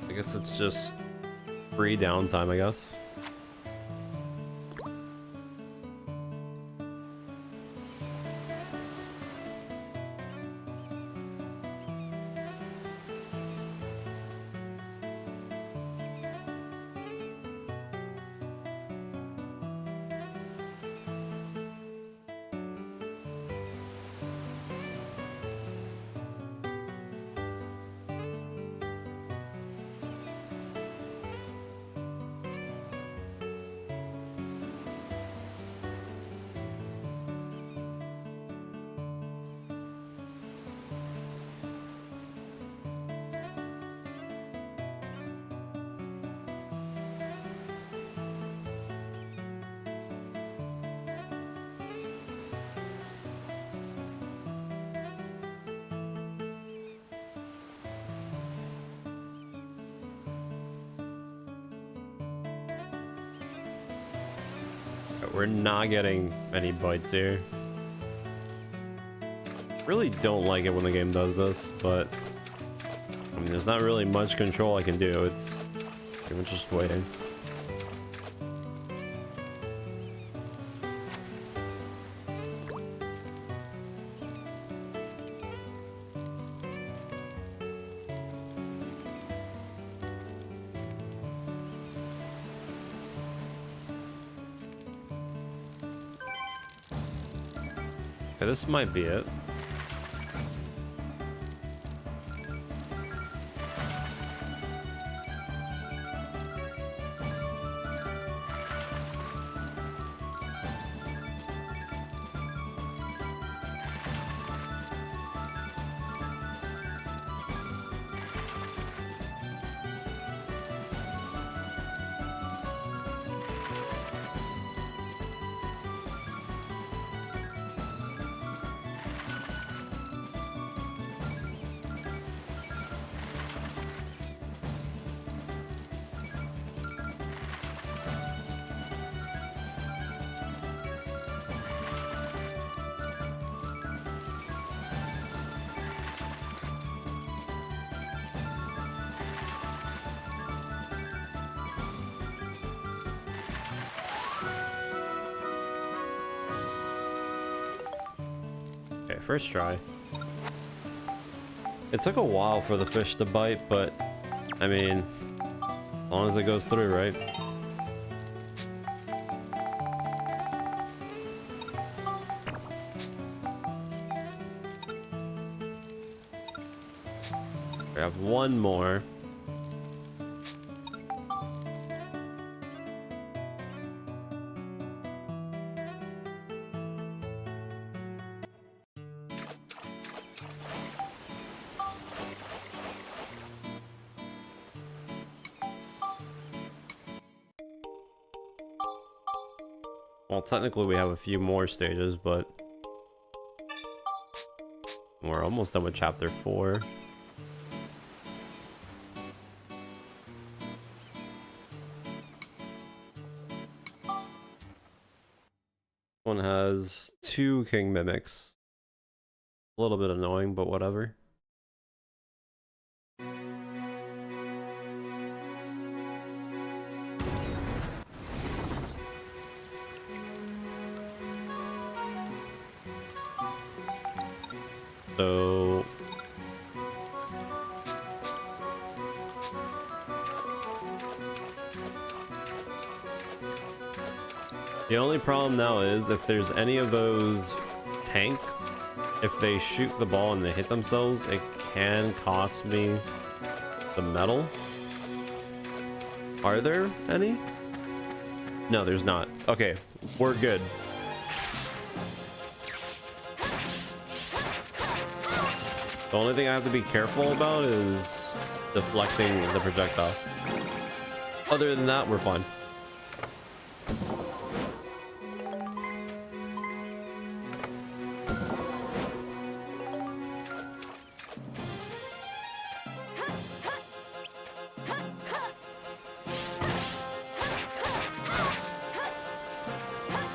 I guess it's just free downtime, I guess. We're not getting many bites here. Really don't like it when the game does this, but I mean, there's not really much control I can do. It's pretty much just waiting. Okay, this might be it. Okay, first try. It took a while for the fish to bite, but I mean, as long as it goes through, right? We have one more. Well, technically we have a few more stages, but we're almost done with chapter 4. One has 2 king mimics. A little bit annoying, but whatever. So the only problem now is if there's any of those tanks, if they shoot the ball and they hit themselves, it can cost me the medal. Are there any? No, there's not. Okay, we're good. The only thing I have to be careful about is deflecting the projectile. Other than that, we're fine.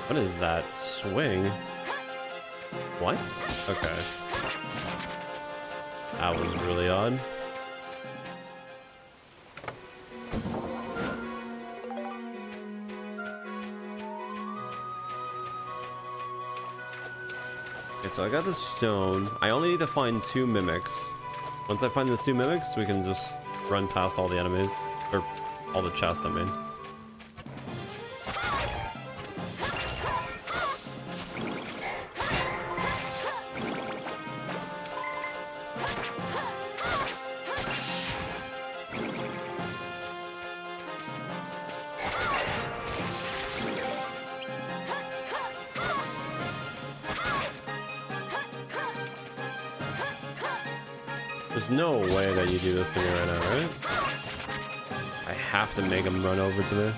What is that? Swing? What? Okay. That was really odd. Okay, so I got the stone. I only need to find 2 mimics. Once I find the 2 mimics, we can just run past all the enemies. Or all the chests, I mean. There's no way that you do this to me right now, right? I have to make him run over to me.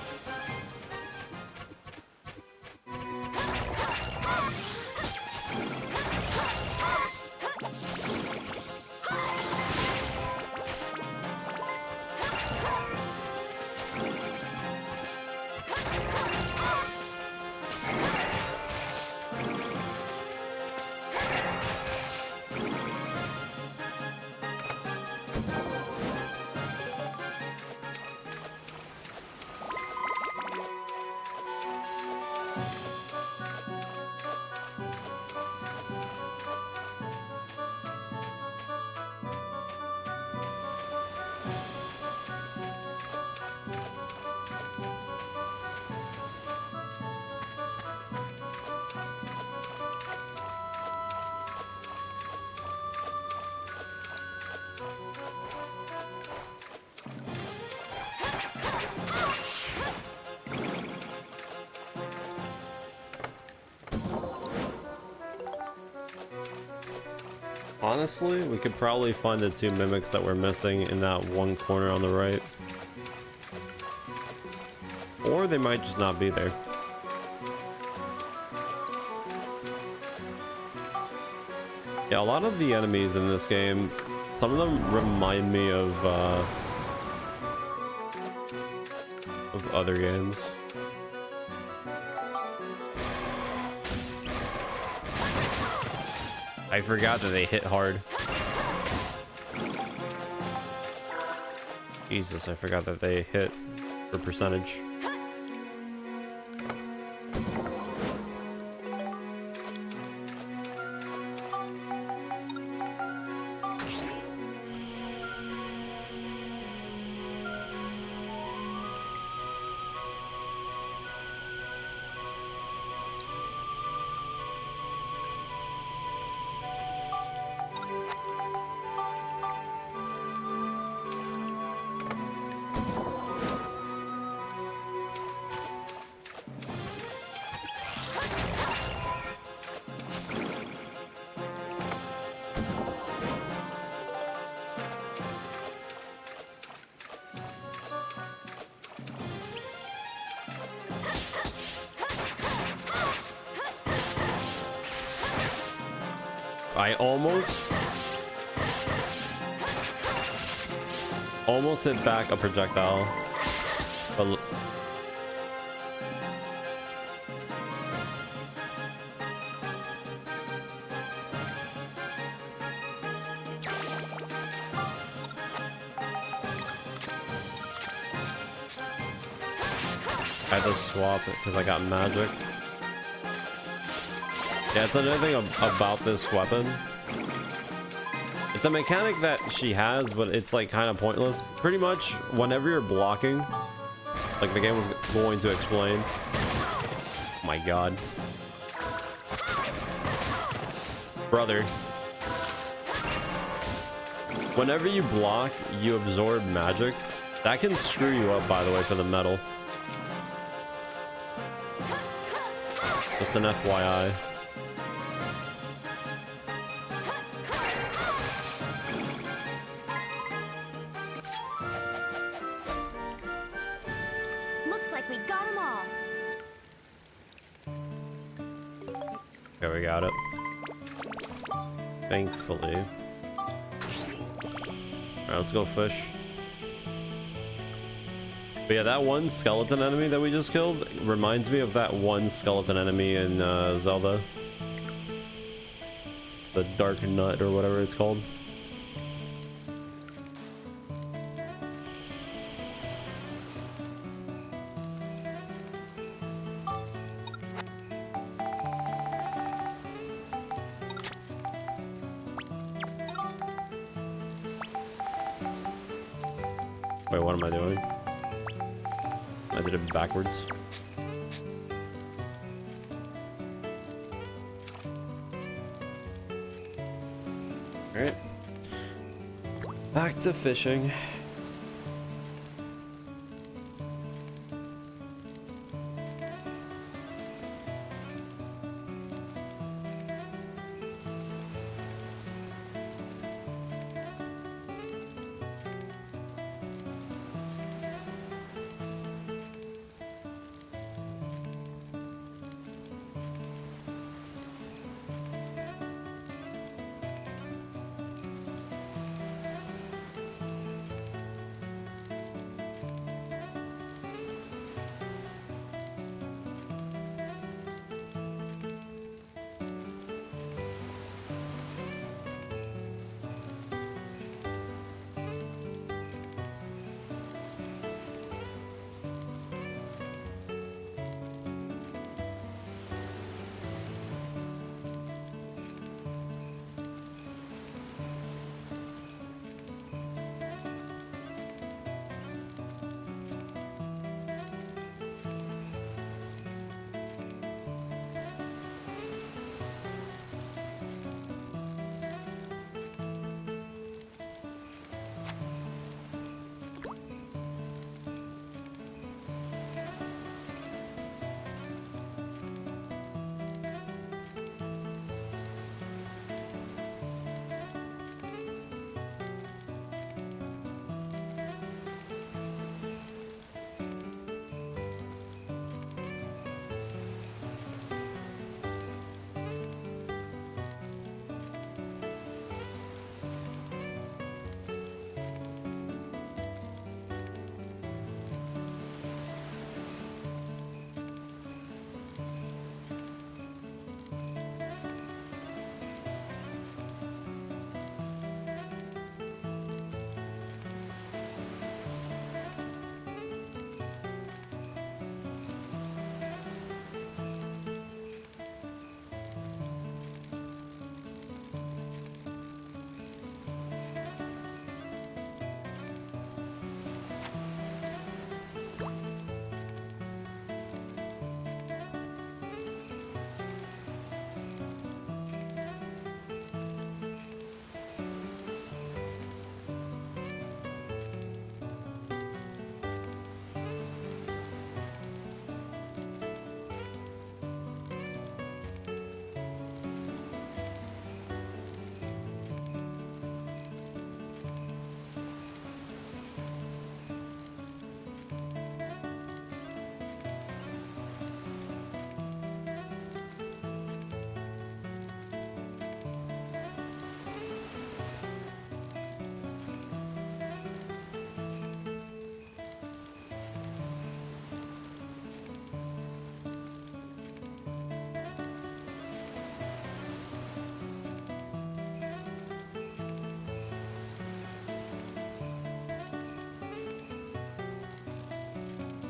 Honestly, we could probably find the 2 mimics that we're missing in that one corner on the right. Or they might just not be there. Yeah, a lot of the enemies in this game, some of them remind me of other games. I forgot that they hit hard. Jesus, I forgot that they hit for percentage. I almost hit back a projectile. But I had to swap it because I got magic. Yeah, it's another thing about this weapon. It's a mechanic that she has, but it's like kind of pointless. Pretty much whenever you're blocking, like the game was going to explain. Oh my god. Brother. Whenever you block, you absorb magic. That can screw you up, by the way, for the metal. Just an FYI. We got them all. Okay, we got it. Thankfully. Alright, let's go fish. But yeah, that one skeleton enemy that we just killed reminds me of that one skeleton enemy in Zelda. The Dark Nut or whatever it's called. Wait, what am I doing? I did it backwards. Alright. Back to fishing.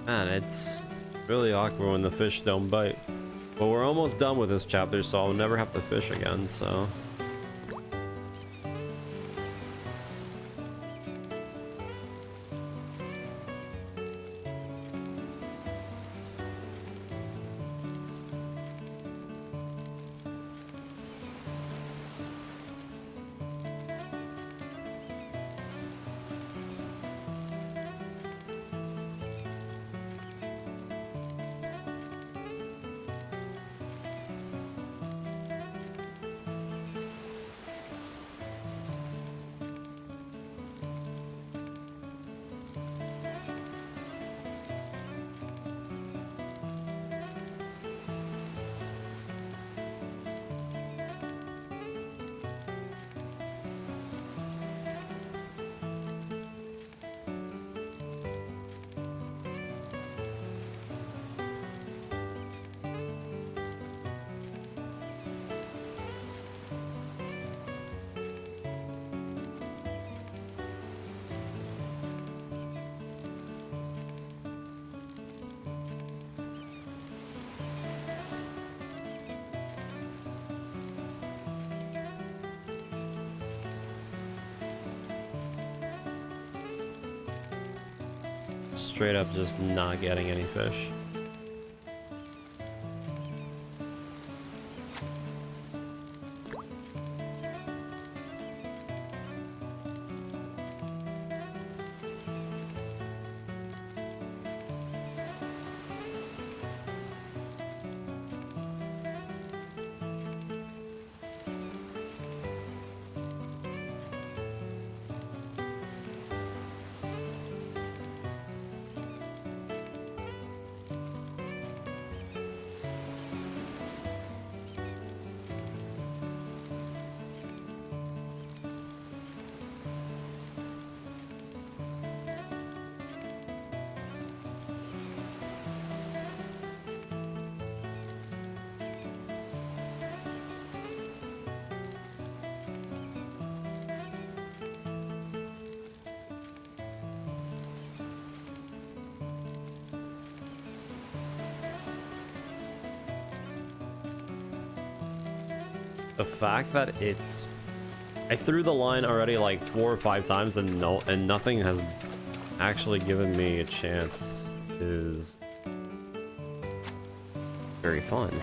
Man, it's really awkward when the fish don't bite. But we're almost done with this chapter, so I'll never have to fish again, so... Straight up just not getting any fish. The fact that it's... I threw the line already like 4 or 5 times and nothing has actually given me a chance is very fun.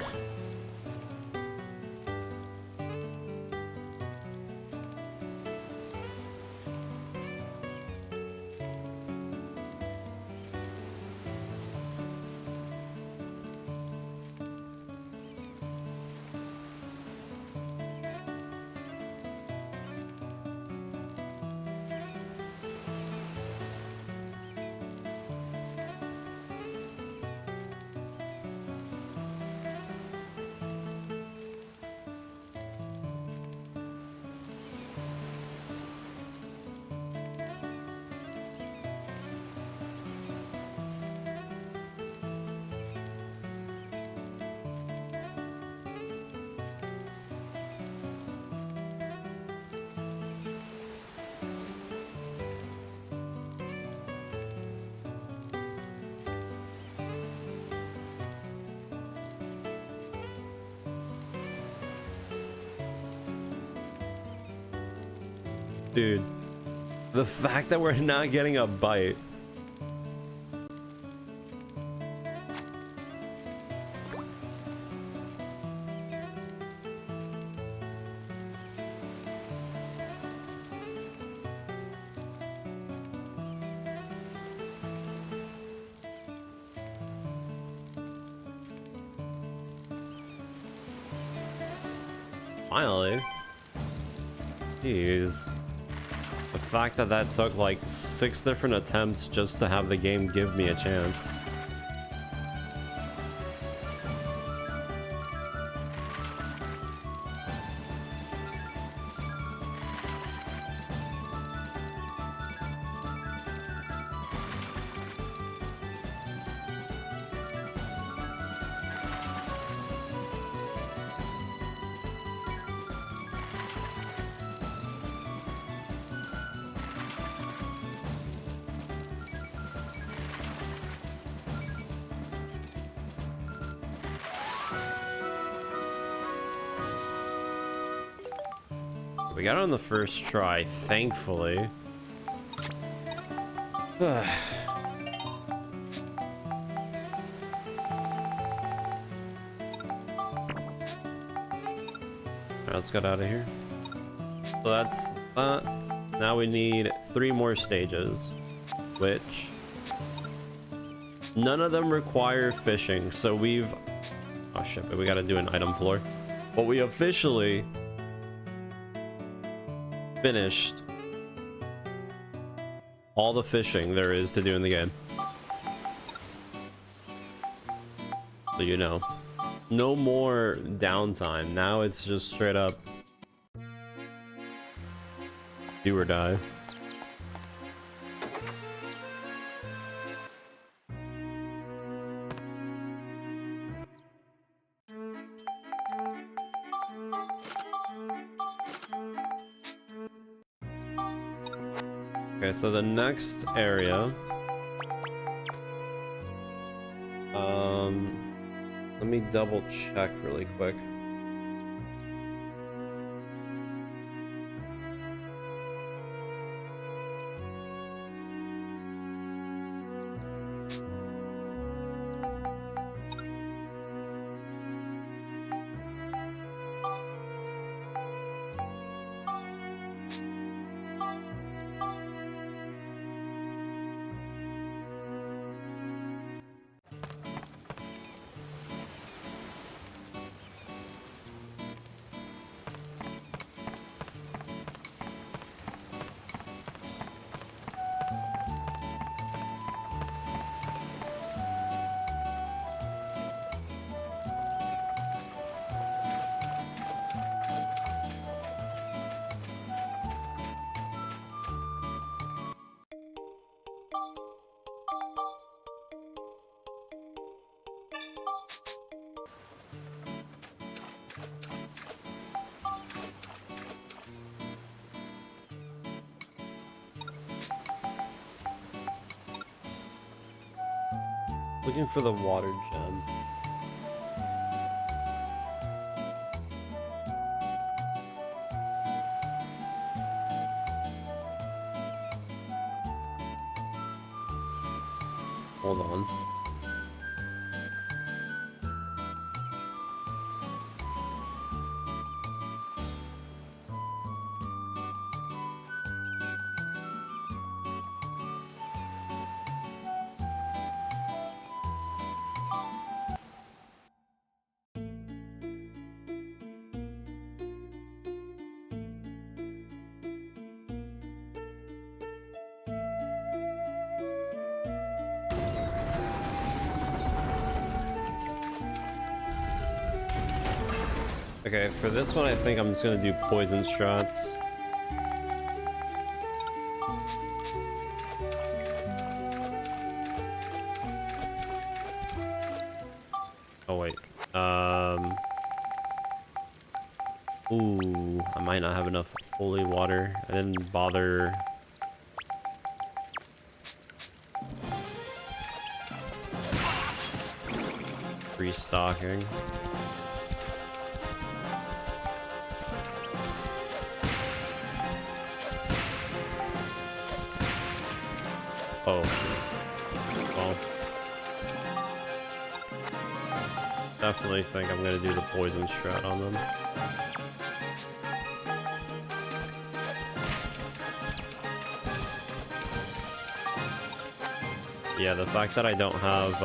Dude, the fact that we're not getting a bite. Finally. Jeez. The fact that that took like 6 different attempts just to have the game give me a chance. We got it on the first try, thankfully. Alright, let's get out of here. So that's that. Now we need 3 more stages, which none of them require fishing. So we've, oh shit, but we gotta do an item floor. But we officially finished all the fishing there is to do in the game. So you know, no more downtime. Now it's just straight up do or die. Okay, so the next area, let me double check really quick. Looking for the water gem. Hold on. Okay, for this one, I think I'm just gonna do poison strats. Oh wait. Ooh, I might not have enough holy water. I didn't bother. Restocking. Oh, shoot. Well, definitely think I'm gonna do the poison strat on them. Yeah, the fact that I don't have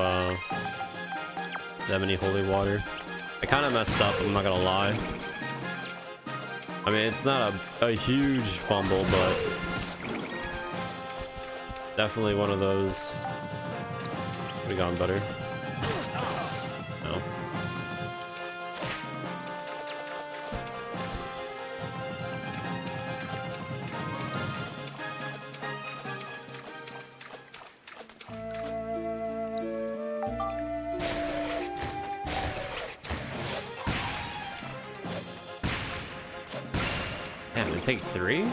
that many holy water, I kind of messed up, I'm not gonna lie. I mean, it's not a huge fumble, but definitely one of those. Could have gone better. No. Damn, it take 3?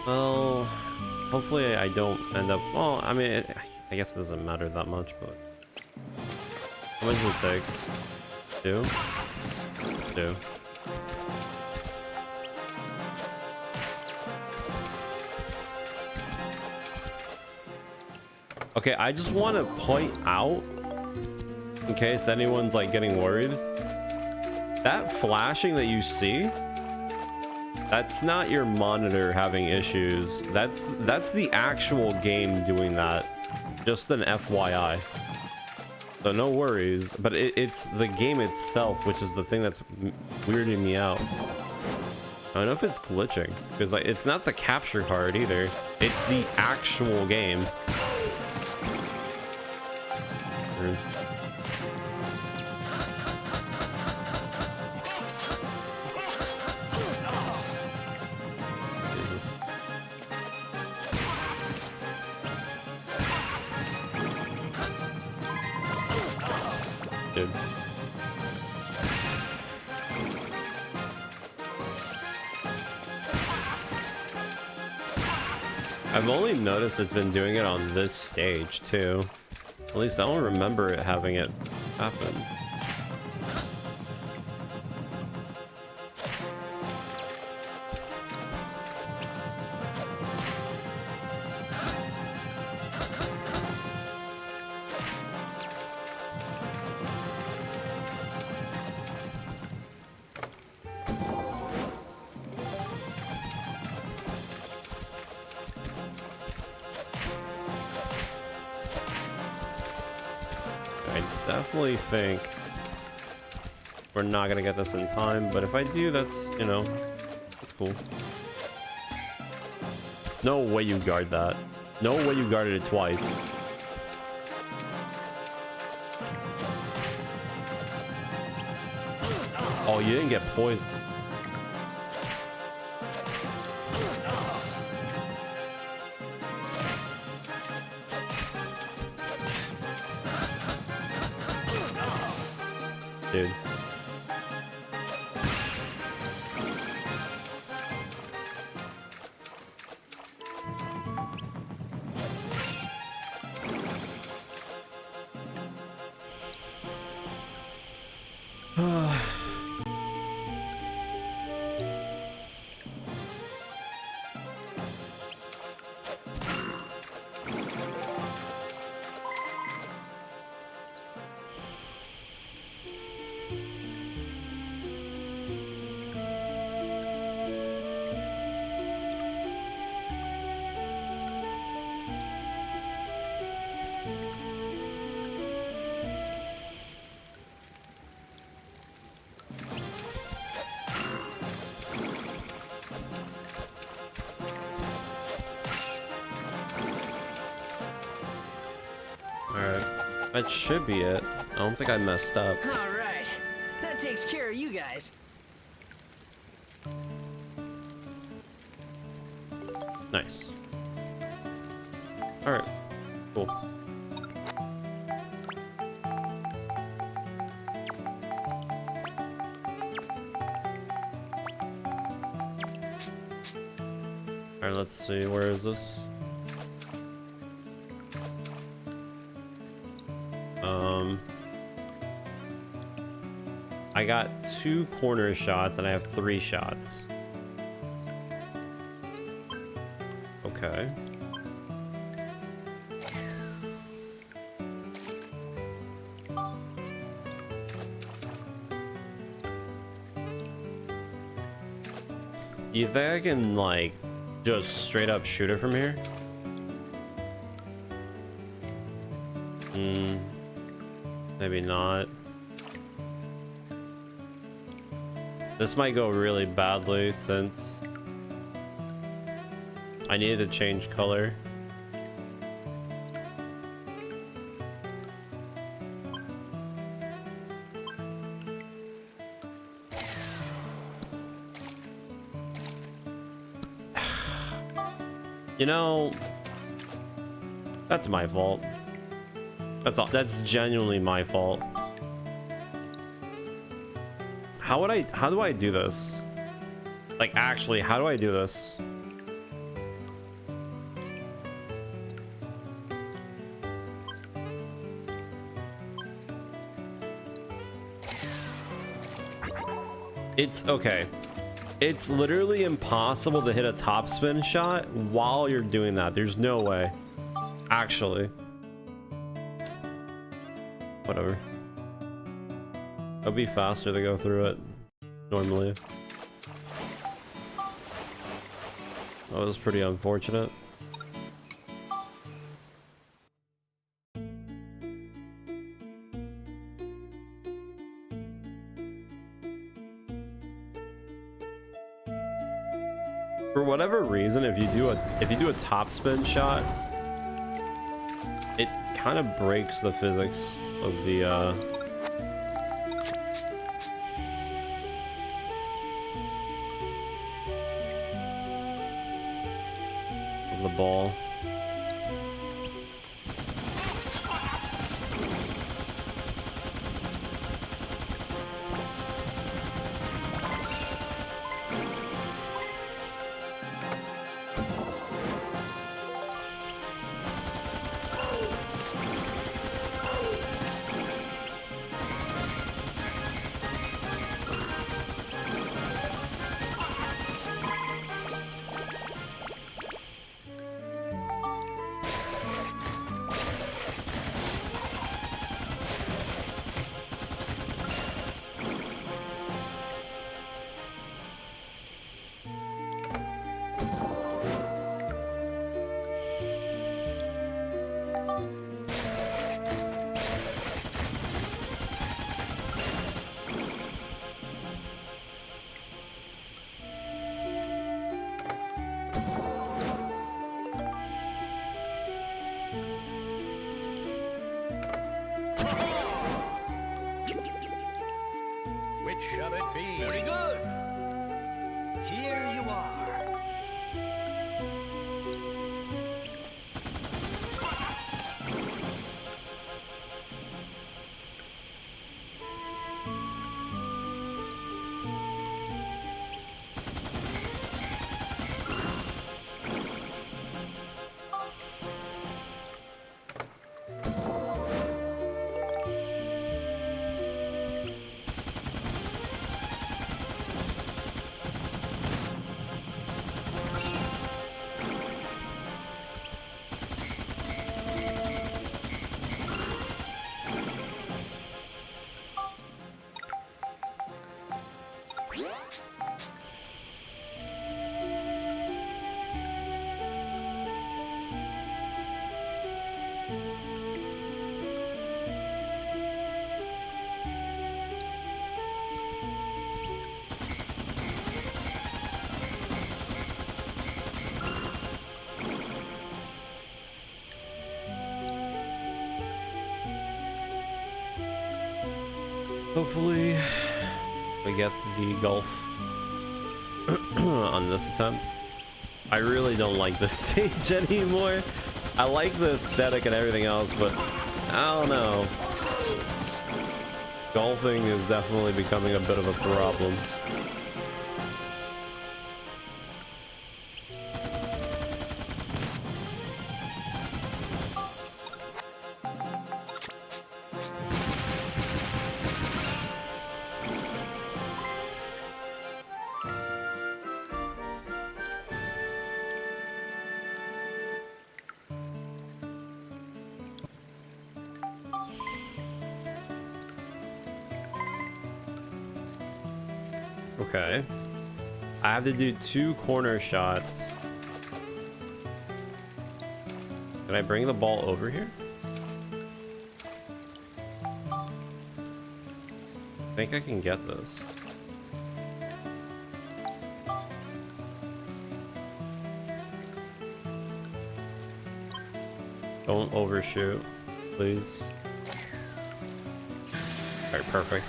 Well, hopefully I don't end up... Well, I mean, I guess it doesn't matter that much, but... How much does it take? 2? 2. Okay, I just want to point out, in case anyone's like getting worried, that flashing that you see, that's not your monitor having issues. That's the actual game doing that. Just an FYI. So no worries, but it's the game itself, which is the thing that's weirding me out. I don't know if it's glitching, because like it's not the capture card either. It's the actual game. Weird. Jesus. Dude. I've only noticed it's been doing it on this stage too. At least I don't remember it having it happen. I definitely think we're not gonna get this in time, but if I do, that's, you know, that's cool. No way you guard that. No way you guarded it twice. Oh, you didn't get poisoned. Dude. Alright, that should be it. I don't think I messed up. All right. That takes care of you guys. Nice. Alright, cool. Alright, let's see, where is this? I got 2 corner shots and I have 3 shots. Okay. Do you think I can like just straight up shoot it from here? Maybe not. This might go really badly since I needed to change color. You know, that's my fault. That's all. That's genuinely my fault. How do I do this? Like, actually, how do I do this? It's okay. It's literally impossible to hit a topspin shot while you're doing that. There's no way. Actually. Whatever. It'll be faster to go through it normally. That was pretty unfortunate. For whatever reason, if you do a topspin shot, it kind of breaks the physics of the ball. Which shall it be? Very good. Here you are. Hopefully we get the golf on this attempt. I really don't like this stage anymore. I like the aesthetic and everything else, but I don't know. Golfing is definitely becoming a bit of a problem. Okay. I have to do 2 corner shots. Can I bring the ball over here? I think I can get this. Don't overshoot, please. Alright, perfect.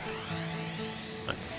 Nice.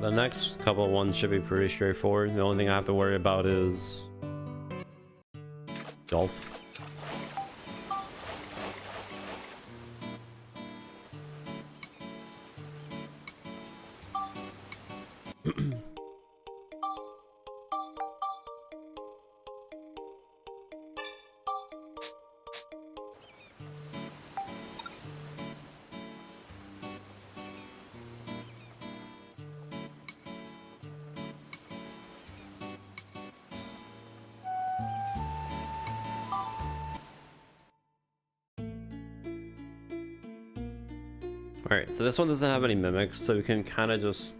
The next couple ones should be pretty straightforward. The only thing I have to worry about is Dolph. Alright, so this one doesn't have any mimics, so we can kind of just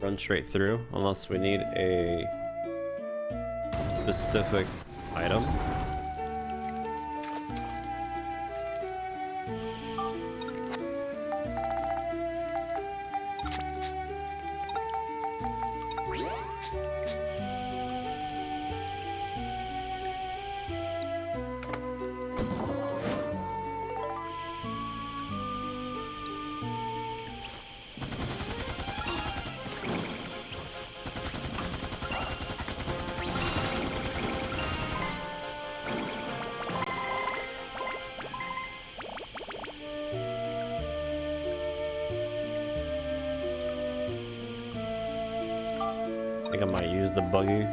run straight through, unless we need a specific item. I think I might use the buggy.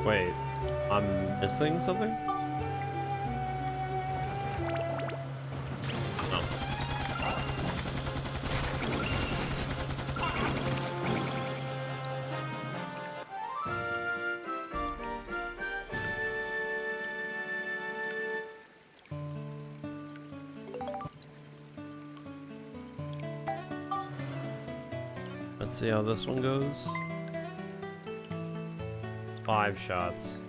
Wait, I'm missing something? Oh. Let's see how this one goes. 5 shots.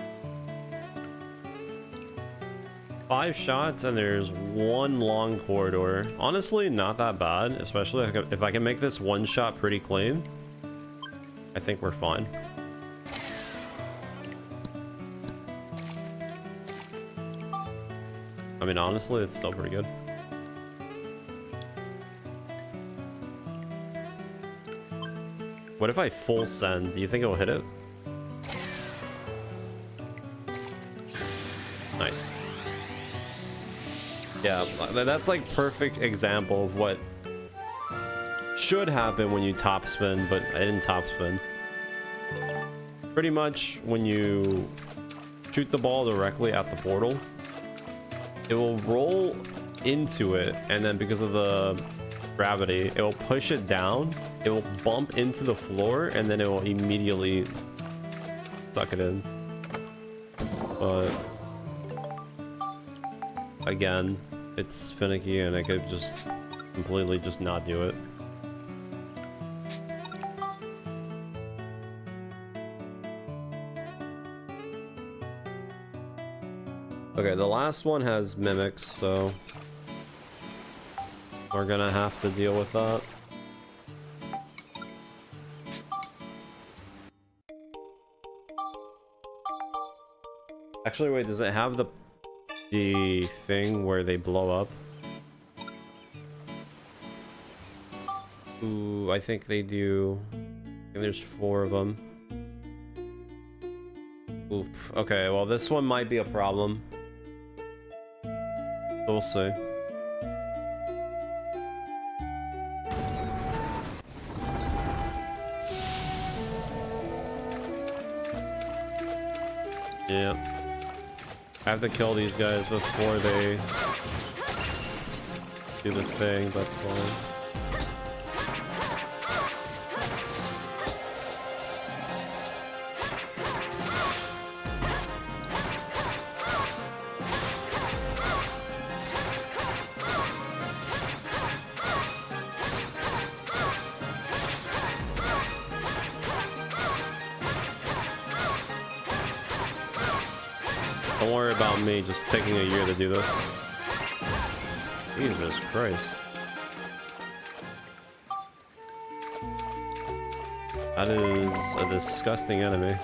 5 shots, and there's 1 long corridor. Honestly, not that bad, especially if I can make this 1 shot pretty clean. I think we're fine. I mean, honestly, it's still pretty good. What if I full send? Do you think it will hit it? Nice. Yeah, that's like perfect example of what should happen when you top spin, but I didn't top spin. Pretty much when you shoot the ball directly at the portal, it will roll into it, and then because of the gravity, it will push it down, it will bump into the floor, and then it will immediately suck it in. But again, it's finicky, and I could just completely just not do it. Okay, the last one has mimics, so we're gonna have to deal with that. Actually, wait, does it have the thing where they blow up? Ooh, I think they do. I think there's 4 of them. Oop. Okay, well, this one might be a problem. We'll see. Yeah. I have to kill these guys before they do the thing, that's fine. Don't worry about me just taking a year to do this. Jesus Christ. That is a disgusting enemy.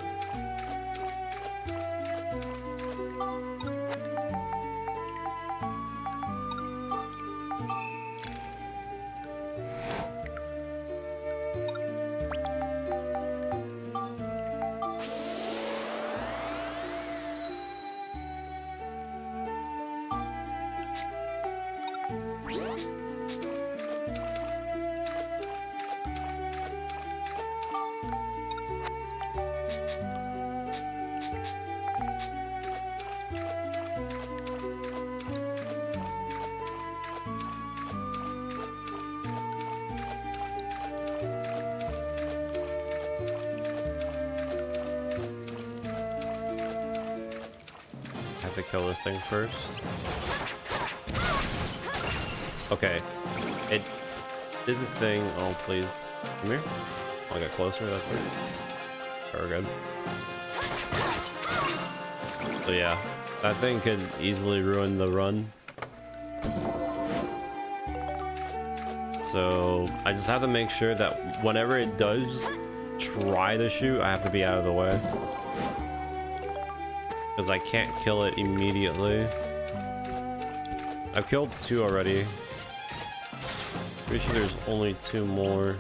To kill this thing first. Okay, it did the thing. Oh, please, come here. Oh, I got closer. That's weird. We're good. So yeah, that thing could easily ruin the run. So I just have to make sure that whenever it does try to shoot, I have to be out of the way. Because I can't kill it immediately. I've killed 2 already. Pretty sure there's only 2 more.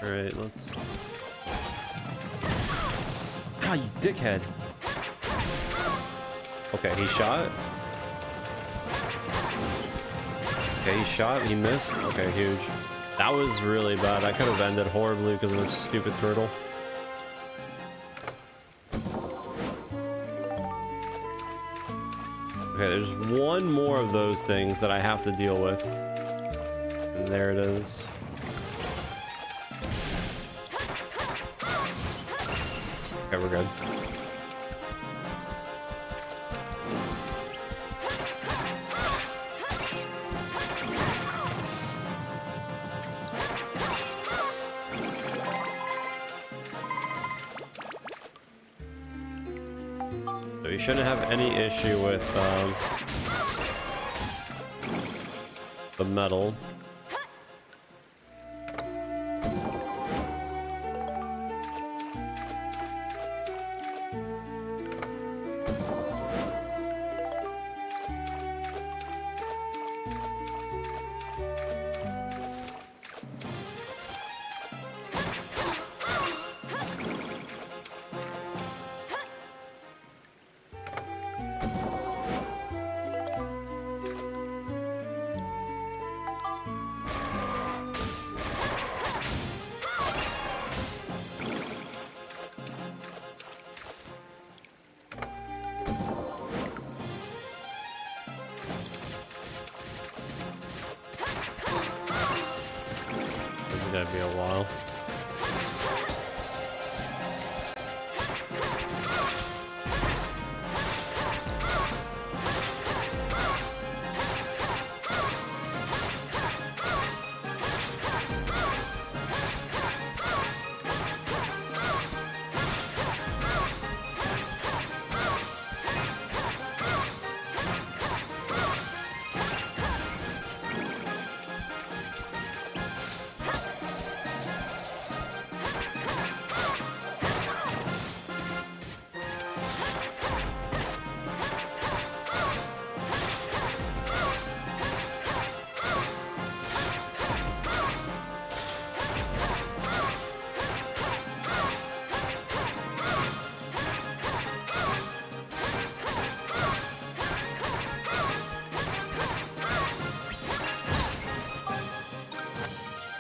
Alright, let's... Ah, you dickhead! Okay, he shot. Okay, he shot, he missed. Okay, huge. That was really bad. I could have ended horribly because of this stupid turtle. Okay, there's one more of those things that I have to deal with. And there it is. Okay, we're good. So you shouldn't have any issue with the metal.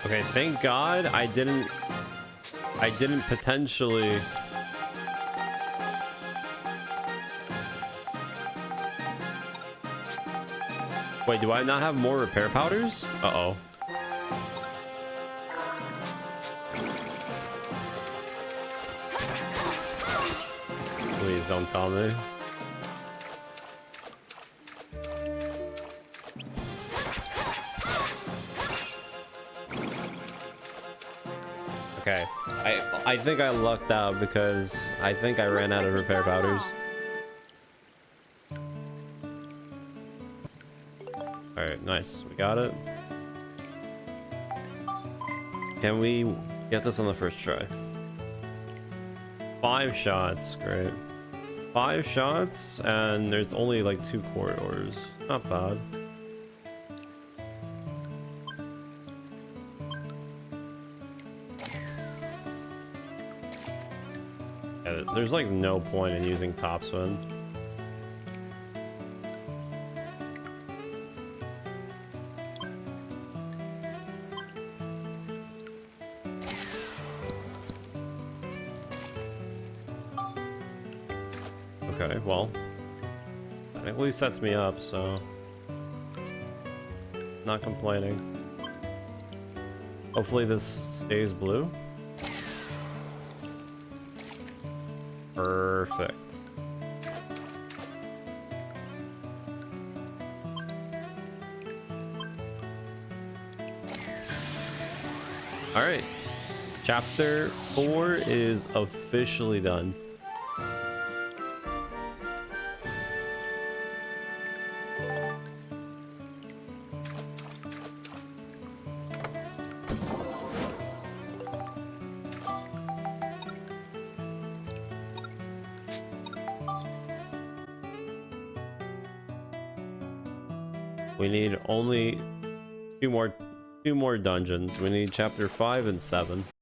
Okay, thank God I didn't potentially. Wait, do I not have more repair powders? Uh-oh. Please don't tell me. Okay, I think I lucked out because I think I ran out of repair powders. Alright, nice. We got it. Can we get this on the first try? 5 shots, great. 5 shots, and there's only like 2 corridors. Not bad. Yeah, there's like no point in using topspin. Okay, well, that at least sets me up, so not complaining. Hopefully this stays blue. Perfect. All right, chapter 4 is officially done. We need only two more dungeons. We need chapter 5 and 7.